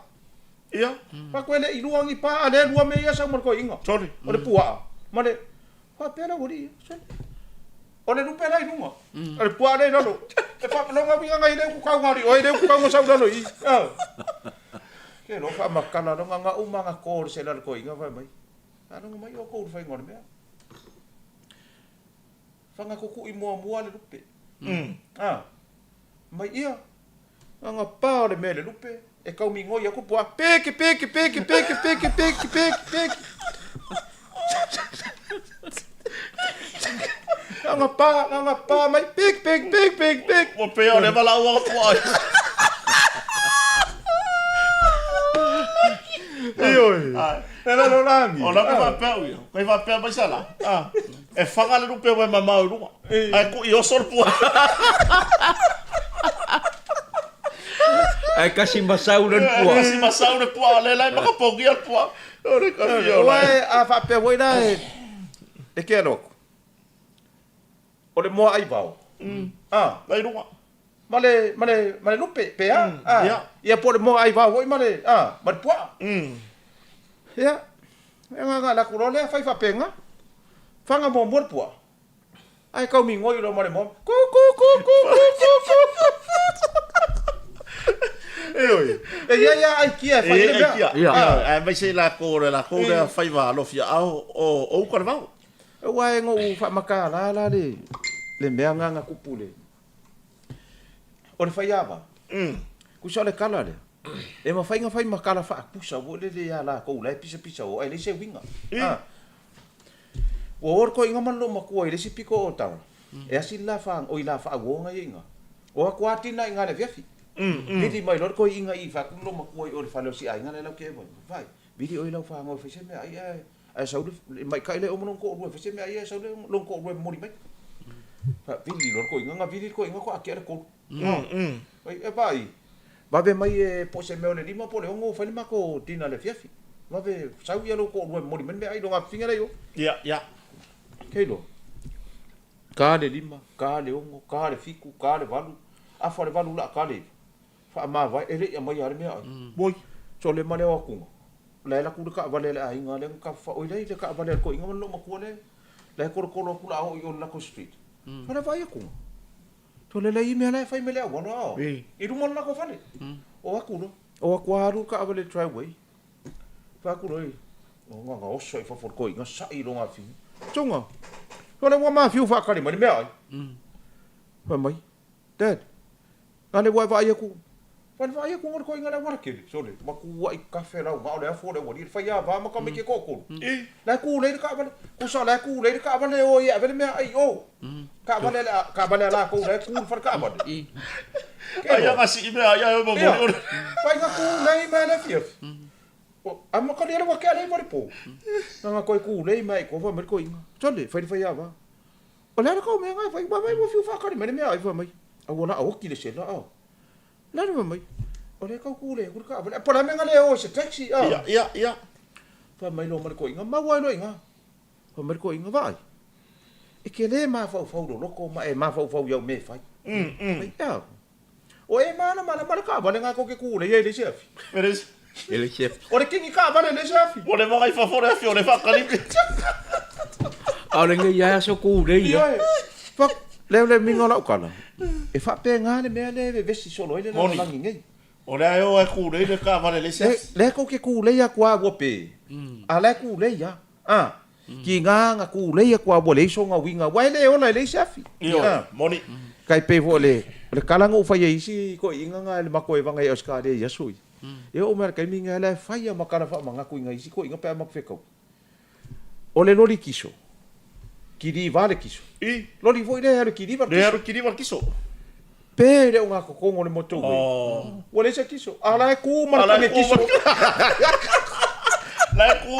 Ia. Pa ko ele iluangi pa ale lua me ia sa mo ko inga. Sorry. Ole pua. Mane. Pa pera bodi. Sole. Ole lupe lai nunga. Ole pua le no. E pa no nga winga ngai le ku ka ngari. Oi le ku ka ngo sa no i. Ke lo fa makana no nga umanga ko se la ko inga vai mai. Ano mai o ko fa ngor mea. Fanga kuku i mua le lupe. Mai ia. Anga pā le mele lupe. E kau mi ngoi aku pua. Peke. Anga pā mai. Peke. Mo pea le mala ua pua. Ioi. Era lo rangi. O la ka pea ui. Kai va pea mai sala. E whanga le rupe wai mamau runga. Ai ku i osor pua. Ai kasi masau le pua. Kasi masau le pua. Le lai maka pogi al pua. Ore ka fio lai. Wai a whape wai nai. E ke anoko. O le moa ai vau. Lai runga. Male lupe pea. Ia po le moa ai vau. Wai male pua. Ia. Nga la kurole a whai whape nga. Fanga mo mo pua. Ai kau mi ngoi lo mare mo. Ku. Oi. E ia ai kia fa ia. Ia. Ai vai sei la ko le fai va lo fia o ko va. E wa ngo u fa maka la le mea nga kupule. O le fai ava. Ku sa le kala le. E ma fai makala fa pusa wo le ya la ko la pisa o ai le se winga. O orko inga man lo makua ile si piko o tau. E asi la fa o ila fa wo nga inga. O aku atina inga le viafi. Vidi mai lor ko inga i fa lo makua o le fa lo si ai nga le ke vai. Vidi o ila fa ngo fa se me ai sa mai kai le o mon ko o fa se me ai sa lo ko o mo mai. Fa vidi lor ko inga ko akere ko. Vai e vai. Va ve mai e po se me o le lima po le ngo fa lima ko tina le viafi. Va ve sa ia lo ko o mo me ai lo nga finga le yo. Ia. Keilo. Ka le lima, ka le ongo, ka le fiku, ka le valu. Afa le valu la ka le. Fa ma vai ele ia mai ale mea. Boi. So le mane wa kunga. La ku ka vale le ai nga le ka fa o le ka vale ko inga lo makua le. La ko kula o yo la ko street. Fa vai ku. To le i me la fa me le wa no. I ru mon la ko fa le. O aku no. O aku haru ka vale driveway. Fa ku roi. O nga o so fa for ko inga sa I lo nga fi. Chunga. Wala wa ma fiu fa kali mani mea. Fa mai. Dad. Ane wa va ia ku. Fa va ia ku ngor ko inga la wa ke. So le ma ku wa I cafe la ma le fo le wa di fa ya va ma ka me ke ko ko. La ku le ka va. Ku sa la ku le ka va le o ia vele mea ai o. Ka va la ku le ku fa ka va. Ai nga si me ai mo mo. Fa ka ku le ma le fiu. Amma ka le wa ke le mo po. Nga ko ku le mai ko fa mer ko inga. Tole fa ya va. O le ko me nga fa ba mai mo fiu fa ka me ai fa mai. A wona o ki le se la o. La no mai. O le ka ku le ku ka ba. Pa me nga le o se taxi a. Ia. Fa mai lo mer ko inga ma wa lo inga. Fa mer ko inga vai. E ke le ma fa lo ko ma e ma fa yo me fa. Ya. O e mana ka ba nga ko ke ku le ye le chef. Meres. Ele chef. O le kingi ka ba le chef. O le vai fa fora fio le fa kalipi. Ale ngai ya so ku le ya. Fa le minga la ukala. E fa pe nga le me le vesi solo ile la langi ngai. O le ayo e ku le ka va le chef. Le ko ke ku le ya kwa wo pe. A le ku le ya. Ki nga ku le ya kwa bo le so nga winga. Wa le o le chef. Moni. Kai pe vo le kala ngo fa ye isi ko inga nga le mako e vanga e oska de ya sui. E o mer kai minga le fa ya makara fa manga ku inga isi ko inga pe mak fe ko. O le lori kiso. Kiri vale kiso. Lori voi le haru kiri vale kiso. Le haru kiri vale kiso. Pe le unga ko kongo le moto. O le se kiso. Ala ku mar ka kiso. La ku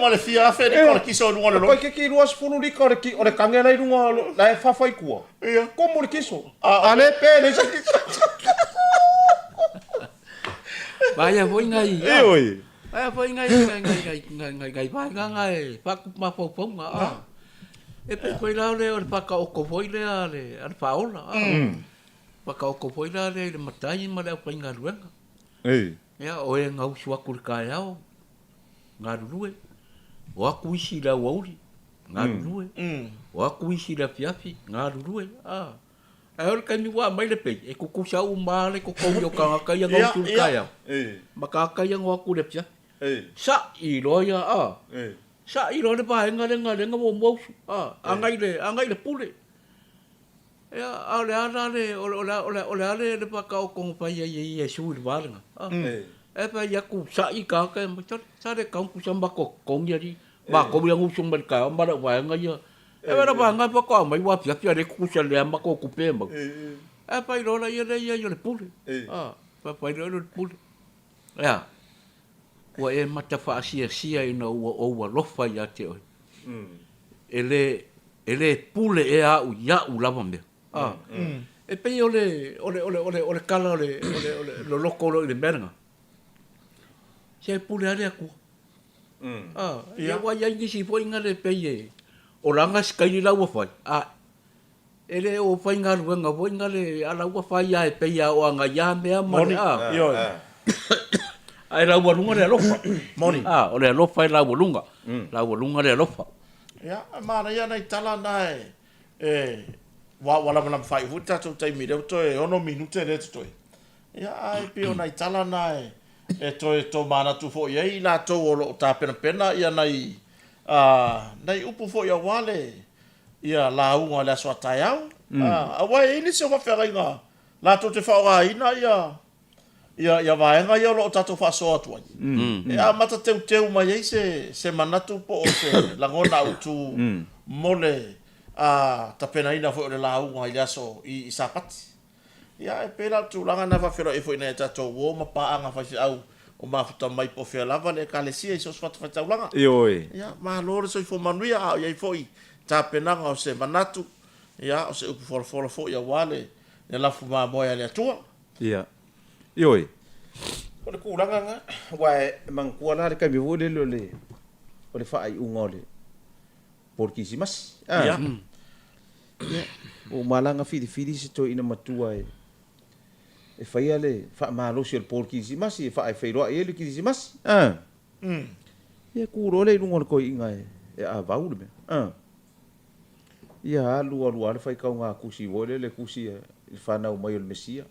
male fia fe de ko kiso no no. Ko ke ruas fulu di ko ki o le kangela i runga la fa fa ku. Ko mo kiso. Ale pe le se kiso. Vaya foi ngai. Oi. Vaya foi ngai vai ngai. Pa ku ma fo nga. E pe koe la le o le paka o ko foi le ale faola. Paka o ko foi la le matai ma le pa inga ruenga. Ya o e ngau sua kur ka yao. Nga rulue. O aku isi la wauri. Nga rulue. O aku isi la fiafi. Nga rulue. E ora kai mi wa mai le pe. E kuku sa u ma le ko ko yo ka ka ya ngau kur ka yao. Ma ka ka ya ngau ku le pia. Sa i loya sa i lo le pa nga mo mo angai le pule ya ale ale ole ale le pa ka o ko pa ye su le valanga e pa ya ku sa i ka ka mo sa le ka ku sa ba ko ya ri ba ko ya ngu sum ba ka ba la wa nga ya e ba ba nga pa ko mai wa pia le ku sa le ma ko ku pe ma e pa i lo la ye le pule pa i lo le pule ya wa e mata fa sia ina o lofa ya te oi ele pule e a u ya u lava me e pe ole kala ole lo loko le meranga se pule ale aku ya wa ya ngi si foi ngale pe ye o langa skai la wa fai ele o fai ngal nga foi ngale ala wa fai ya e pe ya o nga ya me ma yo ai la walunga le lofa moni o le lofa la walunga le lofa ya ma ya na tala nai wala mana fai huta to tai mi to ono minute le to ya ai pe ona tala nai to mana tu fo ye la to o ta pena ya nai nai upu fo ya wale ya la unga la so tayau wa ini se wa feringa la to te fa ina ya vaenga ia lo tato fa so atu ya mata teu mai ai se manatu po se langona utu mole ta pena ina fo le lau ngai aso i sapati ya e pela tu langa na fa fero e fo ina tato wo ma pa anga fa au o ma futa mai po fe lava le kalesia so fa fa langa ya ma lore so fo manuia ya fo i ta pena o se manatu ya o se upu fo ya wale le la fu ma boya le tua Ioi. Ko le kulanga nga wae mangkua la ka mi vole le o le fa ai ungole. Porkisimas. O malanga fidi se to ina matua e fai ale fa malo se porkisimas e fa ai feiro e le kisimas. Ia ku le lungo ko inga e a vaule me. Ia lu le fai ka nga kusi vole le kusi e fa na o mai le mesia.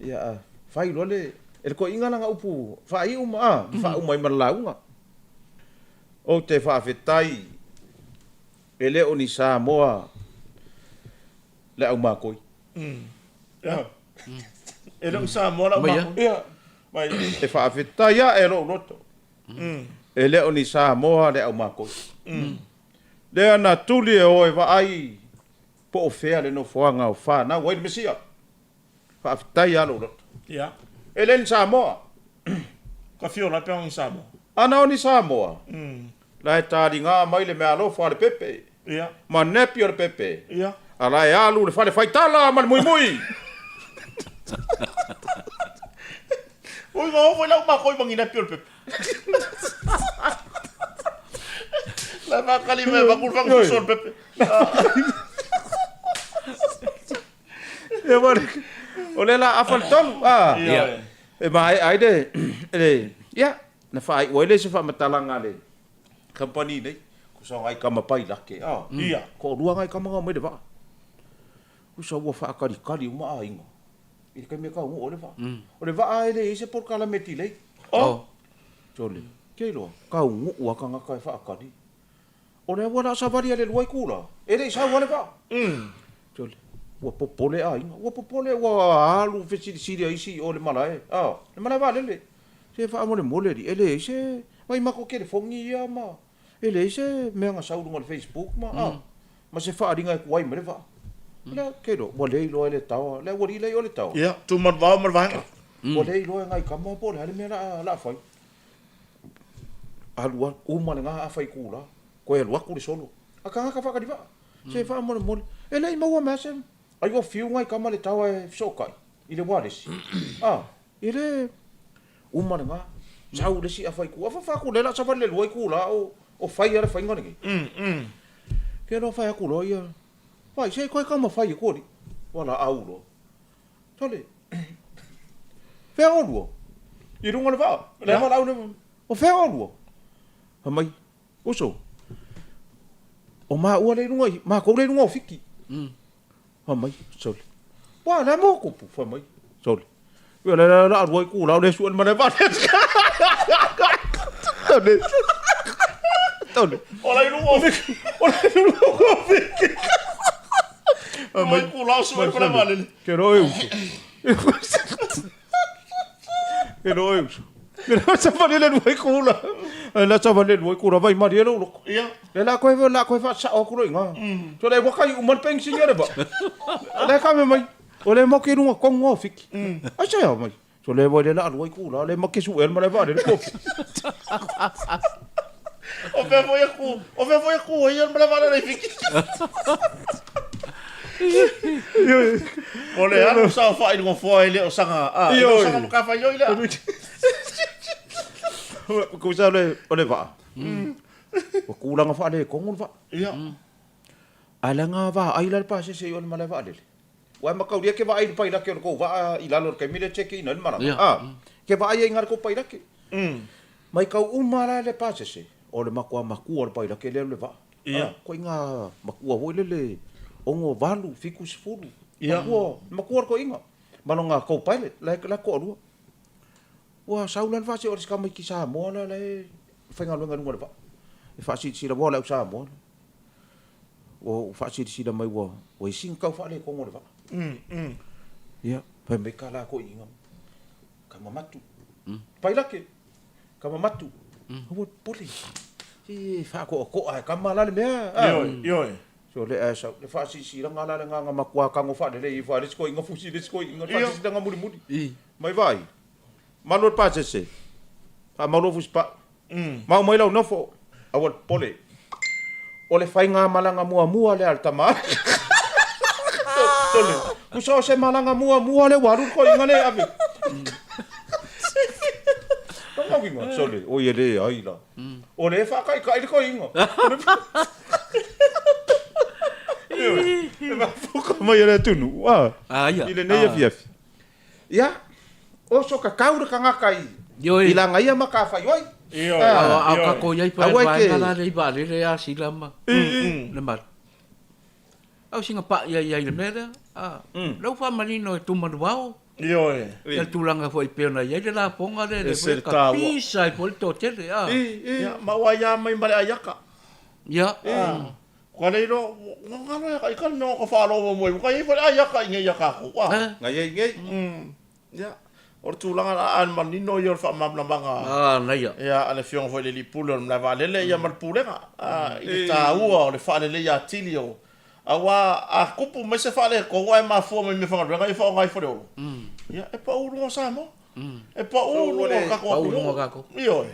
Ya fai lole ko inga nga upu fai fa mai malaunga o te fa fetai ele oni sa moa le au makoi ele o sa moa la makoi mai e fa fetai ya ero loto ele oni sa moa le au makoi le ana tuli o e va ai po ofea le no foanga o fa na wai mesia fa fetai ya lo ya Elen Samoa. Ka fio la pe on Samoa. Ana oni Samoa. La e tari ngā mai le mea alofa le pepe. Ia. Ma nepi o le pepe. Ia. Ala e alu le fale faitala ma le mui mui. Oi ngā foi lau ma koi mangi nepi o le pepe. La ma kali me va kul fangu so le pepe. E vale. Ole la afal tolu. E mai ai de. Ya. Na fai oile se fa matalanga le. Company nei. Ku so ai kama pai la ke. Ia. Ko lua ngai kama ngai me de va. Ku so wa fa kali uma ainga. I ka me ka o le va. O le va ai le se por kala meti le. Jole. Ke lo. Ka u wa ka nga ka fa kali. O le wa sa varia le luai kula. E le sa wa le va. Jole. Wa popole ainga. Wa popole wa alu fesi siri isi o le malae. Le malae va le. Se fa mo le mole di. Ele se mai mako ke le fongi ia ma. Ele se me nga saulu ngol Facebook ma. Ma se fa ringa ku ai me va. La ke lo mo le lo ele tau. Le wo le o le tau. Ia, tu mar va. Mo le lo ngai kama po le me la fai. Alua uma nga fai ku la. Ko e lo ku le solo. Aka ka fa ka di va. Se fa mo le mole. Ele ma wa ma se. Ai o fiu ngai kama le tau e sokai. Ile wa le si. Ile uma nga. Sau le si a fai ku. Fa ku le la sa fa le lo ku la o fai ara fai ngani. Ke no fai aku lo ia. Fai sei koe kama fai ko ni. Wala au lo. Tole. Fe o lo. I runga le va. Le ma au ne. O fe o lo. Ha mai. Oso. O ma ua le runga, ma ko le runga o fiki. Ha mai. Sole. Wa la mo ko pu fa mai. Sole. Yo la roi ku la le suan ma le va. Tole. Tole. Ola i runga o fiki. Ola i runga o fiki. Mai ku la suan ma le va le. Que no eu. Que no eu. Que no sa fa le roi ku la. La sa fa le roi ku la vai ma le lo. Ia. Le la koe fa sa o ku inga. So le wa kai umal peng singa ba. Le ka me mai. O le mo ke runga ko ngo fiki. Ai sa ya mai. So le wa le la roi ku la le mo ke su el ma le va le ko. O fe foi ku, ia ma le va le fiki. Ole anu sa fa i ngo foi le o sanga. Ah, o sanga ka fa yo ile. Ko sa le ole va. O ku la nga fa le ko ngun va. Ia. Ala nga va ai la pa se yo ma le va le. Wa ma ka ria ke va ai pa ila ke ko va i la lo ke mi le check in ma. Ah. Ke va ai ngar ko pa ila ke. Mai ka umara le pa se. O le makua makua pa ila ke le va. Ia. Ko inga makua ho le ongo valu fiku sifuru. Ia. Makua ko inga. Malonga ko pilot la ko ru. Wa saulan fa se o ska mai ki sa mo la le fenga lo nganu va. E fa si la bola sa mo. O fa si la mai wa. O sin ka fa le ko mo va. Ia, pa me kala ko inga. Kama matu. Paila ke. Kama matu. Ho pole. E fa ko ai kama la le mea. Yo. So le asa le fa si la ngala le nganga makua ka ngo fa le i fa le ko inga fusi le ko inga fa si nga muri. Mai vai. Manor pa se. Pa malo fus pa. Mau mai lau no fo. Awal pole. Ole fai nga malanga mua le altama. Tole. Kuso se malanga mua le waru ko inga le ave. Tama winga sole. O ye le ai la. Ole fa kai ko inga. Ma foka mai era tunu. Ia. Ile nei fiafi. Ya. O so ka kaura ka ngakai. Ila ngai ma ka fai oi. Iyo. Au ka ko yai pa vai ngala le ba le a silama. Le mar. Au singa pa yai le mera. Lau fa marino e tu manuao. Iyo. Ya tulanga foi pena yai le la ponga le ka pisa i pol to tele. Ya ma wa ya mai mare ayaka. Ya. Kwa le ro ngalo ka ikal no ko fa lo mo mo kai fa ayaka ngai yaka ko. Ngai. Ya. Or tulanga an manino yor fa mamna banga. Na ya. Ya ale fiong foi le lipulo na valele ya mal pulenga. I ta ua le fa le ya tilio. Awa a kupu me se fa le ko wa ma fo me fa ngai fa ngai fo lo. Ya e pa ulu sa mo. E pa ulu ka ko. Pa ulu ka ko. Yo.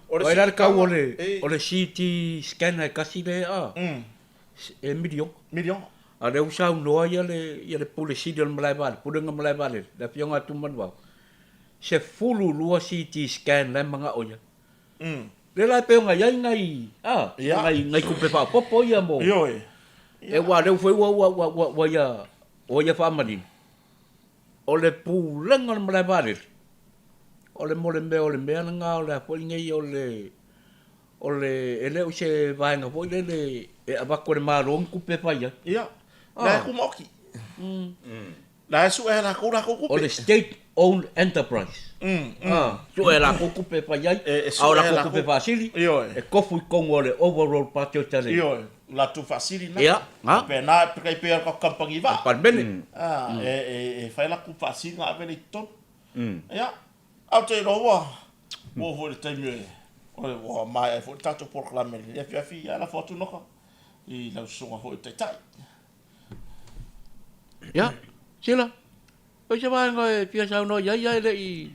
Oi la ka ole CT scan e kasi le e million. Ale usa no ya le policy del malaival, pudenga malaival. La fionga tu manwa. Se fulu lua CT scan la manga oya. Le la pe nga yai ngai. Ngai ku pe pa popo ya mo. Yo. E wa le foi wa ya o ya fa malin. O le pu lenga malaival. O le mo le me nga o le foi ngai o le ele o se vai nga foi le e ava ko le marong ku pe pa ya. Ya. La ku moki. La su era ku ku. O le state owned enterprise. So era ko ku pe pa ya. Ahora ko ku pe pa sili. Yo. E ko fu ko le overall patio tele. Yo. La tu facili na. Ya. Pe na pe pe ko kampangi va. Pan bene. Fai la ku facili na bene ton. Ya. Au te ro wa. Wo vo le taimi. Ole wa mai fo tato proclame. Ya fi ya la foto no ka. I la songa fo te tai. Ya. Sila. O se vai nga pia sa no ya le i.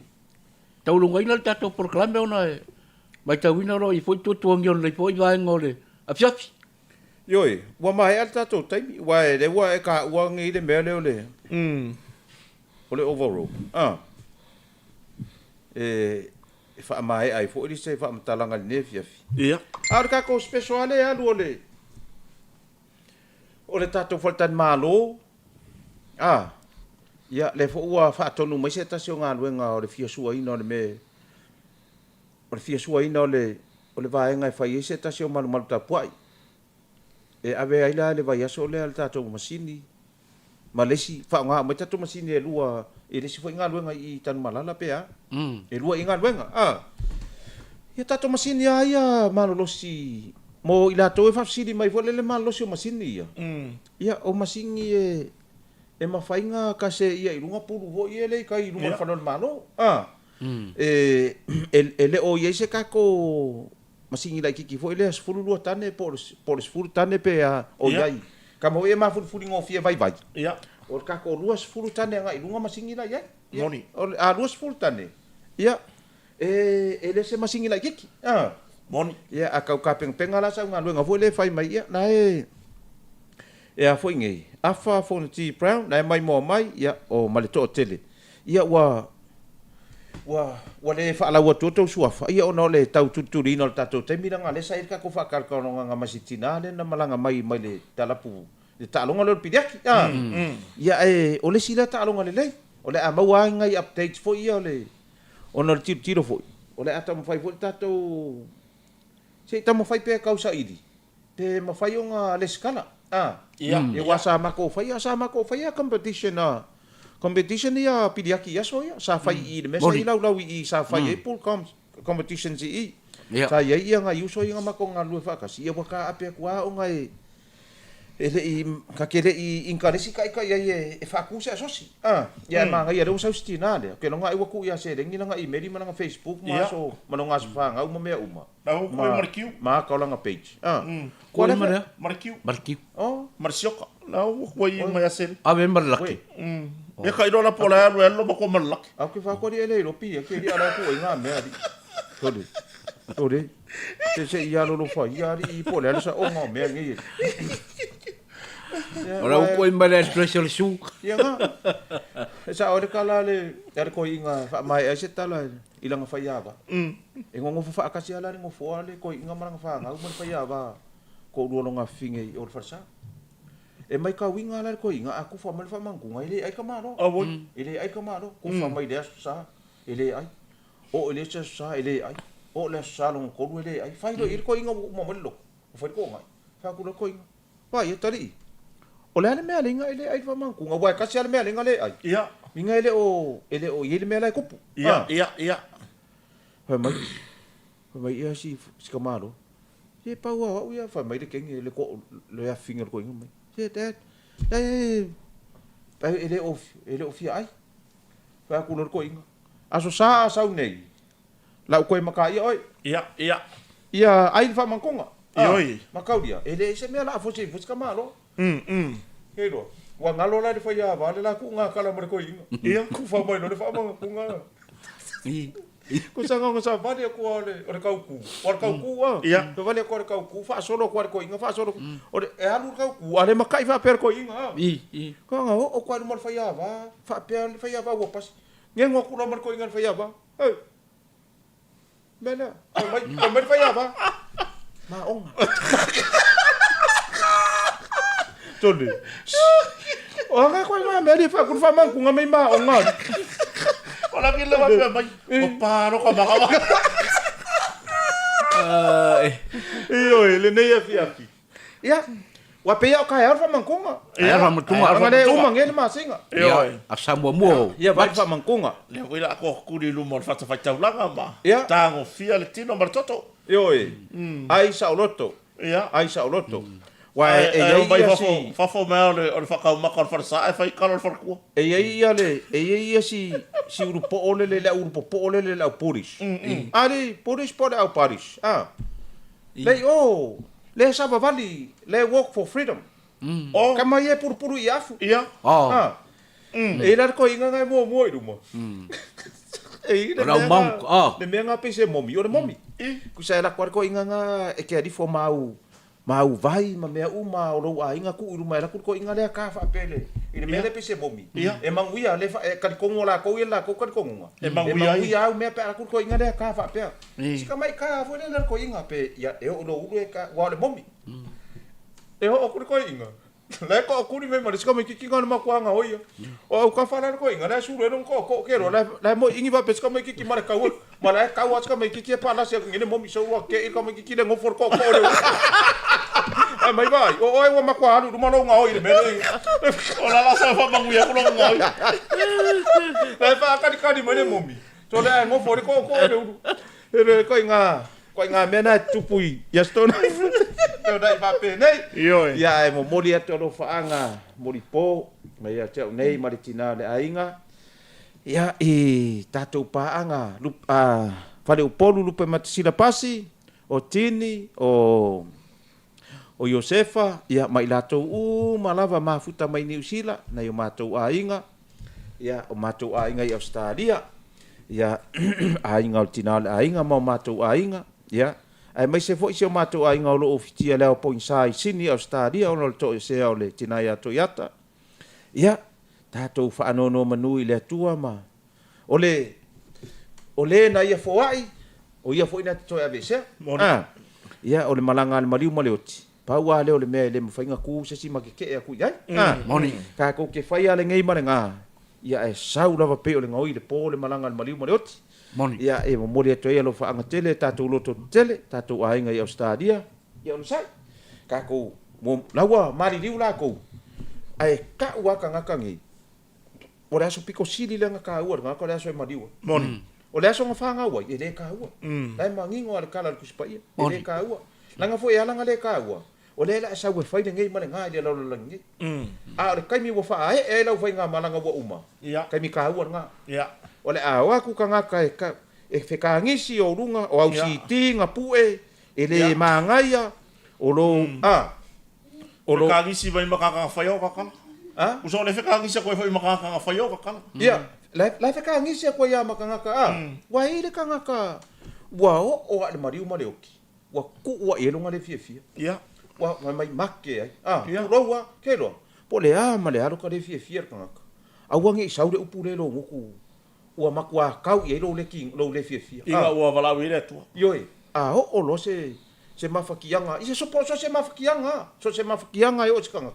Tau lunga ina tato proclame ona. Mai tau ina ro i fo tu ngion le fo vai ngole. A fiafi. Yoi, wa mai alta to taimi, wa le wa e ka wa ngi le me le. Ole overall. Fa mai ai fo ri se fa mtalanga ne fiafi. Ia. Ar ka ko speciale alu ole. o le tatou faltan malo. Ia le fo ua whaatonu mai se tasi o ngā luenga o le fia suaina o le me. O le fia suaina o le vaenga e whai se tasi o malu malu tapuai. E ave aila le vai aso le al tatou masini. Ma lesi whaonga mai tatou masini e lua e lesi fo ngā luenga i tanu malala pe a. E lua i ngā luenga. Ia tatou masini a ia malolosi. Mo ila tau e whapsiri mai fo le malolosi o masini ia. Ia o masini e mawhainga ka se ia i runga puru ho i ele ka i runga whanau malo. E le o i se kako masingi lai kiki fo ele sfuru lua tane por sfuru tane pe o iai. Ka mo e mafuru ngo fie vai vai. Ia. O kako lua sfuru tane nga i runga masingi lai iai. Moni. A lua sfuru tane. Ia. Ele se masingi lai kiki. Moni. Ia a kau ka penga la sa nga luenga fo ele fai mai ia na e a foi ngai afa fo na ti brown na mai mo mai ia o maleto tele ia wa le fa la wa toto suafa ia ona le tau tuturi no tato te miranga le sai ka ko fa kar ko nga masitina le na malanga mai le talapu le talonga le pidiaki ia o le sila talonga le o le amawa ngai updates fo ia le ona tiro fo o le ata mo fai fo tato se tamo fai pe causa idi pe ma fai nga le skala ia e wasa mako fai competition ia pidiaki ia so ia sa fai i le mesa i lau i sa fai e pool competitions i sa ia nga uso ia mako nga lu fa kasi ia waka ape kwa o nga ele i ka kele i inkaresi kai ia e fa ku se asosi ia ma nga ia do sa stina le ke no nga i waku ia se rengi nga email ma nga Facebook ma so ma no nga fa nga uma me uma Nau koe marikiu. Ma ka langa page. Koe mara? Marikiu. Marikiu. Marisioka. Nau koe i mai asel. Ave marlaki. E ka iro na pola alu elo ma ko marlaki. Au ke fa ko ri ele ropi ke ri ala ko nga me ali. Tode. Se ia lo fa ia ri pola ala sa o nga me ngi. Ora koe mara special shoe. Ia nga. Sa ore kala le ko inga fa mai ase tala ilanga fa ia ba. E ngongo fa akasi ala ni ngofo ale ko inga maranga fa nga mo fa ia ba. Ko ruolo nga finge o farsa. E mai ka winga ala ko inga aku fa mal fa mangunga ile ai ka maro. Ile ai ka maro ku fa mai de sa ile ai. O ile sa ile ai. O le sa lo ko ile ai fa ile ko inga mo mo lo. Fa ko ngai. Fa ku ko inga. Pa ia tali. O le me ale inga ile ai fa mangunga wa kasi ale me ale inga le ai. Ia. Minga ile o ile me ale kupu. Ia. Fa mai ia si kamaro. Ye pa wa ia fa mai de kenge le ko le a finger ko inga mai. Ye dad. Pa ele of ai. Fa ku no ko inga. Aso sa nei. La ko maka ia oi. Ia. Ia ai fa mankonga. Ioi. Makau dia. Ele se me la fo se fus kamaro. Hero. Wa ngalo la de fa ia va le la ku nga kala mo ko inga. Ia ku fa mai no le fa mankonga. Ko sanga ngo sa vale ko ore kauku. Ore kauku Ia. To vale ko ore kauku fa solo ko inga fa solo. Ore e alu kauku ale makai fa per ko inga. Ko nga o ko mo fa ia va fa per fa ia va wo pas. Ngengo ku no mo ko inga fa ia va. Mena. Ko mai fa ia va. Ma onga. Tole. O nga ko nga me di fa ku fa man ku nga mai ma onga. Ola ki le mai mai. O paro ka maka. Iyo le nei afi. Ia. Wa pe o ka ia fa mankunga. Ia fa mankunga. Ngale uma ngene masinga. Ia. Asamo mo. Ia va fa mankunga. Le ko ila ko ku di lumo fa ta langa ma. Ia. Tango fia le tino martoto. Iyo. Ai sa oloto. Ia. Ai sa oloto. Wa e vai fa ma o fa ka ma ka fa sa fa ka fa ku. Ia si urupo ole le urupo ole le la poris. Ali poris pode au paris. Le saba vali le walk for freedom. Kama ye puru iafu. Ia. E la ko inga ngai mo iru mo. Le menga pese momi, o le momi. Ku sa la ko inga nga e ke di fo mau vai ma mea uma o lo ainga ku iru mai la ku ko inga le ka fa pele. Ine mele pese momi. E manguia le fa ka kongo la ko ia la ko ka kongo. E manguia me pe ku ko inga le ka fa pe. Sika mai ka fo le ko inga pe ya e o lo u ka wa le momi. E o ku ko inga. Le ko kuni me mari ska me kiki ngana makuanga oia. O ka fala ko inga na suru no ko kero la mo ingi va pesca me kiki mara kawa. Mara kawa ska me kiki pa la se ngene mo mi so wa ke ka me kiki le ngofor ko le. Ai mai vai. O wa makua lu ma no nga oi le me. O la sa fa mangu ya ko nga. Le fa ka di me mo mi. So le ngofor ko le ko inga mena tupui. Ya sto na. Tau dai pape nei. Ioi. Ia e mo mori atu alo whaanga mori po. Mai a teo nei maritina le ainga. Ia i tātou paanga. Whare upolu lupe matasira pasi. O Tini. O Iosefa. Ia mai lātou malawa mafuta mai New Zealand. Nei o mātou ainga. Ia o mātou ainga i Australia. Ia ainga o tina le ainga mo mātou ainga. Ia. Ai mai se foi se o matou ai ngau lo ofitia leo po insai sini Australia ono to se o le tinaya to yata. Ia tatou fa no manui le tua ma. Ole na ia foai. O ia foi na to ave se. Ia ole malanga le mariu maleoti. Pa wa le ole me le mfainga ku se si makeke ku ia. Moni. Ka ko ke fai ale ngai marenga. Ia e saula va pe ole ngoi le po le malanga le mariu maleoti. Moni. Ia e mo mori to ia lo fa anga tele tatu loto tele tatu ainga i Australia. Ia on sai. Ka ko mo lawa mari liu la ko. Ai ka ua ka ngaka ngi. Ora so piko sili le ngaka ua ngaka le so mari ua. Moni. O le so ngafanga ua i le ka ua. Lai mangingo al kala ku spa ia. I le ka ua. Langa foi ala ngale ka ua. O le la sa we fai ngai mane ngai le lo langi. A le kai mi wo fa e la foi nga malanga ua uma. Ia. Kai mi ka ua nga. Ia. Ole awa ku ka ngaka e whekangisi o runga o au siti ngā pue e le māngaia o lo o lo kangisi vai makaka whai o kakana uso le whekangisi koe whai makaka whai o kakana ia la whekangisi koe ia makangaka wa ile kangaka wa o ale mariu mareoki wa ku wa elonga le fia ia wa mai make ai roa kero po le male alo ka le fia kangaka awangi saure upure lo ngoku ua makua kau i lo le king lo le fia inga ua wala wile tu yoi o lo se mafakianga i se se mafakianga so se mafakianga o skanga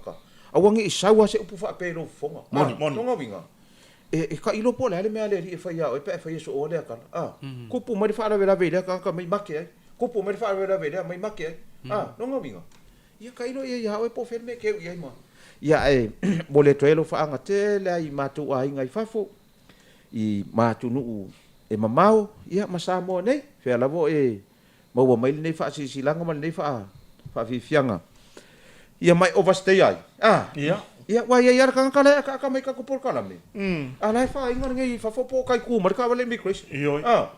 awangi i sawa se upu fa pe lo fonga tonga winga e ka ilo po le me ale ri fa ya o pe fa yeso o le ka kupu mari fa la vela ka mai make ai kupu mari fa la vela mai make ai tonga winga ia ka ilo ia o po fer me ke ia ma ia e bole toelo fa anga te le ai matu ai ngai fafo i matunu e mamao ia masamo nei fe lavo e mau mai nei fa si langa mal nei fa fianga ia mai overstay ai ia wa ia kan kala ka mai ka ko por kala me ala fa inga ngai fa fo po kai ku mar ka vale immigration ia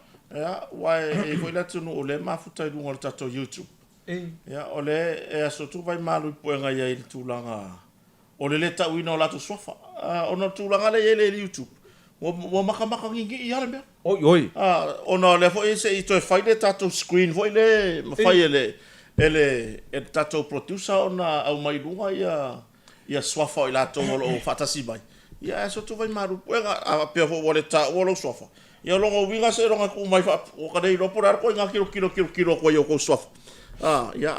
wa e ko la tunu ole mafuta du ngol tato YouTube ia ole e so tu vai malu po nga ia il tulanga ole le ta wino la tu sofa ono tulanga le YouTube wa maka ngi ia le oi ona le fo ese i to fai le tato screen fo le fai ele tato producer ona au mai lunga ia swafa ila to o fatasi bai ia so tu vai maru a pe fo wole ta wolo swafa ia longo winga se longa ku mai fa o ka dei lo porar ko nga kilo ko yo ko swafa ia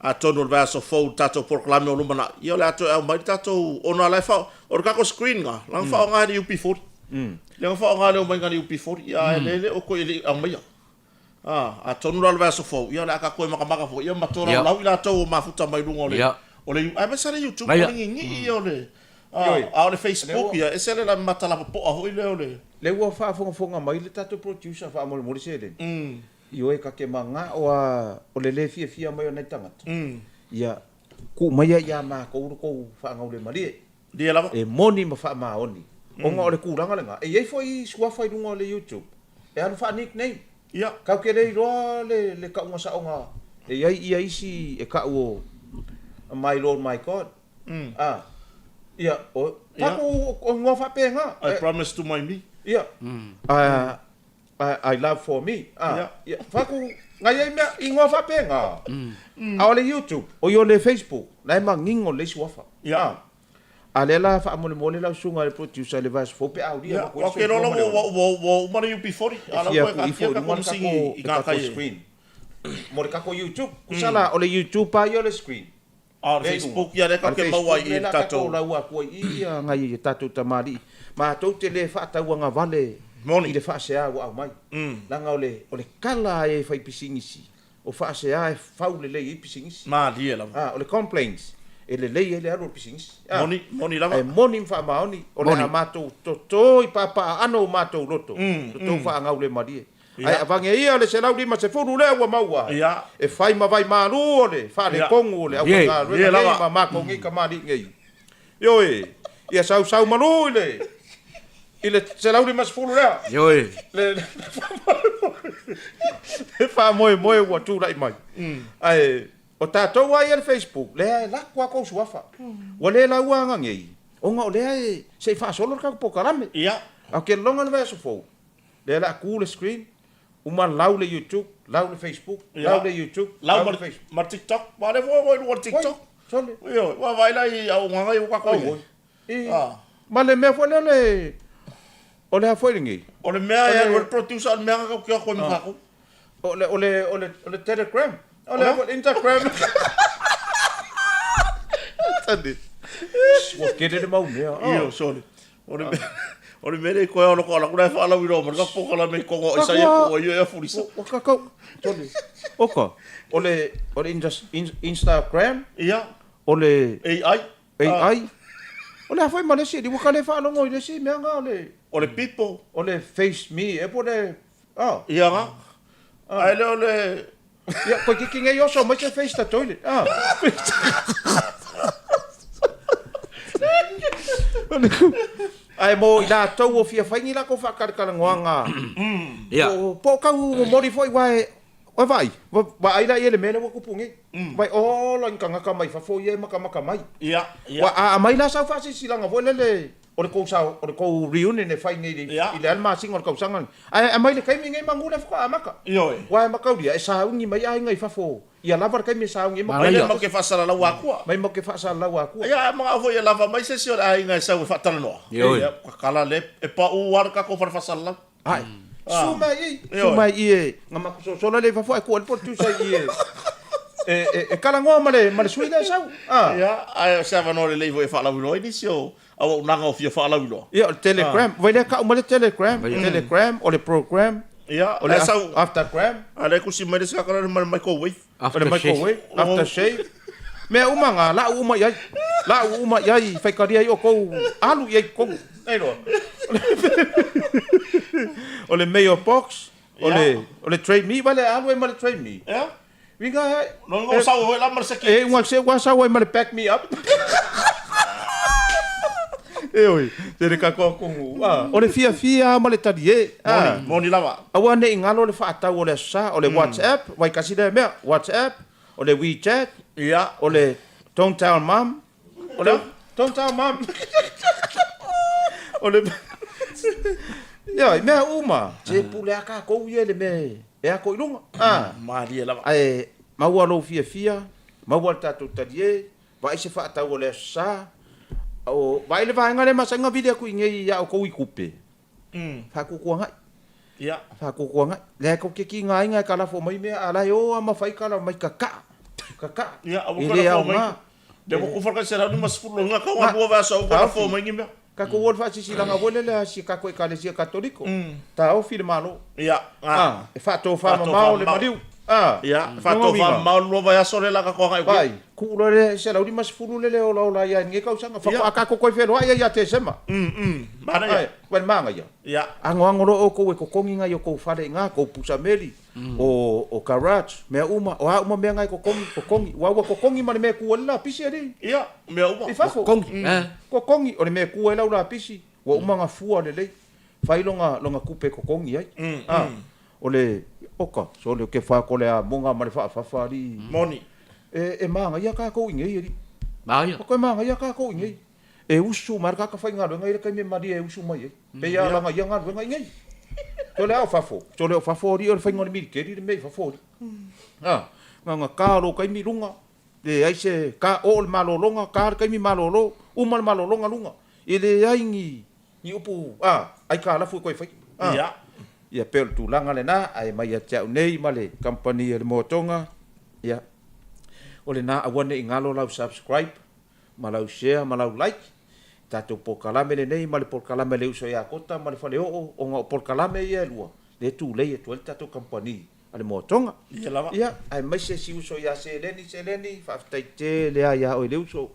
a tono verso fo tato proclame o lumana ia le ato au mai tato ona le fa o ka ko screen nga lang fa nga di UP4 le fa nga le mai nga di UP4 ia le o ko ile au mai a tono le verso fo ia la ka ko maka fo ia matora la ila to mafuta mai lungo le o le ai sa le YouTube ngi ia le a le Facebook ia ese le la matala po ho ile le wa fa fo nga mai le tato producer fa mo se le io e ka ke manga o le fia mai o nei tangata ia ku mai ia ma ko fa nga le mali dia lava e moni ma fa ma oni o nga o le kuranga le nga e ei foi sua fai lunga le YouTube e anu fa nickname ia ka ke le ro le ka nga sa nga e ia isi e ka o my lord my god ia o ta ko nga fa pe nga I promise to my me ia I love for me. Faku ngai me ingo fa penga. Ole YouTube o yo le Facebook. Lai mangingo le swafa. Alela fa mole la sunga le producer le vas fo pe audio ko. Okay lo wo mari UP40. Ala ko ka singi i ka screen. Mo ka ko YouTube. Kusala ole YouTube pa yo le screen. Facebook ia le ka ke mau ai tatou. La ua ko ia ngai tatou tamari. Ma tau te le fa tau nga vale. Moni le fa se a wa mai. Langa ole kala e fai pisingisi. O fa se a fa le i pisingisi. Ma dia la. Ole complaints. Ele le aro pisingisi. Moni la. E moni fa maoni. Ole amato to papa ano mato roto. To fa nga ole mari. Ai avange ia le se lau di ma se furu le wa maua. Ia. E fai ma vai malu ole, fa le kongu ole, au nga le ma ma ko ngi ka mari ngi. Yo ia sau malu ile. Ile se lau di ma se furu le. Yo Le fa moi wa tu lai mai. Ai o tatou ai le Facebook, le la kwa ko suafa. Wa le la wa ngi. O nga ole se fa solo ka Poka Malie. Ia. A ke longa le so fo. Le la cool screen. Uma lau le YouTube, lau le Facebook, lau le YouTube, lau le Facebook. Ma TikTok, ma le vo TikTok. Sole. Yo, wa vai la i au nga i wa ko. Ma le me fo le o le foi ngi. O le mea ia le producer mea ka ko ma ko. O le Telegram. O le Instagram. Tadi. Wo kede mau me. Yo, sole. O le mele ko ono ko la kuna fa la wiro ma ka Poka Malie ko ngo isa ko yo ya fulisa. O ka ko. Sole. Oka. O le Instagram. Ia. O le AI. O le foi malesi di ka le fa lo ngo le si me nga le. O le people. O le face me e po le. Ia nga. Ai le o le. Ja, ko ki nge yo so mo se face ta toilet. Ai mo ila tau o fia faingi la ko fa kar kala ngoanga. O po ka u mori foi vai. O vai. Wa ai la ele mena wo kupungi. Vai o lo nga ka mai fa fo ye maka mai. Ia. Wa a mai la sa fa si silanga vo le. O le ko reunion ne fai ngi ile alma sing o ko sangan. Ai mai le kai mi ngai mangula fa maka. Yo. Wa maka dia sa ungi mai ai ngai fa fo. Ia lava kai mi sa ungi maka. Mai mo ke fa sala la wa ko. Mai mo ke fa sa la wa ku. Ia mga fo ia lava mai se si ora ai ngai sa fa tala no. Ia kala le e pa u war ka ko fa sala. Ai. Sumai i ngama ko so le fa fo ko el por tu sai i. E kala ngoa male suina sa. Ia ai sa va no le levo e fa la wi ni sio. Au nanga o fia fa la wi. Ia Telegram, vai le ka o male Telegram, o le program. Ia, o le Aftergram. Ale ku si mai sa kala mai microwave. After shave. Me umanga la uma yai. La uma yai fai karia o ko alu yai ko. Ai lo. O le mail box, o le trade me, vale alu e male trade me. Ia. Vinga no sa o la mar se ki. Wa sa o male back me up. Oi, te ka ko o le fia male tadie. Moni lava. Awa ne ingalo le fa o le sa o le WhatsApp, vai kasi le me WhatsApp, o le WeChat, ia, o le Don't Tell Mom, o le Don't Tell Mom. O le ya me uma, se pule aka ko ye le me. E ako ilunga. Maria lava. Ai maua lo fia, maua tatu tadie, vai se fa o le sa. O vai le vai ngale masanga video ku ngai ya ko ikupe. Fa ku ko ngai. Ia. Fa ku ko ngai. Le ko ke ki ngai ngai kala fo mai me ala yo ama fai kala mai kaka. Kaka. Ia, abu kala fo mai. De ko fa ka sera mas fulo nga ka wa va sa ko fo mai ngi me. Ka ko wol fa si langa wole le si ka ko e kale si katoliko. Ta o fil malo. Ia. E fa to fa ma le maliu. Ia, fa to fa ma lo va ya sore la ka ko ngai. Vai. Ku lo le se la uri mas fulu le o la ya nge ka usanga fa ka ko ko fe lo ya te sema. Mana ya. Wen manga ya. Ia. Ango ro o ko ko kongi nga yo ko fale nga ko pusa meli. O garage me uma o me nga ko kongi wa ko kongi ma me ku la pisi ali. Ia, me uma. Kongi. Ko kongi o me ku la pisi. Wa uma nga fua le. Fai longa kupe ko kongi ai. O le oka so le ke fa ko le monga ma le fa ri. Moni. E manga ia ka ko ingi ri. Mai. Ko manga ia ka ko ingi. E usu mar ka fai nga ngai ka me mari e usu mai. Pe ia la nga ia nga ngai. To le o fafo ri o fai ngoni mi ke ri me fafo. Nga ka ro kai mi lunga. Le ai se ka o malolonga ka kai mi malolo, uma malolonga lunga. Ile ai ni upu ai ka la fu ko fai. Ia. Ia pel tu langa le na ai mai ia tau nei male company le motonga. Ia. o le na awane i ngalo lau subscribe ma lau share ma lau like tatou pokalame lenei ma le pokalame le uso ia kota ma le fale o nga pokalame ia lua le tu le tu el tatou company ale motonga ia ai mai se si uso ia se leni fa taite le ia o le uso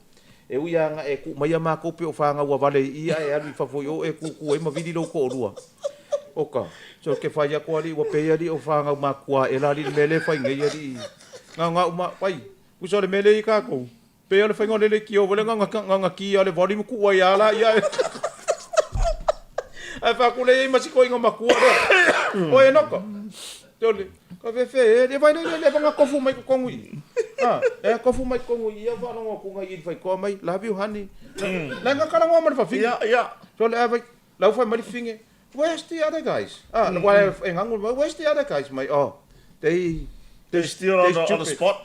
e uia nga e ku mai ma ko pe o fa nga wa vale ia e ali fa foi o e ku e ma vidi lo ko rua oka so ke fa ya ko ali wa pe ali o fa nga ma kwa e la li mele fa ngai ali nga ma pai uso le mele ka ko pe ole fa ngole le ki o vole nga ki ale voli ku wa ya la ia ai fa ku le ma si ko nga ma ku o e noko tole ka fe e vai le va ko fu mai ko ngui e ko fu mai ko ngui ia va no ko ngai vai ko mai love you honey la nga kala mo ma fa fi ya tole ai vai la fa mai finge where's the other guys why en angul where's the other guys my they still on the spot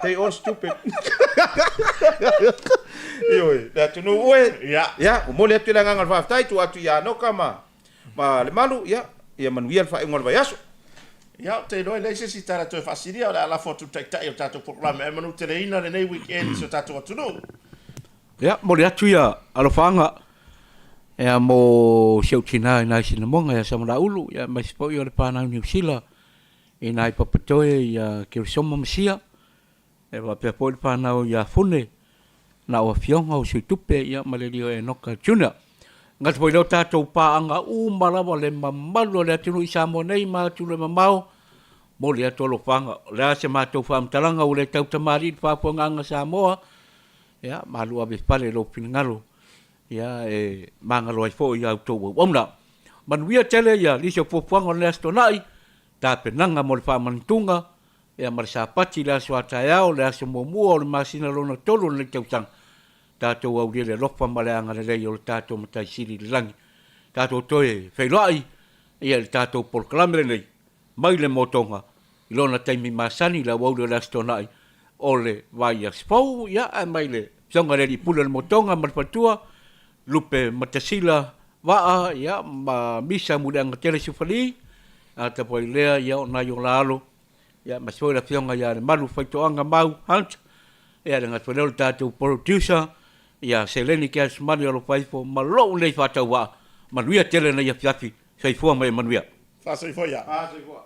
they all stupid yo that you know ya mo le tu la nga fa tai tu atu ya no kama ma le malu ya manuel fa ngol va yaso ya te noi le si tara to fasiria la foto tekta yo tato programa e manu te ina le nei weekend so tato tu no ya mo le atu ya alofanga ya mo sheutina na sinamonga ya samara ulu ya mai spo yo le pana New Zealand ina i papatoe ya ke soma masia e va pe pol pana ya fune na o fionga o se tupe ya malelio e noka junior ngat foi lo tatou pa anga mala le mamalo le tinu isa mo nei ma tu le mamao mo le tolo fanga le se ma to fam talanga o le tau tamari pa ponga sa moa ya malu abe pale lo pingalo ya e mangalo ai fo ya to omna man wia tele ya li se fo fanga le stonai ta penanga mo le fa mantunga ya marsa pati la swata ya o le se mo mo o le masina lo no tolo le tau tang tatou au le lofa maleanga le lei o le tatou matai siri le langi. Tatou toe whailai, ia le tatou polkalame nei, mai le motonga, i lona taimi masani la wau le lastonai, o le vai a spau, ia a mai le songa le li pula le motonga, marpatua, lupe matasila, waa, ia ma misa muleanga tele sufali, a tapoi lea, ia o nai o la alo, ia ma soe la fionga ia le malu faitoanga mau, hunt, ia le ngatweleo le tatou producer, ia seleni ke asmani o lo faifo malo nei fatau wa manuia tele na ia fiafi sai fo mai manuia fa sai fo ya sai fo